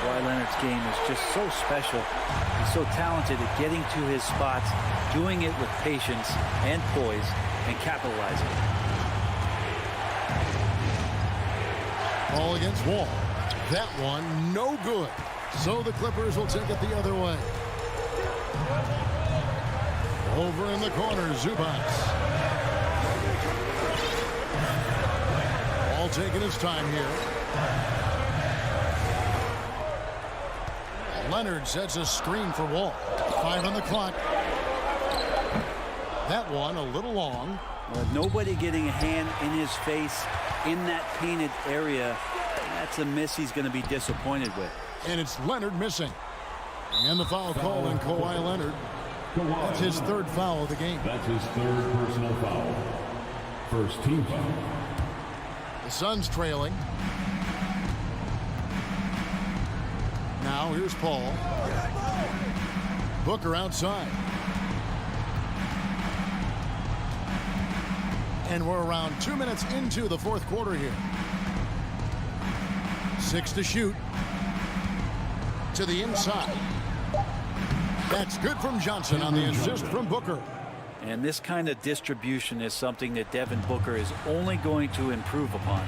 Kawhi Leonard's game is just so special. He's so talented at getting to his spots, doing it with patience and poise, and capitalizing. Ball against Wall. That one, no good. So the Clippers will take it the other way. Over in the corner, Zubac. All taking his time here. Leonard sets a screen for Wall. 5 on the clock. That one a little long. Nobody getting a hand in his face in that painted area. That's a miss he's going to be disappointed with. And it's Leonard missing. And the foul called on Kawhi Leonard. That's his 3rd foul of the game. That's his 3rd personal foul. First team foul. The Suns trailing. Now here's Paul. Booker outside. And we're around 2 minutes into the 4th quarter here. 6 to shoot. To the inside. That's good from Johnson on the assist from Booker. And this kind of distribution is something that Devin Booker is only going to improve upon.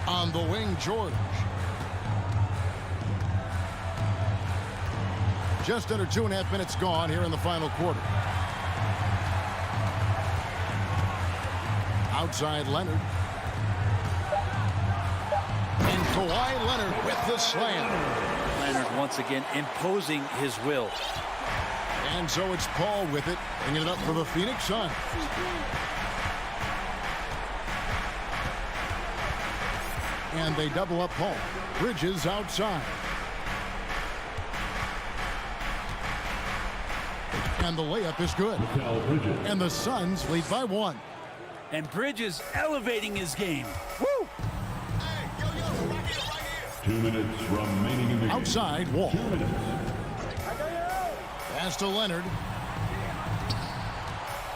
On the wing, George. Just under 2.5 minutes gone here in the final quarter. Outside Leonard. And Kawhi Leonard with the slam. Leonard once again imposing his will. And so it's Paul with it, bringing it up for the Phoenix Suns. And they double up Paul. Bridges outside. And the layup is good. And the Suns lead by 1. And Bridges elevating his game. Woo! 2 minutes remaining in the game. Outside, Wall. 2 minutes. Pass to Leonard.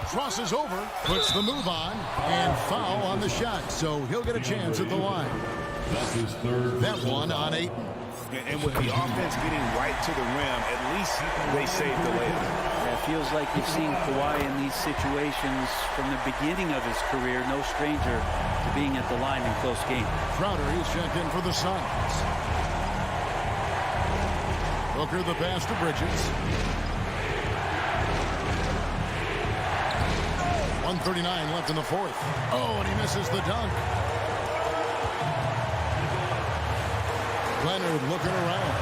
Crosses over, puts the move on, and foul on the shot. So he'll get a chance at the line. That's his 3rd. That one on Ayton. And with the offense getting right to the rim, at least they saved the layup. It feels like you've seen Kawhi in these situations from the beginning of his career. No stranger to being at the line in close games. Crowder is checked in for the Suns. Booker the pass to Bridges. 1:39 left in the 4th. Oh, and he misses the dunk. Leonard looking around.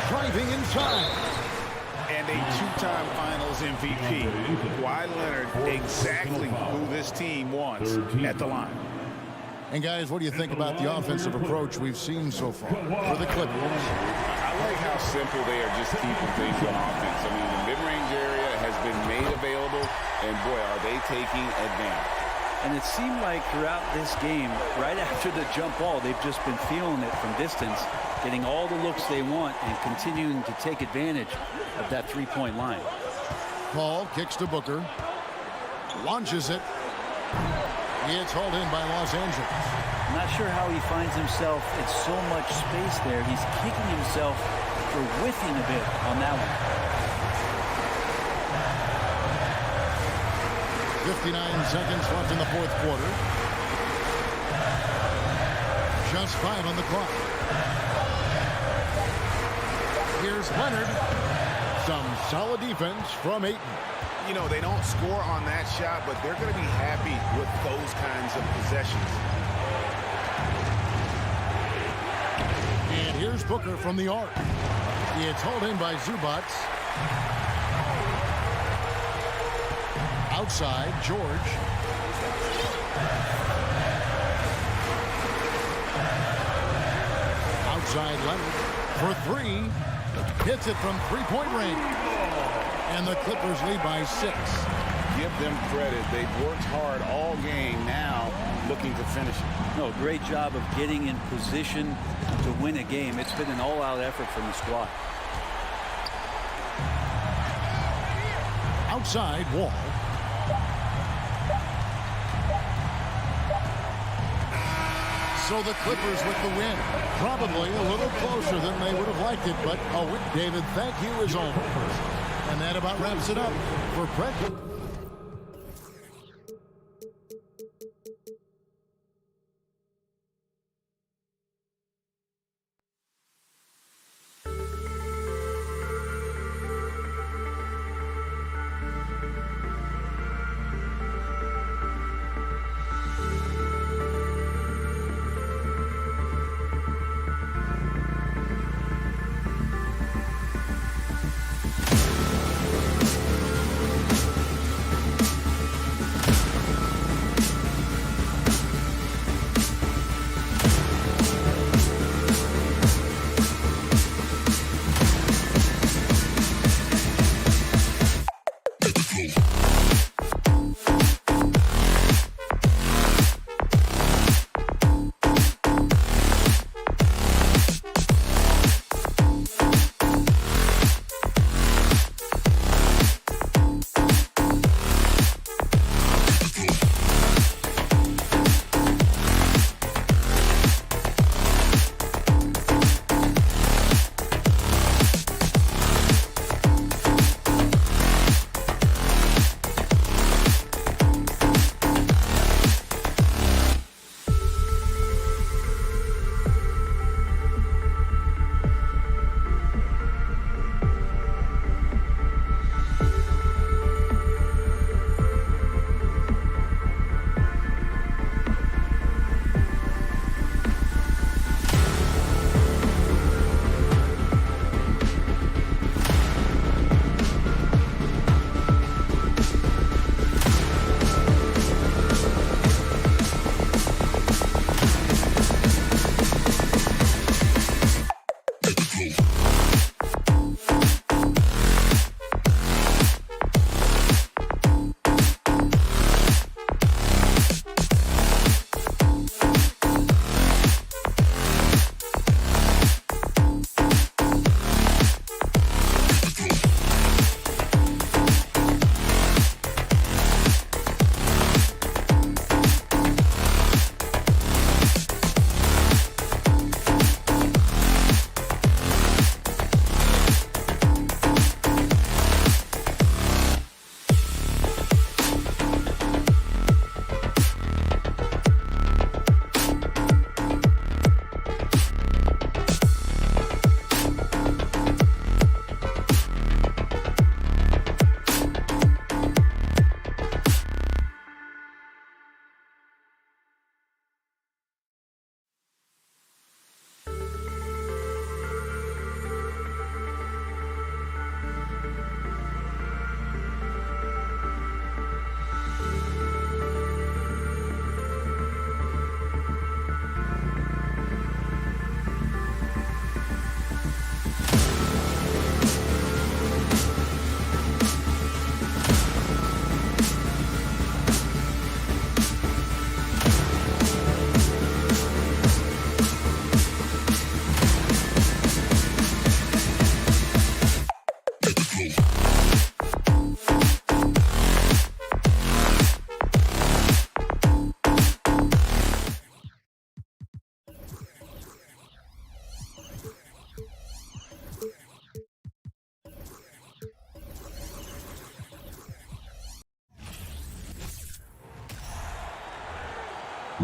Driving inside. And a 2-time Finals MVP. Kawhi Leonard exactly who this team wants at the line. And guys, what do you think about the offensive approach we've seen so far for the Clippers? I like how simple they are just keeping things on offense. I mean, the mid-range area has been made available, and boy, are they taking advantage. And it seemed like throughout this game, right after the jump ball, they've just been feeling it from distance, getting all the looks they want and continuing to take advantage of that three-point line. Paul kicks to Booker. Launches it. It's hauled in by Los Angeles. I'm not sure how he finds himself in so much space there. He's kicking himself for whiffing a bit on that one. 59 seconds left in the fourth quarter. Just 5 on the clock. Here's Leonard. Some solid defense from Ayton. You know, they don't score on that shot, but they're going to be happy with those kinds of possessions. And here's Booker from the arc. It's hauled in by Zubac. Outside, George. Outside, Leonard for three. Hits it from three-point range. And the Clippers lead by 6. Give them credit. They've worked hard all game, now looking to finish it. No, great job of getting in position to win a game. It's been an all-out effort from the squad. Outside, Wall. So the Clippers with the win. Probably a little closer than they would have liked it, but David, thank you as always. And that about wraps it up for Brett.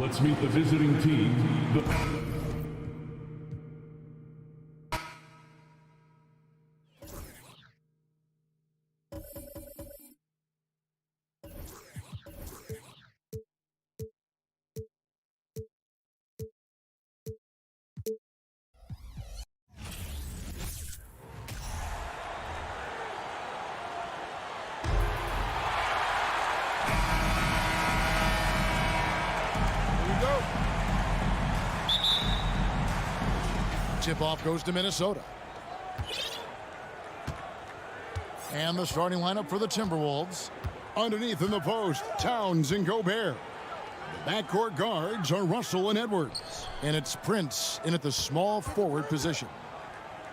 Let's meet the visiting team, the... Tip-off goes to Minnesota. And the starting lineup for the Timberwolves. Underneath in the post, Towns and Gobert. The backcourt guards are Russell and Edwards. And it's Prince in at the small forward position.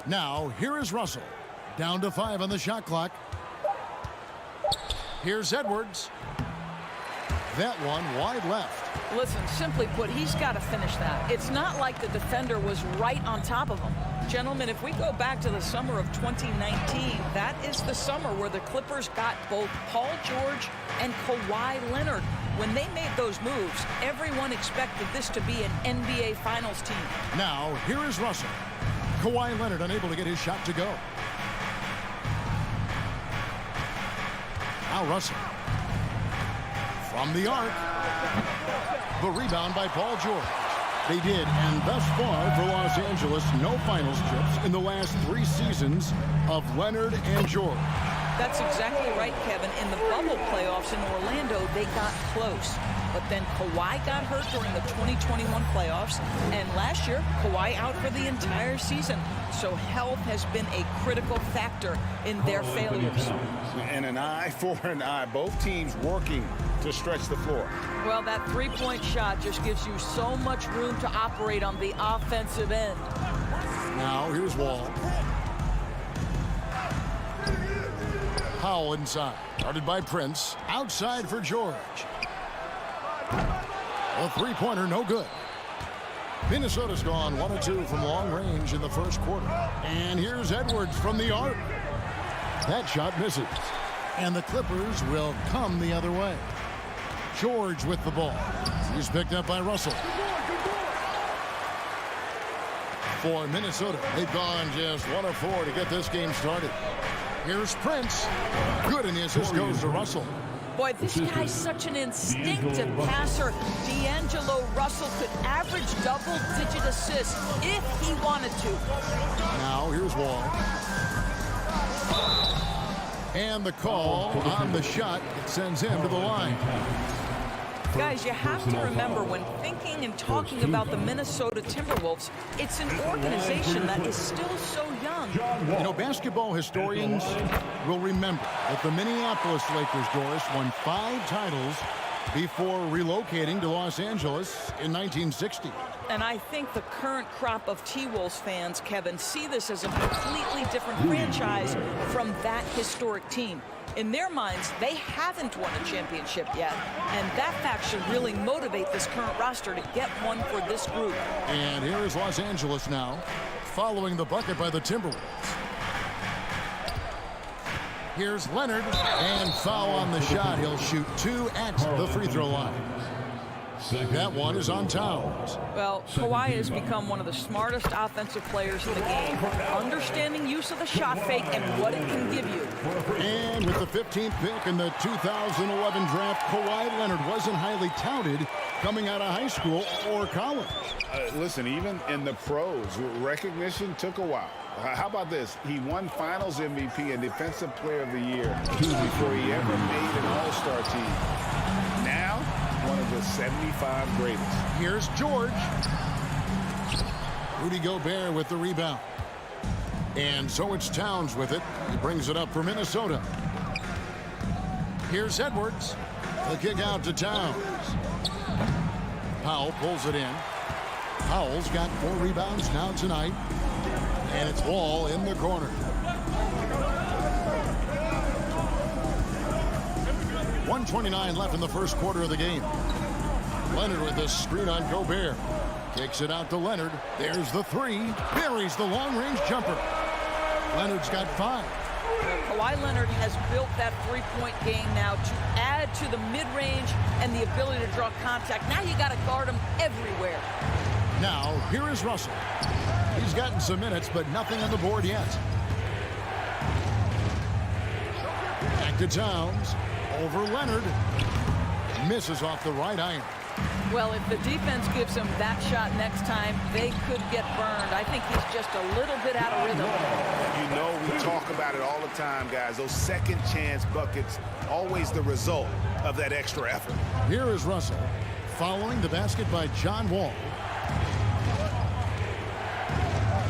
Now, here is Russell. Down to 5 on the shot clock. Here's Edwards. That one wide left. Listen, simply put, he's got to finish that. It's not like the defender was right on top of him. Gentlemen, if we go back to the summer of 2019, that is the summer where the Clippers got both Paul George and Kawhi Leonard. When they made those moves, everyone expected this to be an NBA Finals team. Now, here is Russell. Kawhi Leonard unable to get his shot to go. Now Russell. From the arc. The rebound by Paul George. They did, and thus far for Los Angeles, no finals trips in the last 3 seasons of Leonard and George. That's exactly right, Kevin. In the bubble playoffs in Orlando, they got close. But then Kawhi got hurt during the 2021 playoffs, and last year, Kawhi out for the entire season. So health has been a critical factor in their failures. And an eye for an eye. Both teams working to stretch the floor. Well, that three-point shot just gives you so much room to operate on the offensive end. Now, here's Wall. Powell inside. Guarded by Prince. Outside for George. A three-pointer, no good. Minnesota's gone 1 of 2 from long range in the first quarter. And here's Edwards from the arc. That shot misses. And the Clippers will come the other way. George with the ball. He's picked up by Russell. For Minnesota, they've gone just 1 of 4 to get this game started. Here's Prince. Good, and the assist goes to Russell. Boy, this guy's such an instinctive passer. D'Angelo Russell could average double-digit assists if he wanted to. Now, here's Wall. And the call on the shot that sends him to the line. Guys, you have to remember when thinking and talking about the Minnesota Timberwolves, it's an organization that is still so young. You know, basketball historians will remember that the Minneapolis Lakers, Doris, won 5 titles before relocating to Los Angeles in 1960. And I think the current crop of T-Wolves fans, Kevin, see this as a completely different franchise from that historic team. In their minds, they haven't won a championship yet, and that fact should really motivate this current roster to get one for this group. And here is Los Angeles now, following the bucket by the Timberwolves. Here's Leonard, and foul on the shot. He'll shoot 2 at the free throw line. That one is on Towns. Well, Kawhi has become one of the smartest offensive players in the game, understanding use of the shot fake and what it can give you. And with the 15th pick in the 2011 draft, Kawhi Leonard wasn't highly touted coming out of high school or college. Listen, even in the pros, recognition took a while. How about this? He won Finals MVP and Defensive Player of the Year before he ever made an All-Star team. Now, one of the 75 greatest. Here's George. Rudy Gobert with the rebound. And so it's Towns with it. He brings it up for Minnesota. Here's Edwards. The kick out to Towns. Powell pulls it in. Powell's got 4 rebounds now tonight. And it's Wall in the corner. .129 left in the first quarter of the game. Leonard with the screen on Gobert. Kicks it out to Leonard. There's the 3. Buries the long-range jumper. Leonard's got 5. Well, Kawhi Leonard has built that three-point game now to add to the mid-range and the ability to draw contact. Now you got to guard him everywhere. Now, here is Russell. He's gotten some minutes, but nothing on the board yet. Back to Towns. Over Leonard. Misses off the right iron. Well, if the defense gives him that shot next time, they could get burned. I think he's just a little bit out of rhythm. You know, we talk about it all the time, guys. Those second chance buckets, always the result of that extra effort. Here is Russell, following the basket by John Wall.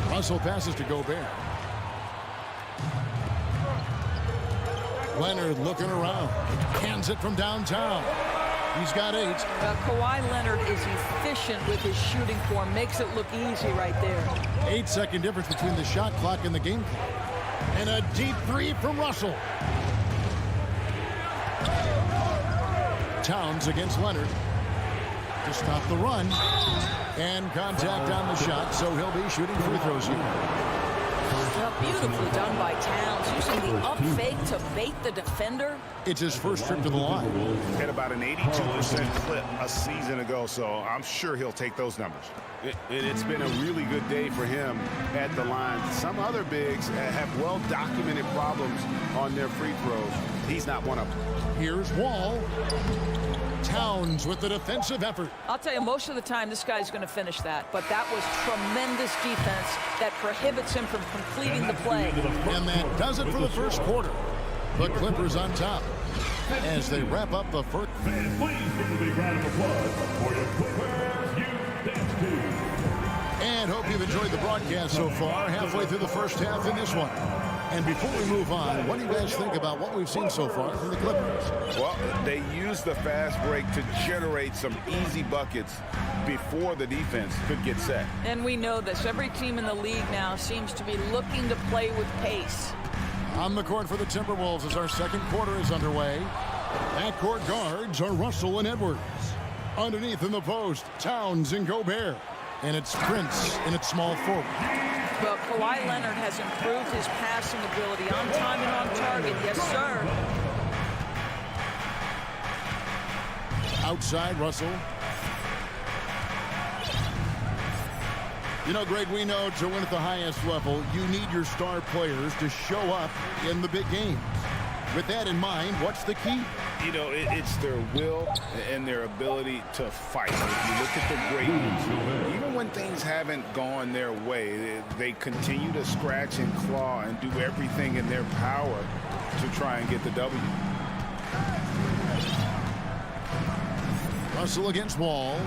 Russell passes to Gobert. Leonard looking around. Hands it from downtown. He's got 8. Kawhi Leonard is efficient with his shooting form. Makes it look easy right there. 8-second difference between the shot clock and the game clock. And a deep 3 from Russell. Towns against Leonard to stop the run. And contact on the shot, so he'll be shooting free throws here. Well, beautifully done by Towns, using the up fake to bait the defender. It's his first trip to the line. Had about an 82% clip a season ago, so I'm sure he'll take those numbers. It's been a really good day for him at the line. Some other bigs have well-documented problems on their free throws. He's not one of them. Here's Wall. Towns with the defensive effort. I'll tell you, most of the time this guy's going to finish that, but that was tremendous defense that prohibits him from completing the play. And that does it for the first quarter. The Clippers on top as they wrap up the first. Fans, please give a big round of applause for your Clippers Youth Dance Team. And hope you've enjoyed the broadcast so far, halfway through the first half in this one. And before we move on, what do you guys think about what we've seen so far from the Clippers? Well, they used the fast break to generate some easy buckets before the defense could get set. And we know this. Every team in the league now seems to be looking to play with pace. On the court for the Timberwolves as our second quarter is underway. Backcourt guards are Russell and Edwards. Underneath in the post, Towns and Gobert. And it's Prince in its small forward. Well, Kawhi Leonard has improved his passing ability on time and on target. Yes, sir. Outside, Russell. You know, Greg, we know to win at the highest level, you need your star players to show up in the big games. With that in mind, what's the key? You know, it's their will and their ability to fight. If you look at the great ones, even when things haven't gone their way, they continue to scratch and claw and do everything in their power to try and get the W. Russell against Wall.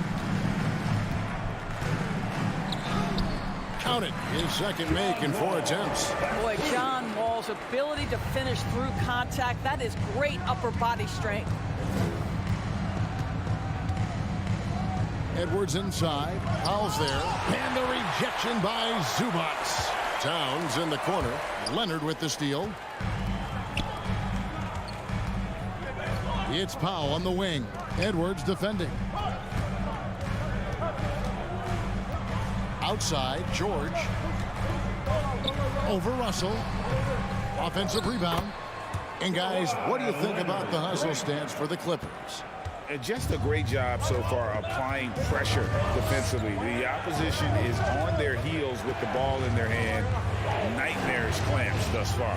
Count it. His second make in 4 attempts. Boy, John Wall's ability to finish through contact, that is great upper body strength. Edwards inside. Powell's there. And the rejection by Zubac. Towns in the corner. Leonard with the steal. It's Powell on the wing. Edwards defending. Outside, George. Over Russell. Offensive rebound. And guys, what do you think about the hustle stance for the Clippers? Just a great job so far applying pressure defensively. The opposition is on their heels with the ball in their hand. Nightmarish clamps thus far.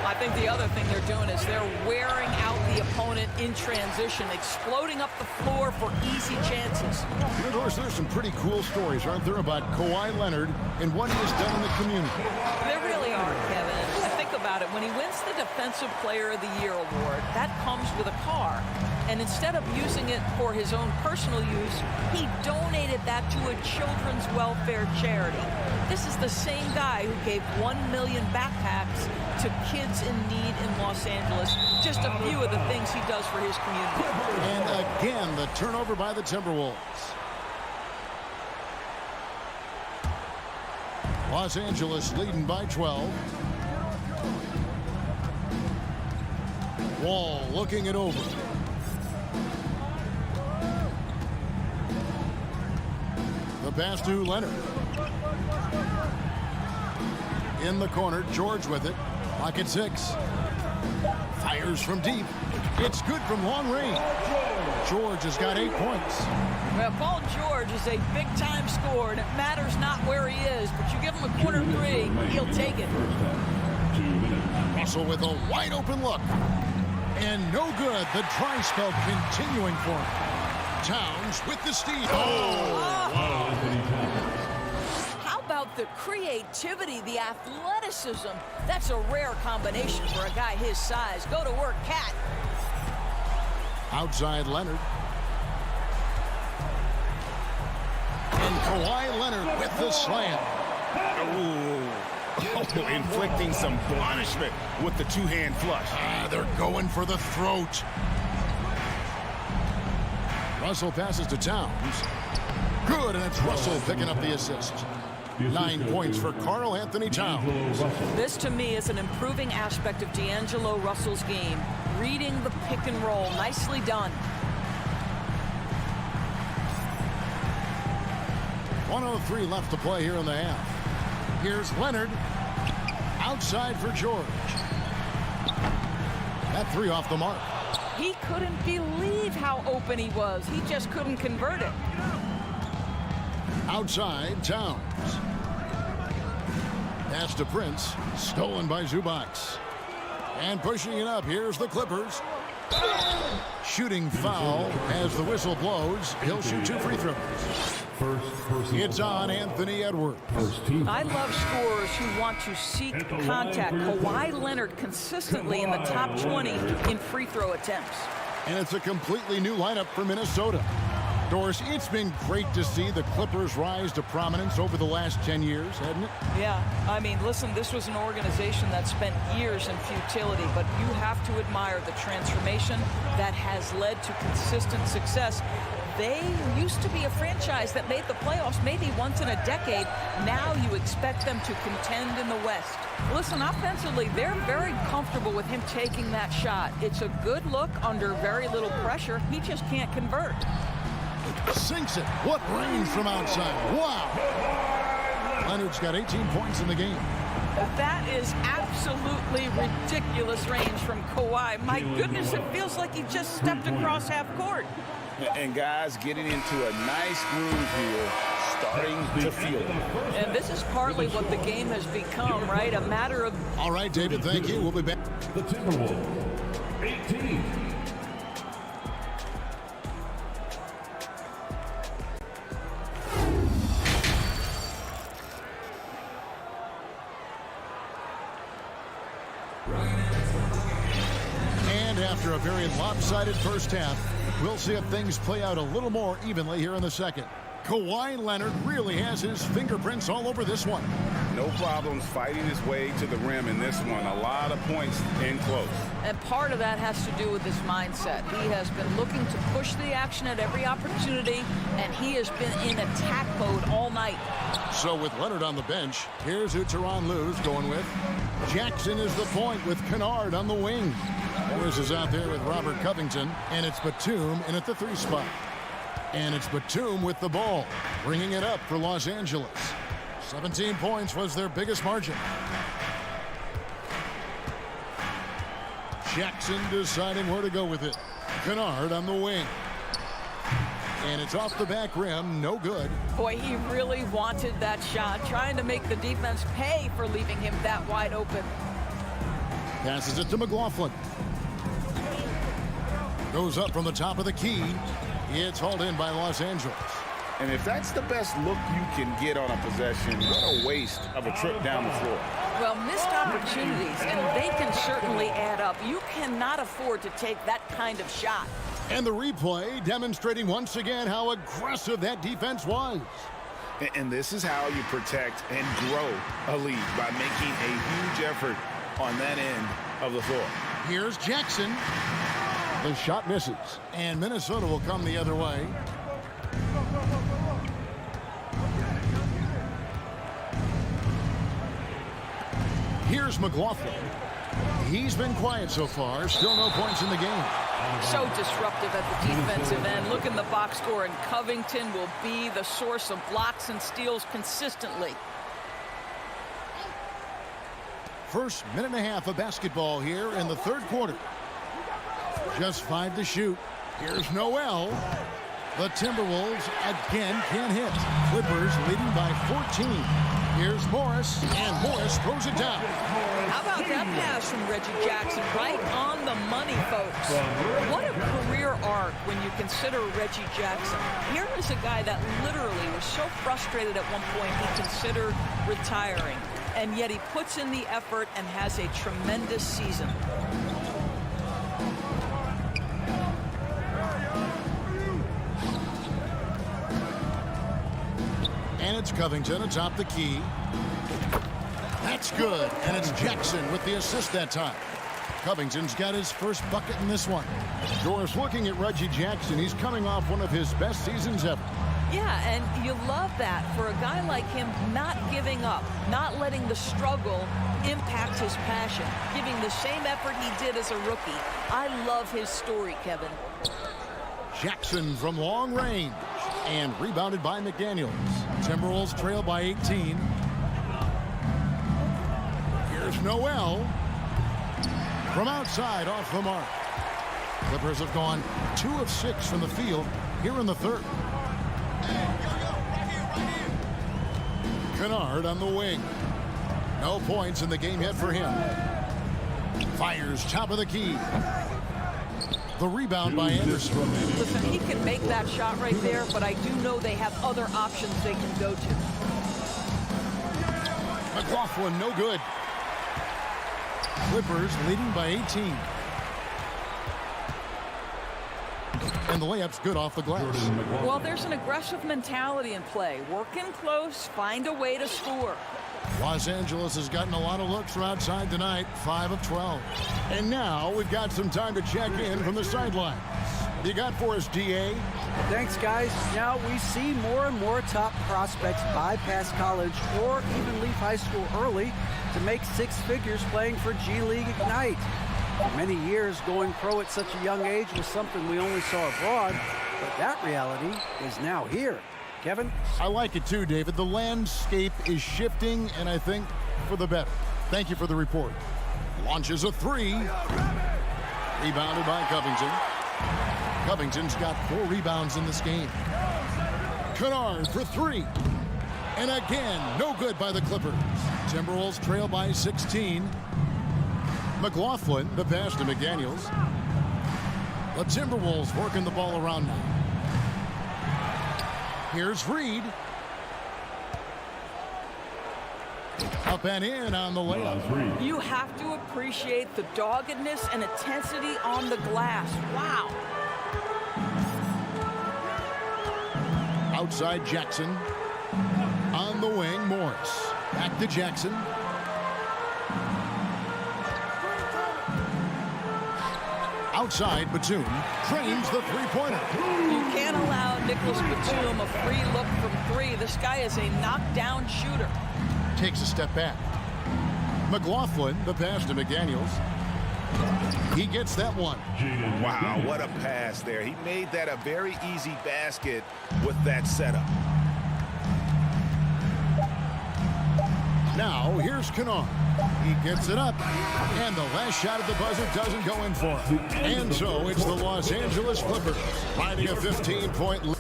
I think the other thing they're doing is they're wearing out the opponent in transition, exploding up the floor for easy chances. Of course, there's some pretty cool stories, aren't there, about Kawhi Leonard and what he has done in the community. There really are, Kevin. And think about it. When he wins the Defensive Player of the Year award, that comes with a car. And instead of using it for his own personal use, he donated that to a children's welfare charity. This is the same guy who gave 1 million backpacks to kids in need in Los Angeles. Just a few of the things he does for his community. And again, the turnover by the Timberwolves. Los Angeles leading by 12. Wall looking it over. The pass to Leonard. In the corner, George with it. Clock at 6. Fires from deep. It's good from long range. George has got 8 points. Well, Paul George is a big-time scorer, and it matters not where he is, but you give him a corner three, he'll take it. Russell with a wide-open look. And no good. The dry spell continuing for him. Towns with the steal. How about the creativity, the athleticism? That's a rare combination for a guy his size. Go to work, Cat. Outside Leonard. And Kawhi Leonard with the slam. Inflicting some punishment with the two-hand flush. They're going for the throat. Russell passes to Towns. Good, and it's Russell picking up the assist. 9 points for Karl Anthony Towns. This, to me, is an improving aspect of D'Angelo Russell's game. Reading the pick and roll. Nicely done. 1:03 left to play here in the half. Here's Leonard. Outside for George. That three off the mark. He couldn't believe how open he was. He just couldn't convert it. Outside, Towns. Pass to Prince. Stolen by Zubac. And pushing it up, here's the Clippers. Shooting foul as the whistle blows. He'll shoot 2 free throws. It's on Anthony Edwards. I love scorers who want to seek contact. Kawhi Leonard consistently in the top 20 in free throw attempts. And it's a completely new lineup for Minnesota. Doris, it's been great to see the Clippers rise to prominence over the last 10 years, hasn't it? Yeah, I mean, listen, this was an organization that spent years in futility, but you have to admire the transformation that has led to consistent success. They used to be a franchise that made the playoffs maybe once in a decade. Now you expect them to contend in the West. Listen, offensively, they're very comfortable with him taking that shot. It's a good look under very little pressure. He just can't convert. Sinks it. What range from outside. Wow. Leonard's got 18 points in the game. That is absolutely ridiculous range from Kawhi. My goodness, it feels like he just stepped across half court. And guys getting into a nice groove here, starting to feel it. And this is partly what the game has become, right? A matter of... All right, David, thank you. We'll be back. The Timberwolves, 18. And after a very lopsided first half, we'll see if things play out a little more evenly here in the second. Kawhi Leonard really has his fingerprints all over this one. No problems fighting his way to the rim in this one. A lot of points in close. And part of that has to do with his mindset. He has been looking to push the action at every opportunity, and he has been in attack mode all night. So with Leonard on the bench, here's who Tyronn Lue's going with. Jackson is the point with Kennard on the wing. Morris is out there with Robert Covington, and it's Batum in at the 3 spot. And it's Batum with the ball, bringing it up for Los Angeles. 17 points was their biggest margin. Jackson deciding where to go with it. Kennard on the wing. And it's off the back rim, no good. Boy, he really wanted that shot, trying to make the defense pay for leaving him that wide open. Passes it to McLaughlin. Goes up from the top of the key. It's hauled in by Los Angeles. And if that's the best look you can get on a possession, what a waste of a trip down the floor. Well, missed opportunities, and they can certainly add up. You cannot afford to take that kind of shot. And the replay demonstrating once again how aggressive that defense was. And this is how you protect and grow a lead, by making a huge effort on that end of the floor. Here's Jackson. The shot misses, and Minnesota will come the other way. Here's McLaughlin. He's been quiet so far. Still no points in the game. So disruptive at the defensive end. Look in the box score, and Covington will be the source of blocks and steals consistently. First minute and a half of basketball here in the third quarter. Just 5 to shoot. Here's Noel. The Timberwolves again can't hit. Clippers leading by 14. Here's Morris, and Morris throws it down. How about that pass from Reggie Jackson? Right on the money, folks. What a career arc when you consider Reggie Jackson. Here is a guy that literally was so frustrated at one point he considered retiring. And yet he puts in the effort and has a tremendous season. And it's Covington atop the key. That's good. And it's Jackson with the assist that time. Covington's got his first bucket in this one. Doris, looking at Reggie Jackson, he's coming off one of his best seasons ever. Yeah, and you love that for a guy like him, not giving up, not letting the struggle impact his passion, giving the same effort he did as a rookie. I love his story, Kevin. Jackson from long range and rebounded by McDaniels. Timberwolves trail by 18. Here's Noel from outside off the mark. Clippers have gone 2 of 6 from the field here in the third. Kennard on the wing. No points in the game yet for him. Fires top of the key. The rebound by Anderson. Listen, he can make that shot right there, but I do know they have other options they can go to. McLaughlin, no good. Clippers leading by 18. And the layup's good off the glass. Well, there's an aggressive mentality in play. Working close, find a way to score. Los Angeles has gotten a lot of looks from outside tonight, 5 of 12. And now we've got some time to check in from the sidelines. What you got for us, DA? Thanks, guys. Now we see more and more top prospects bypass college or even leave high school early to make 6 figures playing for G League Ignite. For many years, going pro at such a young age was something we only saw abroad, but that reality is now here. Kevin? I like it too, David. The landscape is shifting, and I think for the better. Thank you for the report. Launches a 3. Rebounded by Covington. Covington's got 4 rebounds in this game. Kennard for 3. And again, no good by the Clippers. Timberwolves trail by 16. McLaughlin, the pass to McDaniels. The Timberwolves working the ball around now. Here's Reed. Up and in on the layup. You have to appreciate the doggedness and intensity on the glass. Wow. Outside Jackson. On the wing, Morris. Back to Jackson. Outside, Batum trains the three-pointer. You can't allow Nicholas Batum a free look from 3. This guy is a knockdown shooter. Takes a step back. McLaughlin, the pass to McDaniels. He gets that one. Wow, what a pass there. He made that a very easy basket with that setup. Now, here's Kennard. He gets it up, and the last shot at the buzzer doesn't go in for him. And so it's the Los Angeles Clippers finding a 15-point lead.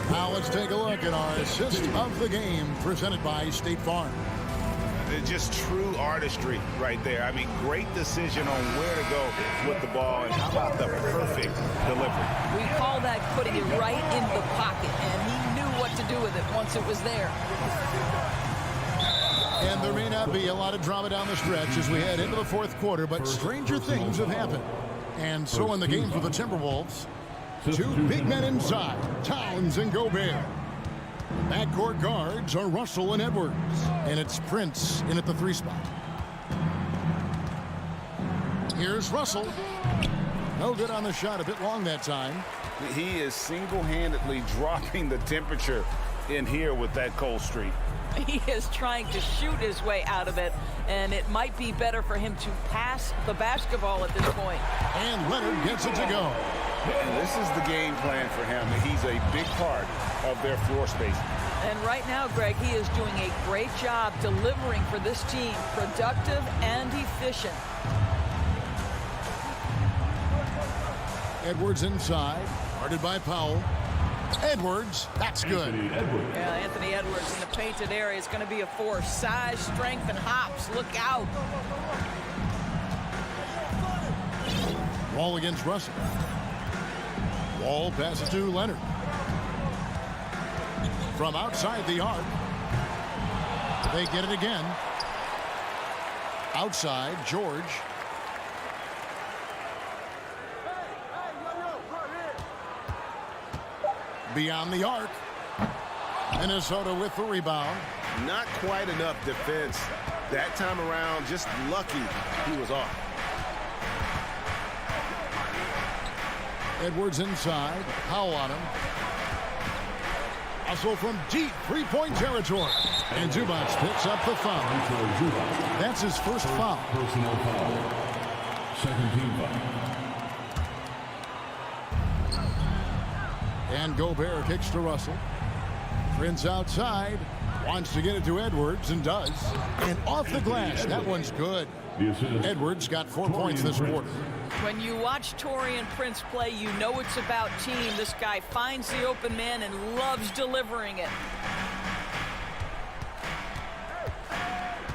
Now let's take a look at our assist of the game presented by State Farm. Just true artistry right there. I mean, great decision on where to go with the ball, and how about the perfect delivery. We call that putting it right in the pocket, and he knew what to do with it once it was there. And there may not be a lot of drama down the stretch as we head into the fourth quarter, but stranger things have happened. And so in the game for the Timberwolves, 2 big men inside, Towns and Gobert. Backcourt guards are Russell and Edwards, and it's Prince in at the 3 spot. Here's Russell. No good on the shot, a bit long that time. He is single-handedly dropping the temperature in here with that cold streak. He is trying to shoot his way out of it, and it might be better for him to pass the basketball at this point. And Leonard gets it to go. And this is the game plan for him. He's a big part of their floor space. And right now, Greg, he is doing a great job delivering for this team, productive and efficient. Edwards inside, guarded by Powell. Edwards, that's good. Yeah, Anthony Edwards in the painted area is going to be a force. Size, strength, and hops. Look out. Wall against Russell. Wall passes to Leonard. From outside the arc. They get it again. Outside, George. Beyond the arc. Minnesota with the rebound. Not quite enough defense that time around. Just lucky he was off. Edwards inside. Powell on him. Hustle from deep three-point territory. And Zubac picks up the foul. That's his first foul. Personal foul. Second team foul. And Gobert kicks to Russell. Prince outside. Wants to get it to Edwards and does. And off the glass. That one's good. Edwards got 4 points this quarter. When you watch Taurean Prince play, you know it's about team. This guy finds the open man and loves delivering it.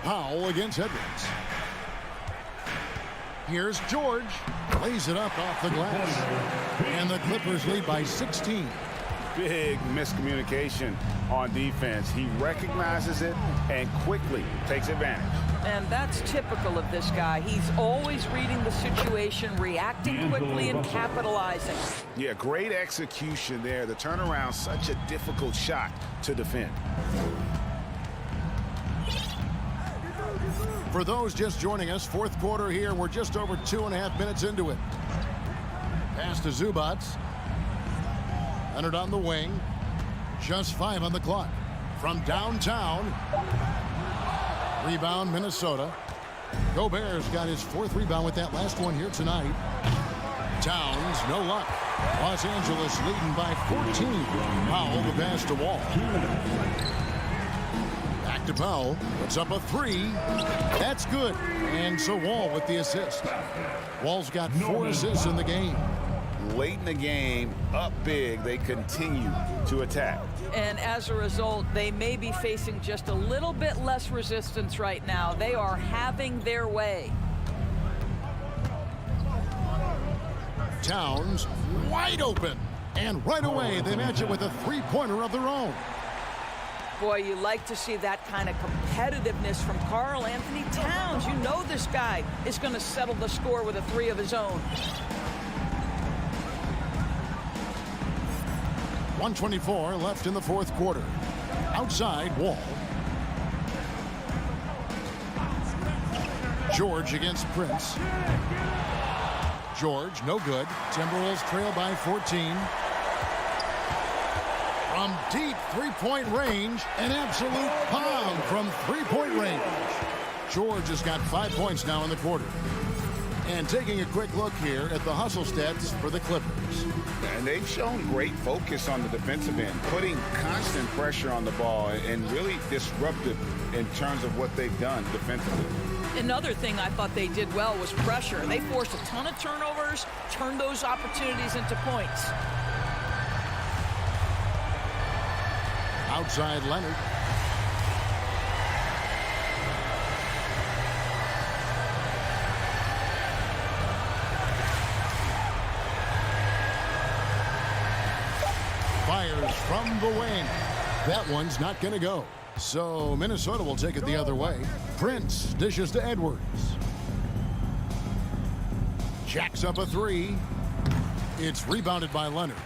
Powell against Edwards. Here's George. Lays it up off the glass. And the Clippers lead by 16. Big miscommunication on defense. He recognizes it and quickly takes advantage. And that's typical of this guy. He's always reading the situation, reacting quickly, and capitalizing. Yeah, great execution there. The turnaround, such a difficult shot to defend. For those just joining us, fourth quarter here. We're just over 2.5 minutes into it. Pass to Zubac. Leonard on the wing. Just 5 on the clock. From downtown. Rebound, Minnesota. Gobert's got his 4th rebound with that last one here tonight. Towns, no luck. Los Angeles leading by 14. Powell, the pass to Wall. Back to Powell. Puts up a 3. That's good. And so Wall with the assist. Wall's got 4 assists in the game. Late in the game, up big, they continue to attack. And as a result, they may be facing just a little bit less resistance right now. They are having their way. Towns wide open. And right away, they match it with a 3-pointer of their own. Boy, you like to see that kind of competitiveness from Karl Anthony Towns. You know this guy is going to settle the score with a 3 of his own. 1:24 left in the fourth quarter. Outside, Wall. George against Prince. George, no good. Timberwolves trail by 14. From deep three-point range, an absolute bomb from three-point range. George has got 5 points now in the quarter. And taking a quick look here at the hustle stats for the Clippers. And they've shown great focus on the defensive end, putting constant pressure on the ball and really disruptive in terms of what they've done defensively. Another thing I thought they did well was pressure. They forced a ton of turnovers, turned those opportunities into points. Outside Leonard. Fires from the wing. That one's not going to go. So Minnesota will take it the other way. Prince dishes to Edwards. Jacks up a 3. It's rebounded by Leonard.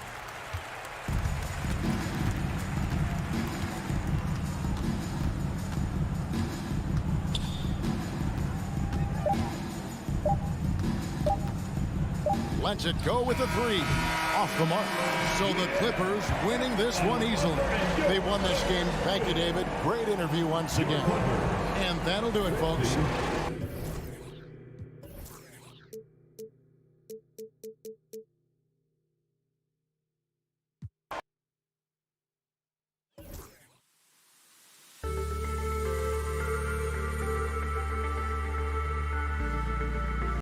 Lets it go with a 3. Off the mark. So the Clippers winning this one easily. They won this game. Thank you, David. Great interview once again. And that'll do it, folks.